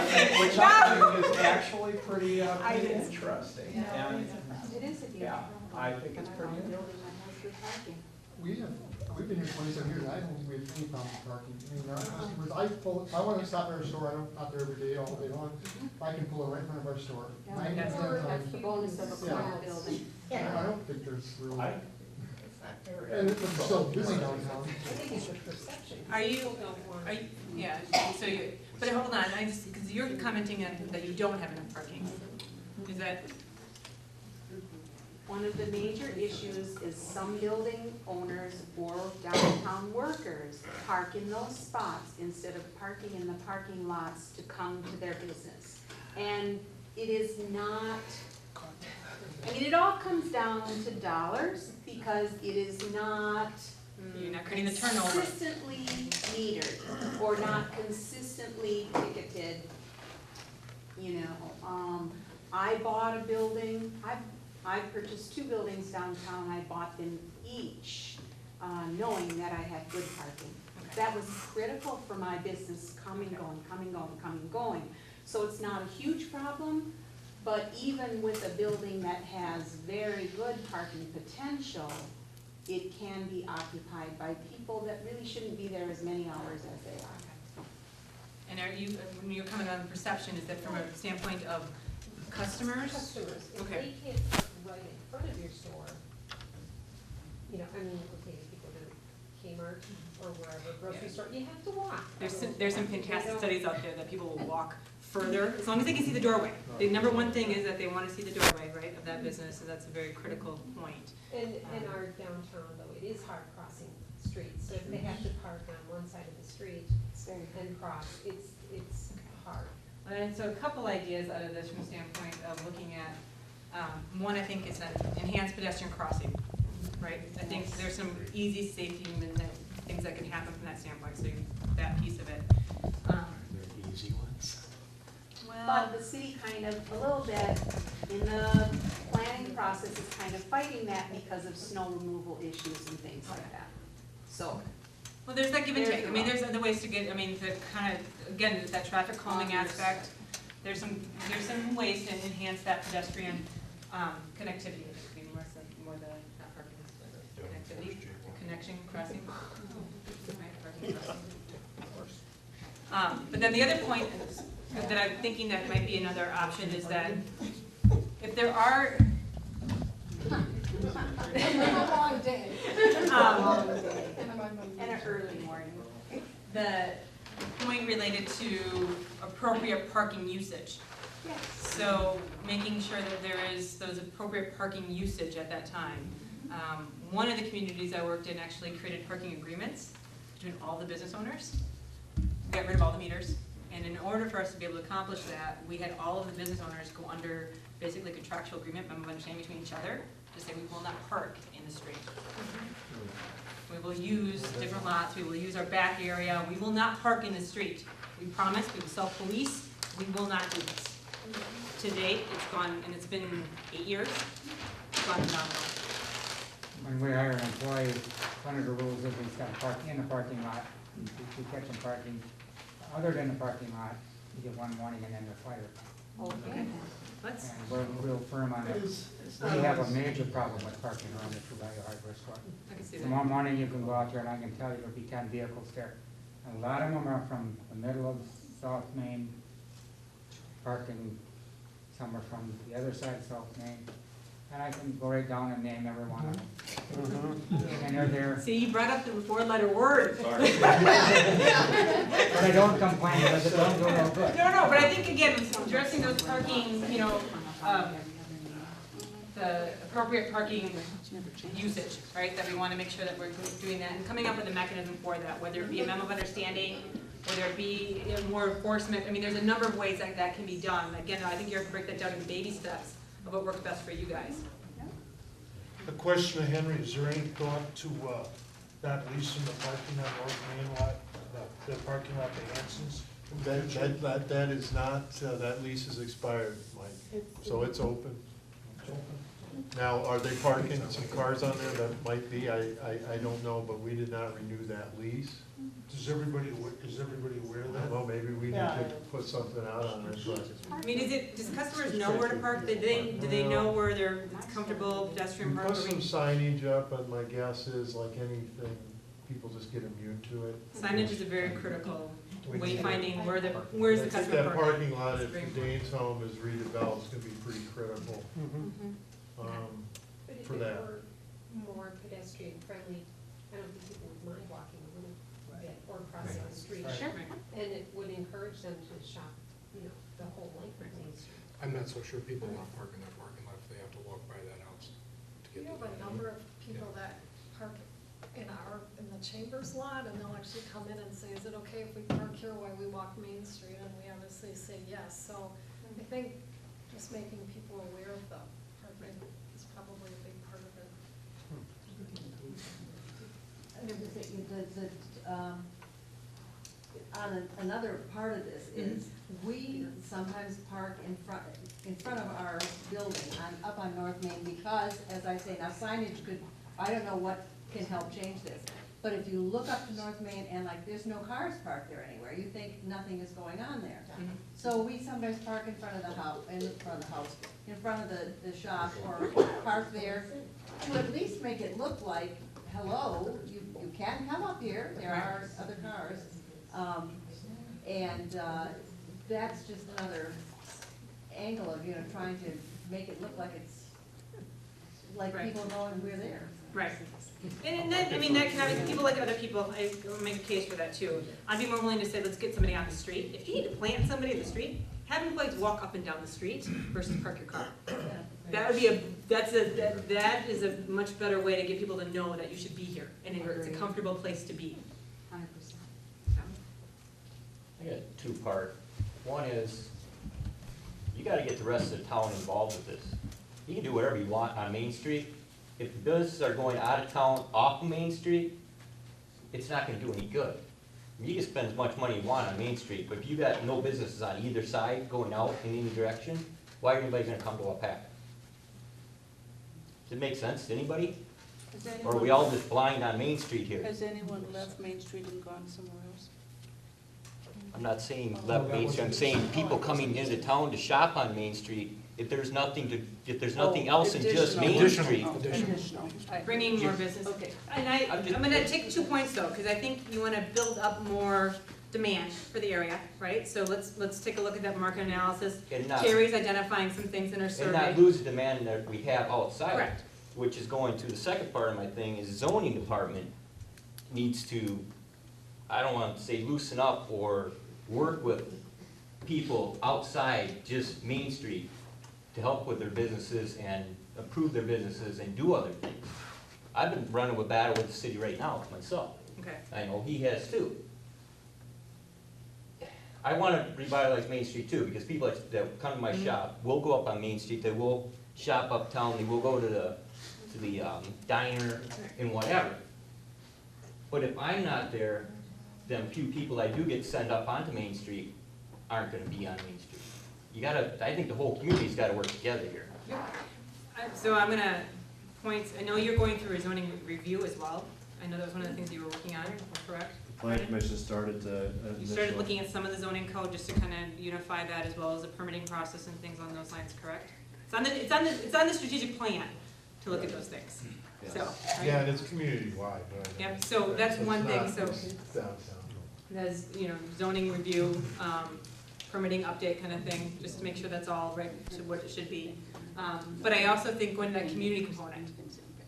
think is actually pretty interesting. Yeah. And It is a yeah, I think it's pretty interesting. We've been here 27 years, I don't think we have any problem with parking. I mean, our customers, if I want to stop at our store, I'm not there every day, all day long, I can pull it right in front of our store. That's the bonus of a corner building. I don't think there's really. And it's still busy downtown. Are you, yeah, so But hold on, because you're commenting on that you don't have enough parking. Is that? One of the major issues is some building owners or downtown workers park in those spots instead of parking in the parking lots to come to their business. And it is not, I mean, it all comes down to dollars because it is not You're not creating the turnover. consistently metered or not consistently ticketed. You know, I bought a building, I purchased 2 buildings downtown, I bought them each, knowing that I had good parking. That was critical for my business coming, going, coming, going, coming, going. So it's not a huge problem, but even with a building that has very good parking potential, it can be occupied by people that really shouldn't be there as many hours as they are. And are you, when you're coming on perception, is that from a standpoint of customers? Customers, if Okay. they can't park right in front of your store, you know, I mean, okay, if you go to Kmart or wherever, grocery store, you have to walk. There's some fantastic studies out there that people will walk further, as long as they can see the doorway. The number one thing is that they want to see the doorway, right, of that business, and that's a very critical point. And in our downtown, though, it is hard crossing streets, so if they have to park on one side of the street and cross, it's hard. And so a couple ideas out of this from the standpoint of looking at, one I think is an enhanced pedestrian crossing, right? I think there's some easy safety things that can happen from that standpoint, so that piece of it. They're easy ones. But the city kind of, a little bit, in the planning process is kind of fighting that because of snow removal issues and things like that. So. Well, there's that give and There's take. I the mean, rub. there's other ways to get, I mean, to kind of, again, that traffic calming aspect. There's some ways to enhance that pedestrian connectivity. It should be more the, not parking, but connectivity, connection, crossing. Right, parking, crossing. But then the other point that I'm thinking that might be another option is that if there are It's been a long day. And an early morning. the point related to appropriate parking usage. Yes. So making sure that there is those appropriate parking usage at that time. One of the communities I worked in actually created parking agreements between all the business owners, got rid of all the meters. And in order for us to be able to accomplish that, we had all of the business owners go under basically contractual agreement, memorandum of understanding between each other, to say we will not park in the street. We will use different lots, we will use our back area, we will not park in the street. We promise, we will self-police, we will not do this. To date, it's gone, and it's been 8 years, it's gone phenomenal. When we hire an employee, one of the rules is he's got to park in the parking lot. If you catch him parking other than the parking lot, you get one warning and then they're fired. Okay. And we're real firm on it. We have a major problem with parking around the True Value Hardware store. I can see that. Tomorrow morning you can go out there and I can tell you there'll be 10 vehicles there. A lot of them are from the middle of South Main, parking somewhere from the other side of South Main. And I can go right down and name every one of them. And they're there. See, you brought up the 4-letter word. But I don't complain because it don't do no good. No, but I think again, addressing those parking, you know, the appropriate parking usage, right? That we want to make sure that we're doing that and coming up with a mechanism for that, whether it be a memo of understanding, whether it be more enforcement. I mean, there's a number of ways that that can be done. Again, I think you have to break that down into baby steps of what works best for you guys. A question to Henry, is there any thought to not leasing the parking on North Main lot, the parking lot to Hanson's? That is not, that lease is expired, Mike, so it's open. Now, are they parking some cars on there? That might be, I don't know, but we did not renew that lease. Is everybody aware of that? Well, maybe we need to put something out on it, but. I mean, does customers know where to park? Do they know where it's comfortable pedestrian We parking? put some signage up, and my guess is, like anything, people just get immune to it. Signage is a very critical wayfinding where's the customer That parking. parking lot at Dane's home is redeveloped, it's gonna be pretty critical, But if for it that. were more pedestrian friendly, I don't think people would mind walking a little bit, or crossing the street. Sure. And it would encourage them to shop, you know, the whole length of Main Street. I'm not so sure people want to park in that parking lot if they have to walk by that house to We get have to a that. number of people that park in the Chambers lot, and they'll actually come in and say, is it okay if we park here while we walk Main Street? And we obviously say yes, so I think just making people aware of the parking is probably a big part of it. Another part of this is, we sometimes park in front of our building up on North Main because, as I say, now signage could, I don't know what can help change this. But if you look up to North Main and like, there's no cars parked there anywhere, you think nothing is going on there. So we sometimes park in front of the house, in front of the shop, or park there, to at least make it look like, hello, you can come up here, there are other cars. That's just another angle of, trying to make it look like it's, like people knowing we're there. Right. And then, I mean, that can obviously, people like other people, I will make a case for that too. I'd be more willing to say, let's get somebody on the street. If you need to plant somebody in the street, have employees walk up and down the street versus park your car. That would be that is a much better way to get people to know that you should be here, and it's a comfortable place to be. 100%. I got two-part. One is, you gotta get the rest of the town involved with this. You can do whatever you want on Main Street. If the businesses are going out of town off of Main Street, it's not gonna do any good. You can spend as much money you want on Main Street, but if you got no businesses on either side going out in any direction, why are anybody gonna come to Waupaca? Does it make sense to anybody? Or are we all just blind on Main Street here? Has anyone left Main Street and gone somewhere else? I'm not saying left Main Street, I'm saying people coming into town to shop on Main Street, if there's nothing else than just Main Street. Bringing more business. Okay. And I'm gonna take 2 points though, because I think you wanna build up more demand for the area, right? So let's take a look at that market analysis. Terry's identifying some things in her survey. And not lose the demand that we have outside. Correct. Which is going to the second part of my thing, is zoning department needs to, I don't want to say loosen up or work with people outside just Main Street to help with their businesses and improve their businesses and do other things. I've been running with battle with the city right now myself. Okay. I know he has too. I want to revitalize Main Street too, because people that come to my shop will go up on Main Street, they will shop uptown, they will go to the diner and whatever. But if I'm not there, them few people I do get sent up onto Main Street aren't gonna be on Main Street. I think the whole community's gotta work together here. So I'm gonna point, I know you're going through a zoning review as well. I know that was one of the things you were working on, correct? The Planning Commission started to. You started looking at some of the zoning code just to kind of unify that as well as the permitting process and things along those lines, correct? It's on the strategic plan to look at those things. Yes. So. Right? Yeah, and it's community-wide, right? Yep, so that's It's one thing, not so. just downtown. There's, zoning review, permitting update kind of thing, just to make sure that's all right to what it should be. But I also think going to that community component,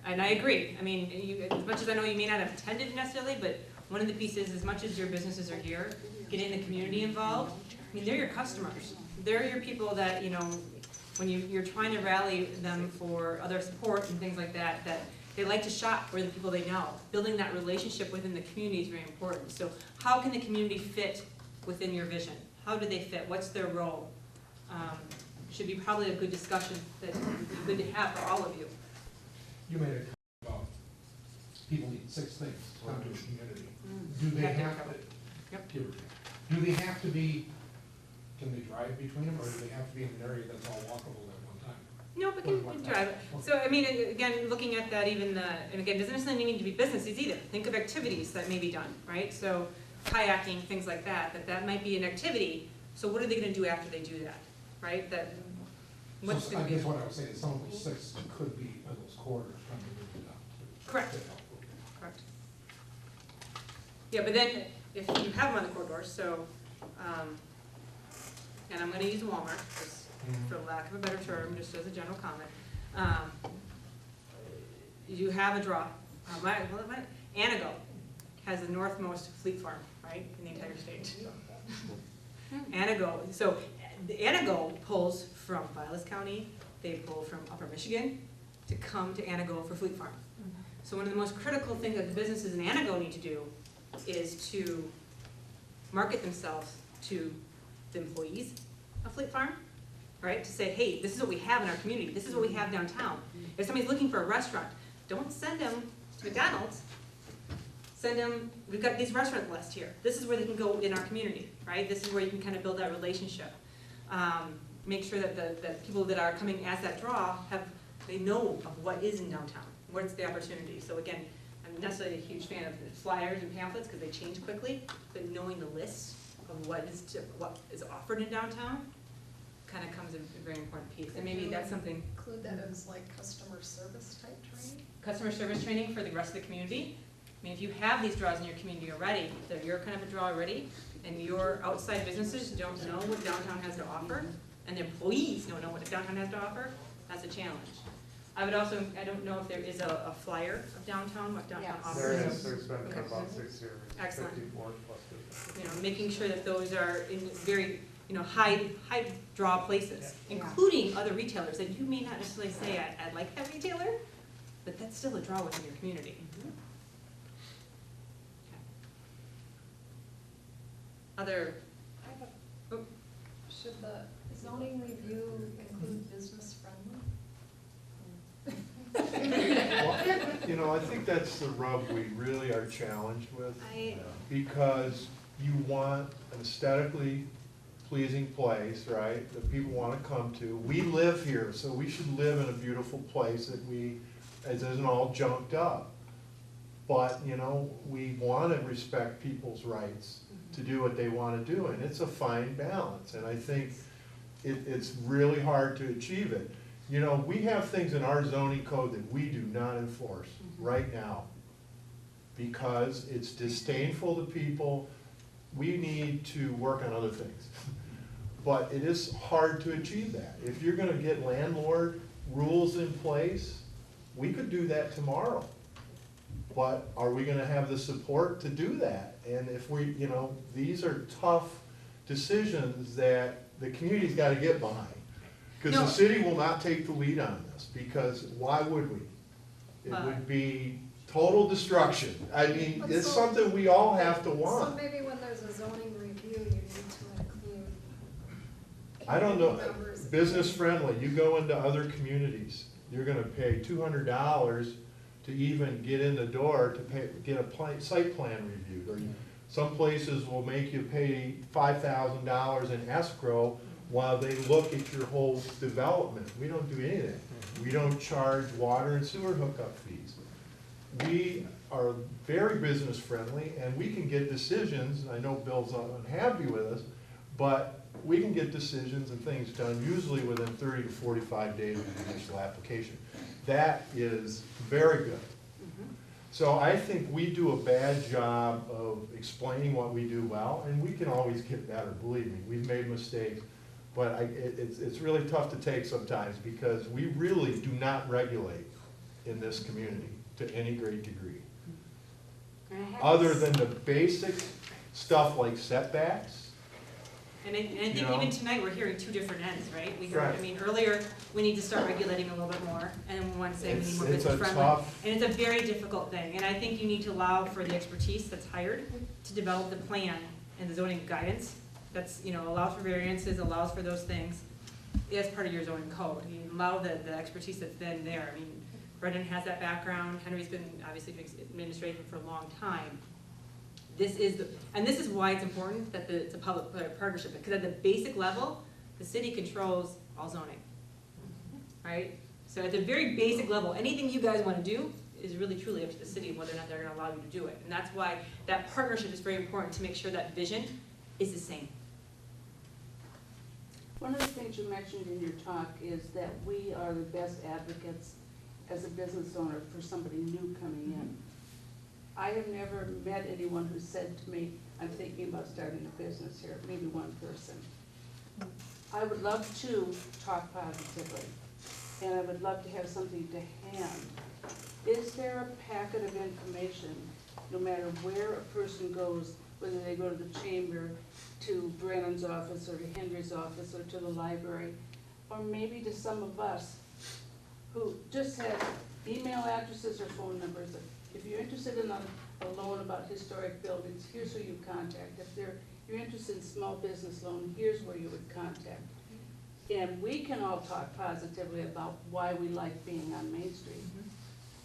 and I agree, I mean, as much as I know you may not have attended necessarily, but one of the pieces, as much as your businesses are here, getting the community involved, I mean, they're your customers. They're your people that, when you're trying to rally them for other support and things like that, that they like to shop where the people they know. Building that relationship within the community is very important. So how can the community fit within your vision? How do they fit? What's their role? Should be probably a good discussion that would be good to have for all of you. You made a comment about people need 6 things to come to a community. Do they have to, Yep. do they have to be, can they drive between them, or do they have to be in an area that's all walkable at one time? No, but can drive it. So, I mean, again, looking at that, and again, it doesn't necessarily need to be businesses either. Think of activities that may be done, right? So kayaking, things like that might be an activity. So what are they gonna do after they do that, right? What's So gonna I be? guess what I was saying, some of those 6 could be in those corridors trying to move it up. Correct. Correct. Yeah, but then if you have them on the corridors, so, and I'm gonna use Walmart, just for lack of a better term, just as a general comment. You have a draw. Anago has the northmost fleet farm, right, in the entire state. Anago, so the Anago pulls from Vilas County, they pull from Upper Michigan to come to Anago for Fleet Farm. So one of the most critical things that the businesses in Anago need to do is to market themselves to the employees of Fleet Farm, right? To say, hey, this is what we have in our community, this is what we have downtown. If somebody's looking for a restaurant, don't send them to McDonald's, send them, we've got these restaurant lists here. This is where they can go in our community, right? This is where you can kind of build that relationship. Make sure that the people that are coming as that draw they know of what is in downtown, what's the opportunity. So again, I'm not necessarily a huge fan of flyers and pamphlets because they change quickly, but knowing the list of what is offered in downtown kind of comes in a very important piece. And maybe that's something. Include that as like customer service type training? Customer service training for the rest of the community. I mean, if you have these draws in your community already, so you're kind of a draw already, and your outside businesses don't know what downtown has to offer, and the employees don't know what downtown has to offer, that's a challenge. I would also, I don't know if there is a flyer of downtown, what downtown offers. There is, there's been for Okay. about 6 years. Excellent. 54 plus business. You know, making sure that those are in very, high draw places, including other retailers that you may not necessarily say, I like that retailer, but that's still a draw within your community. Other, Should the zoning review include business friendly? Well, I think that's the rub we really are challenged with, I, because you want an aesthetically pleasing place, right, that people want to come to. We live here, so we should live in a beautiful place that isn't all junked up. But, we want to respect people's rights to do what they want to do, and it's a fine balance, and I think it's really hard to achieve it. We have things in our zoning code that we do not enforce right now because it's disdainful to people. We need to work on other things. But it is hard to achieve that. If you're gonna get landlord rules in place, we could do that tomorrow. But are we gonna have the support to do that? And if these are tough decisions that the community's gotta get behind. Because the city will not take the lead on this, because why would we? It would be total destruction. I mean, it's something we all have to want. So maybe when there's a zoning review, you need to include. I don't know, members. business friendly, you go into other communities, you're gonna pay $200 to even get in the door to get a site plan reviewed. Or some places will make you pay $5,000 in escrow while they look at your whole development. We don't do anything. We don't charge water and sewer hookup fees. We are very business friendly and we can get decisions. I know Bill's unhappy with us, but we can get decisions and things done usually within 30 to 45 days of the initial application. That is very good. So I think we do a bad job of explaining what we do well, and we can always get better, believe me. We've made mistakes. But it's really tough to take sometimes because we really do not regulate in this community to any great degree. Other than the basic stuff like setbacks. and I think even tonight, we're hearing two different ends, right? We heard, earlier, we need to start regulating a little bit more, and one saying we need more business friendly. And it's a very difficult thing, and I think you need to allow for the expertise that's hired to develop the plan and the zoning guidance. That's, allows for variances, allows for those things as part of your zoning code. You allow the expertise that's then there. I mean, Brendan has that background, Henry's been obviously doing administration for a long time. This is why it's important that it's a public partnership, because at the basic level, the city controls all zoning, right? So at the very basic level, anything you guys want to do is really truly up to the city whether or not they're going to allow you to do it. And that's why that partnership is very important to make sure that vision is the same. One of the things you mentioned in your talk is that we are the best advocates as a business owner for somebody new coming in. I have never met anyone who said to me, I'm thinking about starting a business here, maybe one person. I would love to talk positively, and I would love to have something to hand. Is there a packet of information, no matter where a person goes, whether they go to the chamber, to Brandon's office, or to Henry's office, or to the library, or maybe to some of us, who just have email addresses or phone numbers? If you're interested in a loan about historic buildings, here's who you contact. If you're interested in small business loan, here's where you would contact. And we can all talk positively about why we like being on Main Street,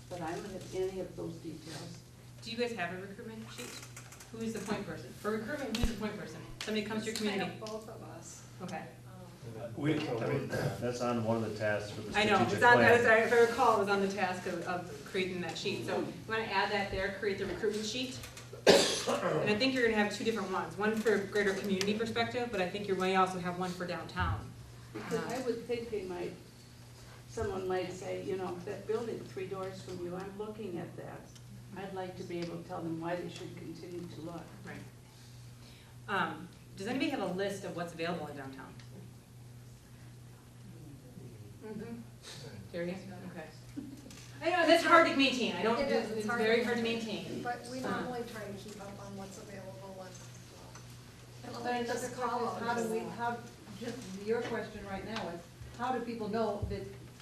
but I don't have any of those details. Do you guys have a recruitment sheet? Who is the point person? For recruitment, who's the point person? Somebody comes to your community? It's kind of both of us. Okay. That's on one of the tasks for the I know, strategic it's on, plan. if I recall, it was on the task of creating that sheet. So you want to add that there, create the recruitment sheet. And I think you're going to have two different ones. One for greater community perspective, but I think you may also have one for downtown. Because I would think someone might say, you know, that building 3 doors from you, I'm looking at that. I'd like to be able to tell them why they should continue to look. Right. Does anybody have a list of what's available in downtown? There you go. Okay. I know, that's hard to maintain. I don't, It is, it's very hard to maintain. But we normally try to keep up on what's available and But just another call question out. is, just your question right now is, how do people know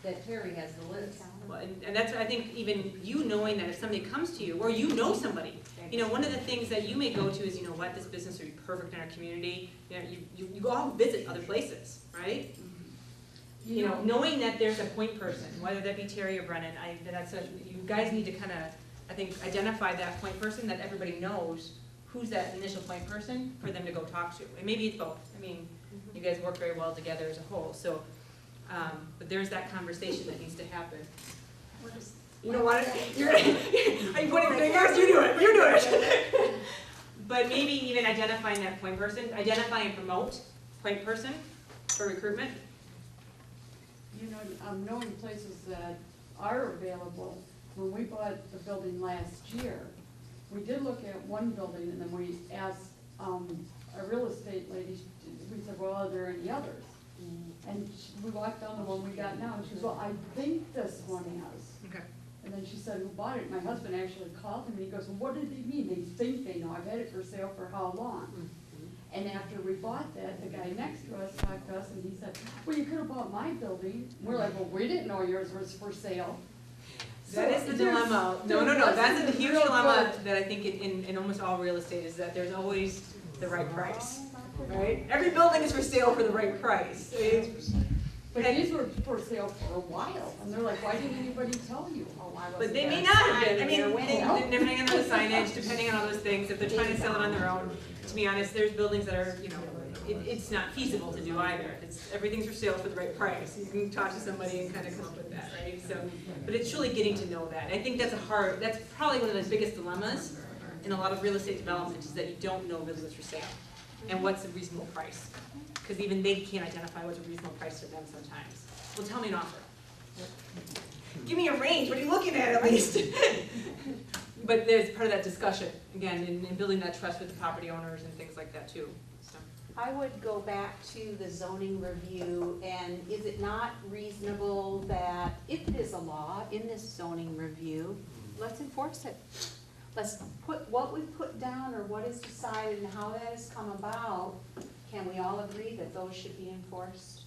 that Terry has the list? Well, and that's, I think, even you knowing that if somebody comes to you, or you know somebody, you know, one of the things that you may go to is, you know what, this business would be perfect in our community. You know, you go out and visit other places, right? You know, knowing that there's a point person, whether that be Terry or Brennan, you guys need to kind of, I think, identify that point person that everybody knows who's that initial point person for them to go talk to. And maybe it's both. I mean, you guys work very well together as a whole, so, but there's that conversation that needs to happen. You don't want to, you're pointing fingers, you do it. But maybe even identifying that point person, identify and promote point person for recruitment. You know, knowing places that are available, when we bought the building last year, we did look at one building and then we asked a real estate lady, we said, well, are there any others? And we walked down the one we got now and she goes, well, I think this one is. Okay. And then she said, who bought it? My husband actually called him and he goes, well, what did they mean? They think they know. I've had it for sale for how long? And after we bought that, the guy next to us talked to us and he said, well, you could have bought my building. We're like, well, we didn't know yours was for sale. That is the dilemma. No, that's a huge dilemma that I think in almost all real estate is that there's always the right price, right? Every building is for sale for the right price. But these were for sale for a while, and they're like, why didn't anybody tell you? But they may not have been. I mean, depending on the signage, depending on all those things, if they're trying to sell it on their own, to be honest, there's buildings that are, you know, it's not feasible to do either. Everything's for sale for the right price. You can talk to somebody and kind of come up with that, right? So, but it's truly getting to know that. I think that's probably one of the biggest dilemmas in a lot of real estate development is that you don't know really what's for sale and what's a reasonable price. Because even they can't identify what's a reasonable price to them sometimes. Well, tell me an offer. Give me a range. What are you looking at least? But there's part of that discussion, again, in building that trust with the property owners and things like that too. So. I would go back to the zoning review, and is it not reasonable that if it is a law in this zoning review, let's enforce it. Let's put what we put down or what is decided and how that has come about. Can we all agree that those should be enforced?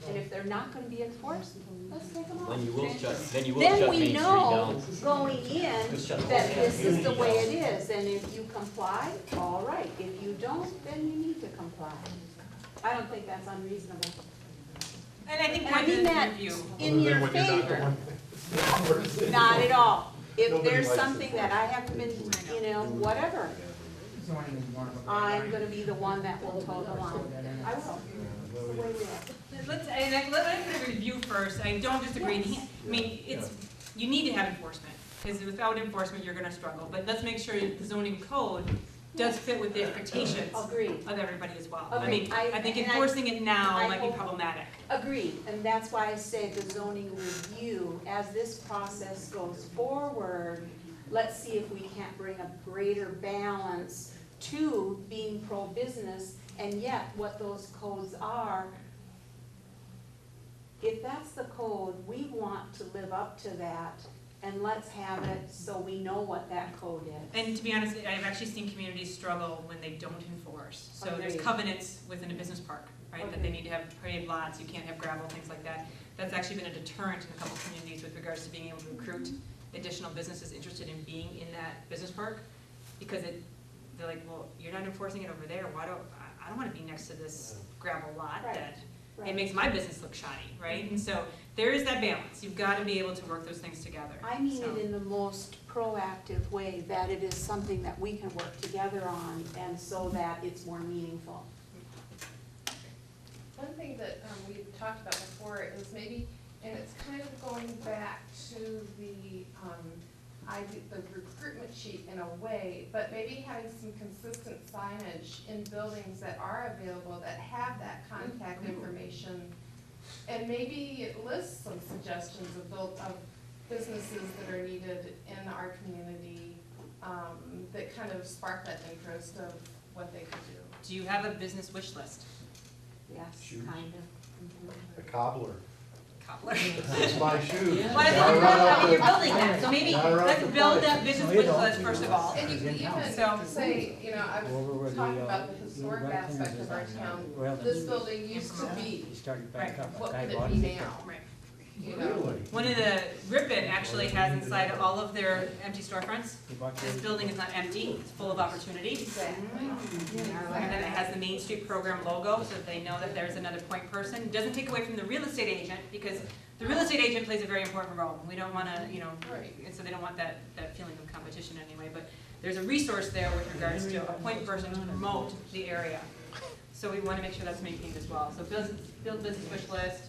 And if they're not going to be enforced, let's take them off. Then you will shut Then Main we Street know down. going in Just shut the that whole this is the community way down. it is, and if you comply, all right. If you don't, then you need to comply. I don't think that's unreasonable. And I think And I mean that review. in your favor. Not at all. If Nobody there's likes something that I haven't been, you know, whatever, I'm gonna be the one that will toe the line. I will. It's the way we are. Let's put a review first. I don't disagree. Yes. I mean, you need to have enforcement because without enforcement, you're going to struggle. But let's make sure the zoning code does fit with the expectations Agreed. of everybody as well. Agreed. I mean, I think enforcing it now might be hope- problematic. Agreed, and that's why I say the zoning review, as this process goes forward, let's see if we can't bring a greater balance to being pro-business, and yet what those codes are, if that's the code, we want to live up to that, and let's have it so we know what that code is. And to be honest, I've actually seen communities struggle when they don't enforce. So there's Agreed. covenants within a business park, right? That they Agreed. need to have paved lots, you can't have gravel, things like that. That's actually been a deterrent in a couple communities with regards to being able to recruit additional businesses interested in being in that business park. Because they're like, well, you're not enforcing it over there, I don't wanna be next to this gravel lot Right. that Right. it makes my business look shoddy, right? And so there is that balance. You've got to be able to work those things together. I mean So- it in the most proactive way, that it is something that we can work together on, and so that it's more meaningful. One thing that we talked about before is maybe, and it's kind of going back to the recruitment sheet in a way, but maybe having some consistent signage in buildings that are available that have that contact information. And maybe it lists some suggestions of businesses that are needed in our community, that kind of spark that interest of what they could do. Do you have a business wish list? Yes, Shoes. kind of. A cobbler. Cobbler? It's my shoes. Well, I mean, you're building that, so maybe Gotta run let's the build price. that business wish list first of all. And you can even So- say, you know, I was talking about the historic aspect of our town. This building used to be, Started back up. what I could bought it be it. now? Right. You know? One of the, Ripon actually has inside all of their empty storefronts, You bought this yours? building is not empty, it's full of opportunities. Exactly. And then it has the Main Street Program logo, so that they know that there's another point person. It doesn't take away from the real estate agent, because the real estate agent plays a very important role. We don't wanna, you know, Right. and so they don't want that feeling of competition anyway, but there's a resource there with regards to a point person to promote the area. So we wanna make sure that's maintained as well. So build business wish list,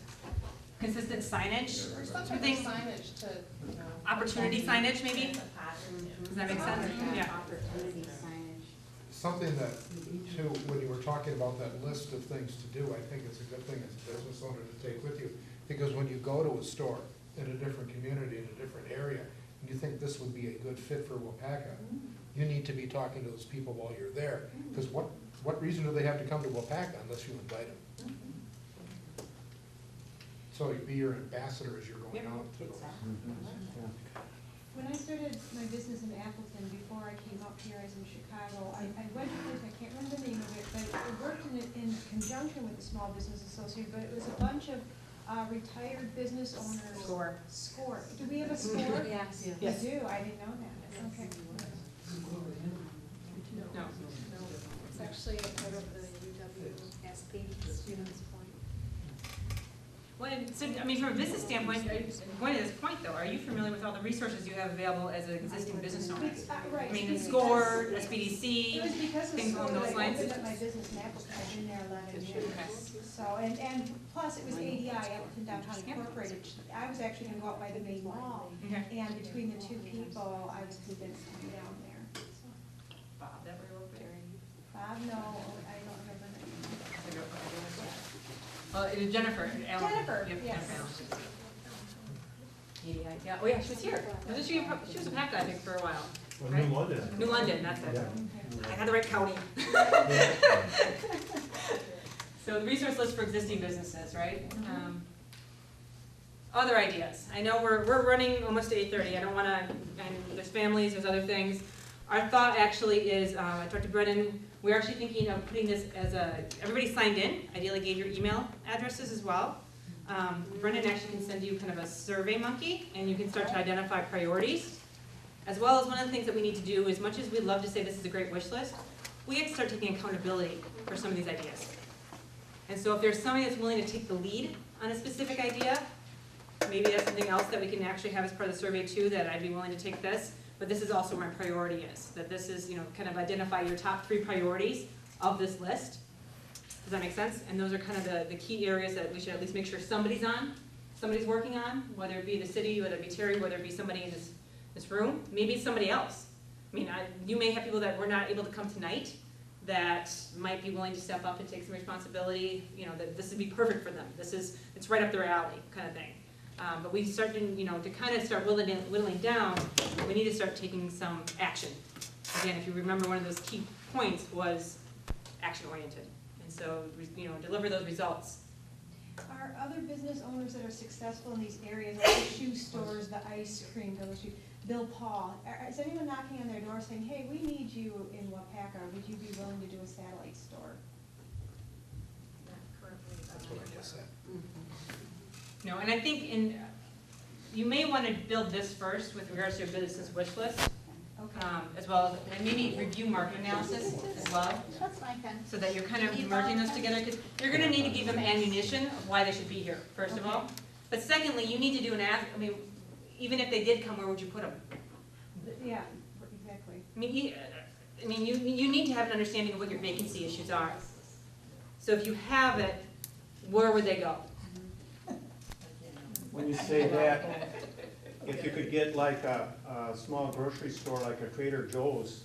consistent signage, Or some some type of things, signage to, you know. opportunity signage maybe? Does that make sense? Yeah. Opportunity signage. Something that, too, when you were talking about that list of things to do, I think it's a good thing as a business owner to take with you. Because when you go to a store in a different community, in a different area, and you think this would be a good fit for Waupaca, you need to be talking to those people while you're there. Because what reason do they have to come to Waupaca unless you invite them? So you'd be your ambassador as you're going out. When I started my business in Appleton, before I came up here as in Chicago, I went to this, I can't remember the name of it, but I worked in conjunction with the Small Business Association, but it was a bunch of retired business owners. Score. Score. Do we have a score? Yes. You Yes. do, I didn't know that. Okay. No. It's actually a part of the UWSP Students Point. Well, and so, I mean, from a business standpoint, going to this point though, are you familiar with all the resources you have available as an existing business owner? Right. I mean, the because- SCORE, It SBDC, was because of things school along that those I lines? opened up my business in Appleton, I've been there 11 years. So, and plus it was ADI, Appleton Downtown Incorporated. I was actually gonna go out by the main mall, Okay. and between the two people, I was convinced to be down there. Bob, that were over there. Bob, no, I don't remember the name. It was Jennifer Allen. Jennifer, Yep, yes. Jennifer Allen. EDI, yeah, oh yeah, she was here. Wasn't she, she was a PACA, I think, for a while. Well, right? New London. New London, that's it. Yeah. I had the right county. So the resource list for existing businesses, right? Other ideas. I know we're running almost to 8:30. I don't wanna, and there's families, there's other things. Our thought actually is, I talked to Brennan, we're actually thinking of putting this as everybody signed in, ideally gave your email addresses as well. Brennan actually can send you kind of a survey monkey, and you can start to identify priorities. As well as one of the things that we need to do, as much as we'd love to say this is a great wish list, we have to start taking accountability for some of these ideas. And so if there's somebody that's willing to take the lead on a specific idea, maybe that's something else that we can actually have as part of the survey too, that I'd be willing to take this, but this is also where my priority is, that this is, kind of identify your top 3 priorities of this list. Does that make sense? And those are kind of the key areas that we should at least make sure somebody's working on, whether it be the city, whether it be Terry, whether it be somebody in this room, maybe it's somebody else. I mean, you may have people that were not able to come tonight that might be willing to step up and take some responsibility, that this would be perfect for them. It's right up their alley kind of thing. But we start to kind of start whittling down, we need to start taking some action. Again, if you remember, one of those key points was action-oriented. And so, deliver those results. Are other business owners that are successful in these areas, like the shoe stores, the ice cream, Bill Paul, is anyone knocking on their door saying, hey, we need you in Waupaca, would you be willing to do a satellite store? That's what I just said. No, and I think you may want to build this first with regards to your business wish list, as well as, and maybe review market analysis as well. That's fine, Ken. So that you're kind of merging those together, because you're gonna need to give them ammunition of why they should be here, first of all. But secondly, you need to do even if they did come, where would you put them? Yeah, exactly. You need to have an understanding of what your vacancy issues are. So if you have it, where would they go? When you say that, if you could get like a small grocery store like a Trader Joe's,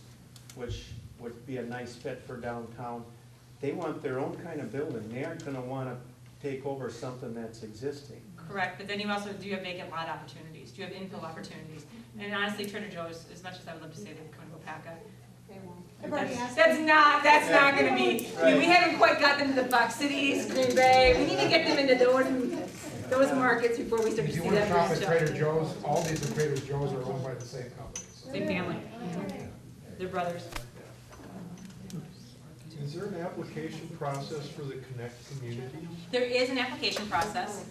which would be a nice fit for downtown, they want their own kind of building. They aren't gonna wanna take over something that's existing. Correct, but then you also, do you have vacant lot opportunities? Do you have infill opportunities? And honestly, Trader Joe's, as much as I would love to say they would come to Waupaca, that's not gonna be, we haven't quite got them to the Fox Cities, Green Bay, we need to get them into those markets before we start to If see you want that to shop branch at out. Trader Joe's, all these at Trader Joe's are owned by the same company. So. Same family. They're brothers. Is there an application process for the Connect community? There is an application process.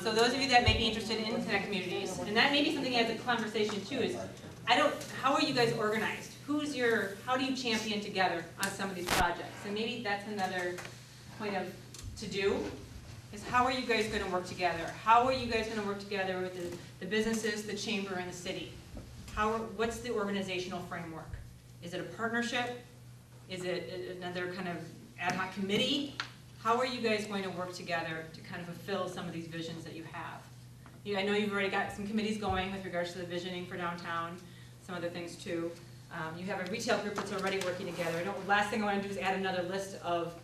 So those of you that may be interested in Connect Communities, and that may be something as a conversation too, is how are you guys organized? How do you champion together on some of these projects? And maybe that's another point of to do, is how are you guys gonna work together? How are you guys gonna work together with the businesses, the chamber, and the city? What's the organizational framework? Is it a partnership? Is it another kind of ad hoc committee? How are you guys going to work together to kind of fulfill some of these visions that you have? I know you've already got some committees going with regards to the visioning for downtown, some other things too. You have a retail group that's already working together. Last thing I want to do is add another list of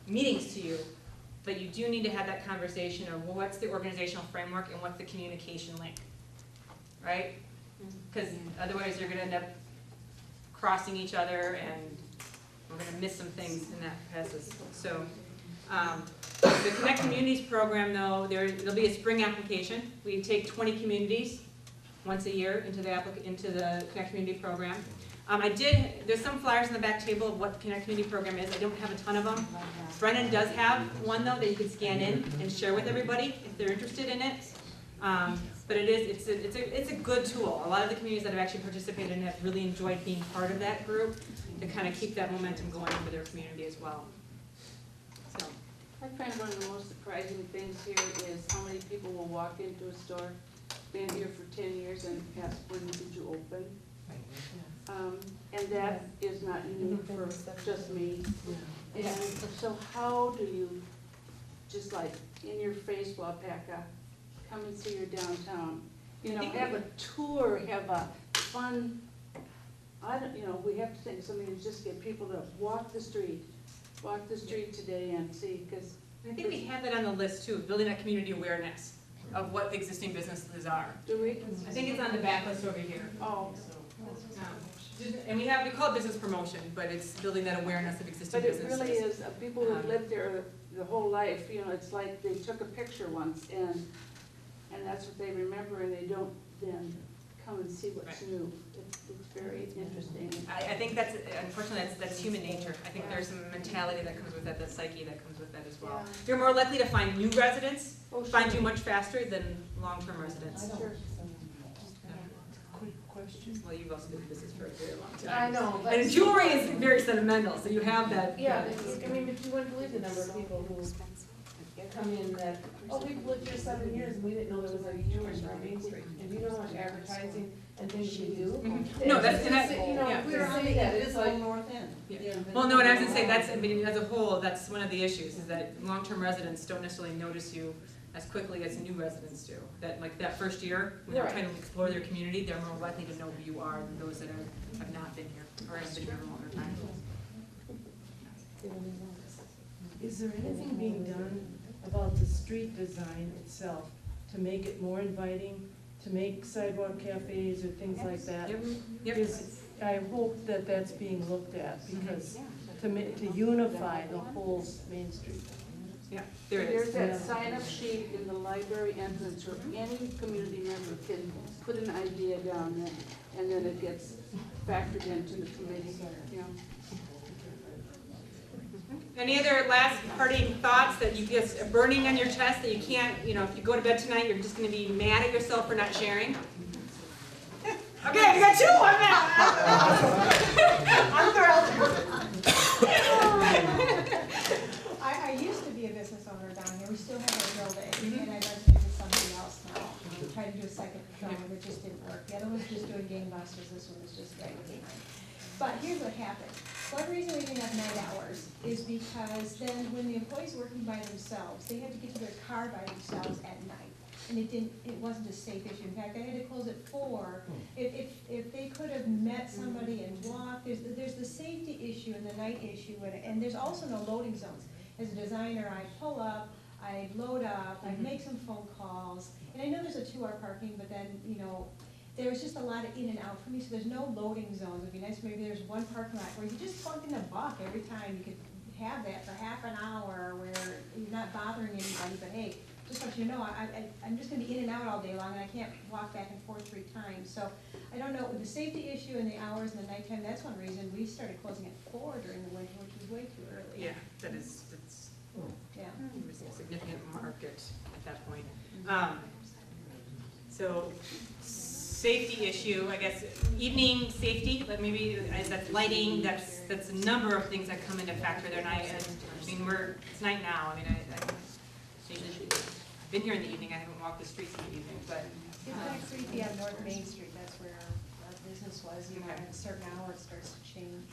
meetings to you, but you do need to have that conversation of what's the organizational framework and what's the communication link, right? Because otherwise you're going to end up crossing each other and we're going to miss some things in that process. So the Connect Communities program, though, there'll be a spring application. We take 20 communities once a year into the Connect Community program. There's some flyers on the back table of what the Connect Community program is. I don't have a ton of them. Brennan does have one, though, that you can scan in and share with everybody if they're interested in it. But it's a good tool. A lot of the communities that have actually participated in it have really enjoyed being part of that group to kind of keep that momentum going for their community as well. So. I find one of the most surprising things here is how many people will walk into a store, been here for 10 years and ask, when did you open? And that is not unique for just me. And so how do you, just like in your face, Waupaca, come and see your downtown? Have a tour, have a fun, we have to think of something to just get people to walk the street today and see, because. I think we have that on the list too, building that community awareness of what existing businesses are. Do we? I think it's on the back list over here. Oh. And we call it business promotion, but it's building that awareness of existing But it businesses. really is, people who've lived there the whole life, it's like they took a picture once and that's what they remember, and they don't then come and see what's new. It's very interesting. I think unfortunately, that's human nature. I think there's some mentality that comes with that, the psyche that comes with that as well. Yeah. You're more likely to find new residents, find you much faster than long-term residents. Sure. Quick question. Well, you've also been in business for a very long time. I know. And jewelry is very sentimental, so you have that. Yeah, but you wouldn't believe the number of people who come in that, we've lived here 7 years and we didn't know there was a Jewish on Main Street. And do you know how much advertising and things we do? No, that's, We're on the invisible north end. Well, no, and I was gonna say, as a whole, that's one of the issues, is that long-term residents don't necessarily notice you as quickly as new residents do. That first year, when they're trying to explore their community, they're more likely to know who you are than those that have not been here, or have been here a longer time. Is there anything being done about the street design itself to make it more inviting, to make sidewalk cafes or things like that? Yep. I hope that that's being looked at, because to unify the whole Main Street. Yeah, there it is. There's that sign-up sheet in the library entrance, where any community member can put an idea down there, and then it gets factored into the committee, you know. Any other last parting thoughts that you just are burning on your chest that you can't, you know, if you go to bed tonight, you're just gonna be mad at yourself for not sharing? Okay, you got two on that. I'm thrilled. I used to be a business owner down here, we still have our building, and I rented it to somebody else now. We tried to do a second film, but it just didn't work. The other one was just doing gangbusters, this one was just regular. But here's what happened. One reason we didn't have night hours is because then when the employees were working by themselves, they had to get to their car by themselves at night. And it wasn't a safe issue. In fact, I had to close at 4. If they could have met somebody and walked, there's the safety issue and the night issue, and there's also no loading zones. As a designer, I pull up, I load up, I make some phone calls, and I know there's a 2-hour parking, but then, you know, there's just a lot of in and out for me, so there's no loading zones. It'd be nice maybe there's one parking lot where you just plug in $1 every time. You could have that for half an hour where you're not bothering anybody, but hey, just so you know, I'm just gonna be in and out all day long, and I can't walk back and forth 3 times. So I don't know, with the safety issue and the hours and the nighttime, that's one reason we started closing at 4 during the winter, which was way too early. Yeah, it's Yeah. a significant market at that point. So, safety issue, I guess, evening safety, but maybe that's lighting, that's a number of things that come into factor there. And I mean, it's night now. I mean, I've been here in the evening. I haven't walked the streets in the evening, but. It's actually, if you have North Main Street, that's where our business was, you know, at a certain hour it starts to change.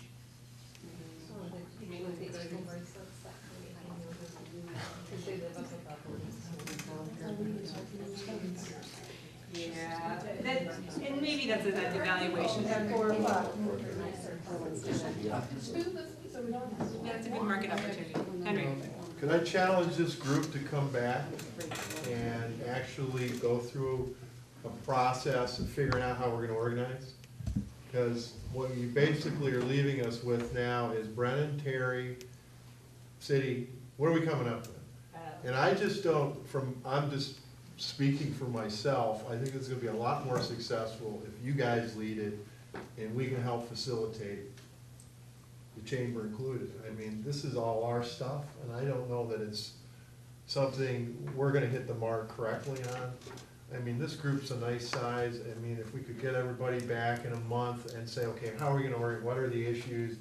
Yeah, and maybe that's an evaluation. Yeah, it's a good market opportunity. Henry? Could I challenge this group to come back and actually go through a process of figuring out how we're gonna organize? Because what you basically are leaving us with now is Brennan, Terry, City, what are we coming up with? And I just don't, I'm just speaking for myself, I think it's gonna be a lot more successful if you guys lead it and we can help facilitate it. The chamber included. I mean, this is all our stuff, and I don't know that it's something we're gonna hit the mark correctly on. I mean, this group's a nice size. I mean, if we could get everybody back in a month and say, okay, how are we gonna work, what are the issues?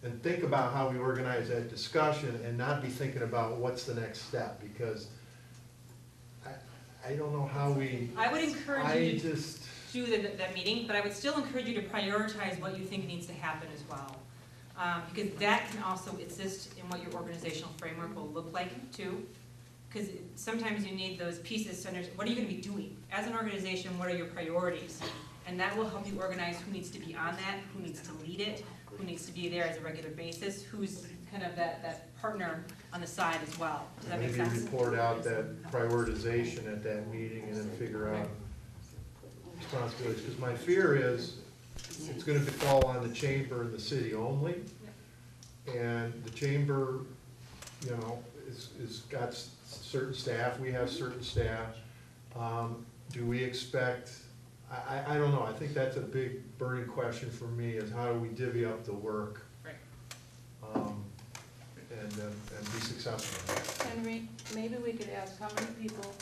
And think about how we organize that discussion and not be thinking about what's the next step, because I don't know how we. I would encourage you to do that meeting, but I would still encourage you to prioritize what you think needs to happen as well. Because that can also assist in what your organizational framework will look like too. Because sometimes you need those pieces to understand, what are you going to be doing? As an organization, what are your priorities? And that will help you organize who needs to be on that, who needs to lead it, who needs to be there as a regular basis, who's kind of that partner on the side as well. Does that make sense? Maybe report out that prioritization at that meeting and then figure out responsibilities. Because my fear is it's going to fall on the chamber and the city only. And the chamber, you know, is got certain staff, we have certain staff. Do we expect, I don't know, I think that's a big burning question for me, is how do we divvy up the work? Right. And be successful. Henry, maybe we could ask how many people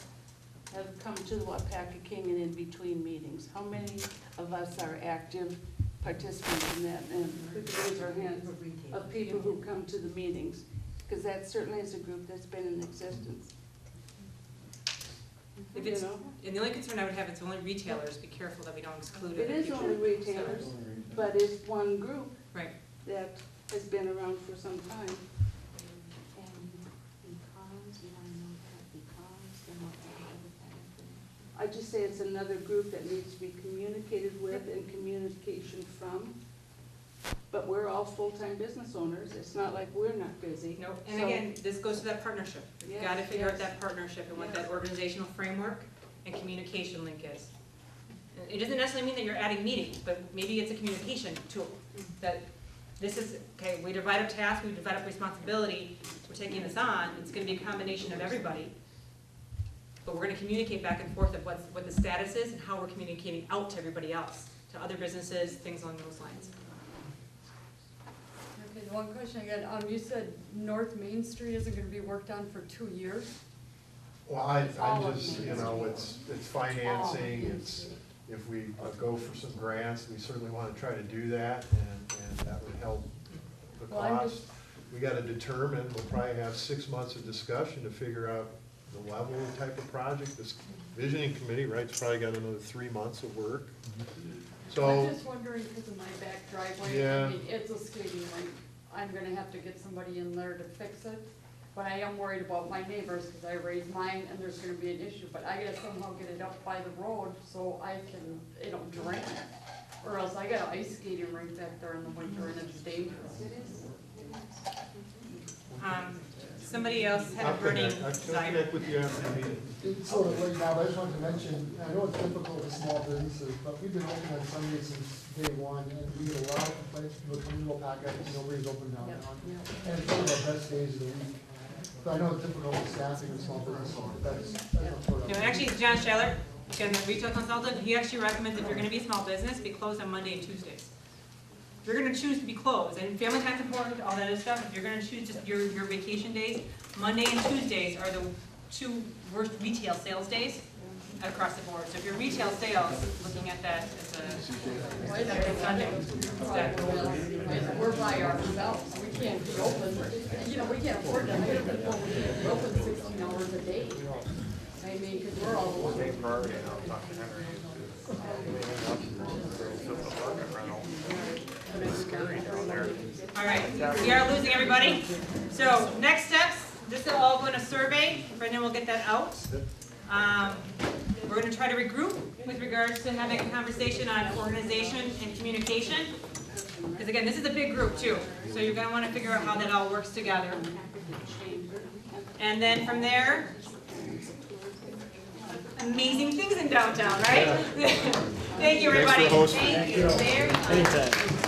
have come to the Waupaca King and in between meetings? How many of us are active participants in that? And we could raise our hands of people who come to the meetings, because that certainly is a group that's been in existence. If it's, and the only concern I would have, it's only retailers, be careful that we don't exclude It other is people. only retailers, but it's one group Right. that has been around for some time. I just say it's another group that needs to be communicated with and communication from. But we're all full-time business owners. It's not like we're not busy. Nope. And again, this goes to that partnership. You've got to figure out that partnership and what that organizational framework and communication link is. It doesn't necessarily mean that you're adding meetings, but maybe it's a communication tool that this is, okay, we divide up tasks, we divide up responsibility, we're taking this on, it's gonna be a combination of everybody. But we're gonna communicate back and forth of what the status is and how we're communicating out to everybody else, to other businesses, things along those lines. Okay, one question again, you said North Main Street isn't gonna be worked on for 2 years? Well, I just, you know, it's financing, it's, if we go for some grants, we certainly want to try to do that, and that would help the Well, I'm cost. just- We got to determine, we'll probably have 6 months of discussion to figure out the level and type of project. This visioning committee, right, it's probably got another 3 months of work. So, I'm just wondering, because of my back driveway, Yeah. I mean, it's a skating rink. I'm gonna have to get somebody in there to fix it. But I am worried about my neighbors, because I raised mine, and there's gonna be an issue. But I gotta somehow get it up by the road so I can, drain it. Or else I got an ice skating rink back there in the winter, and it's dangerous. Somebody else had a I'll burning connect, I'll desire. connect with you after the meeting. It's sort of late now, but I just wanted to mention, I know it's difficult with small businesses, but we've been open on Sundays since day one, and we get a lot of complaints, people come to Waupaca, nobody's open downtown. And it's one of our best days of the week. But I know it's difficult with staffing and small businesses, but that's sort of. No, actually, John Scheller, again, the retail consultant, he actually recommends if you're gonna be a small business, be closed on Monday and Tuesdays. If you're gonna choose to be closed, and family time's important, all that other stuff, if you're gonna choose just your vacation days, Monday and Tuesdays are the 2 worst retail sales days across the board. So if your retail sales, looking at that as a Saturday, Sunday, that- We're by ourselves, we can't be open, we can't afford to hire people, we can't be open 16 hours a day. I mean, because we're all over. It's scary down there. All right, we are losing everybody. So next steps, this will all go in a survey. Brendan will get that out. We're going to try to regroup with regards to having a conversation on organization and communication. Because again, this is a big group too. So you're going to want to figure out how that all works together. And then from there, amazing things in downtown, right? Thank you, everybody. Thanks for hosting. Thank you very much. Anytime.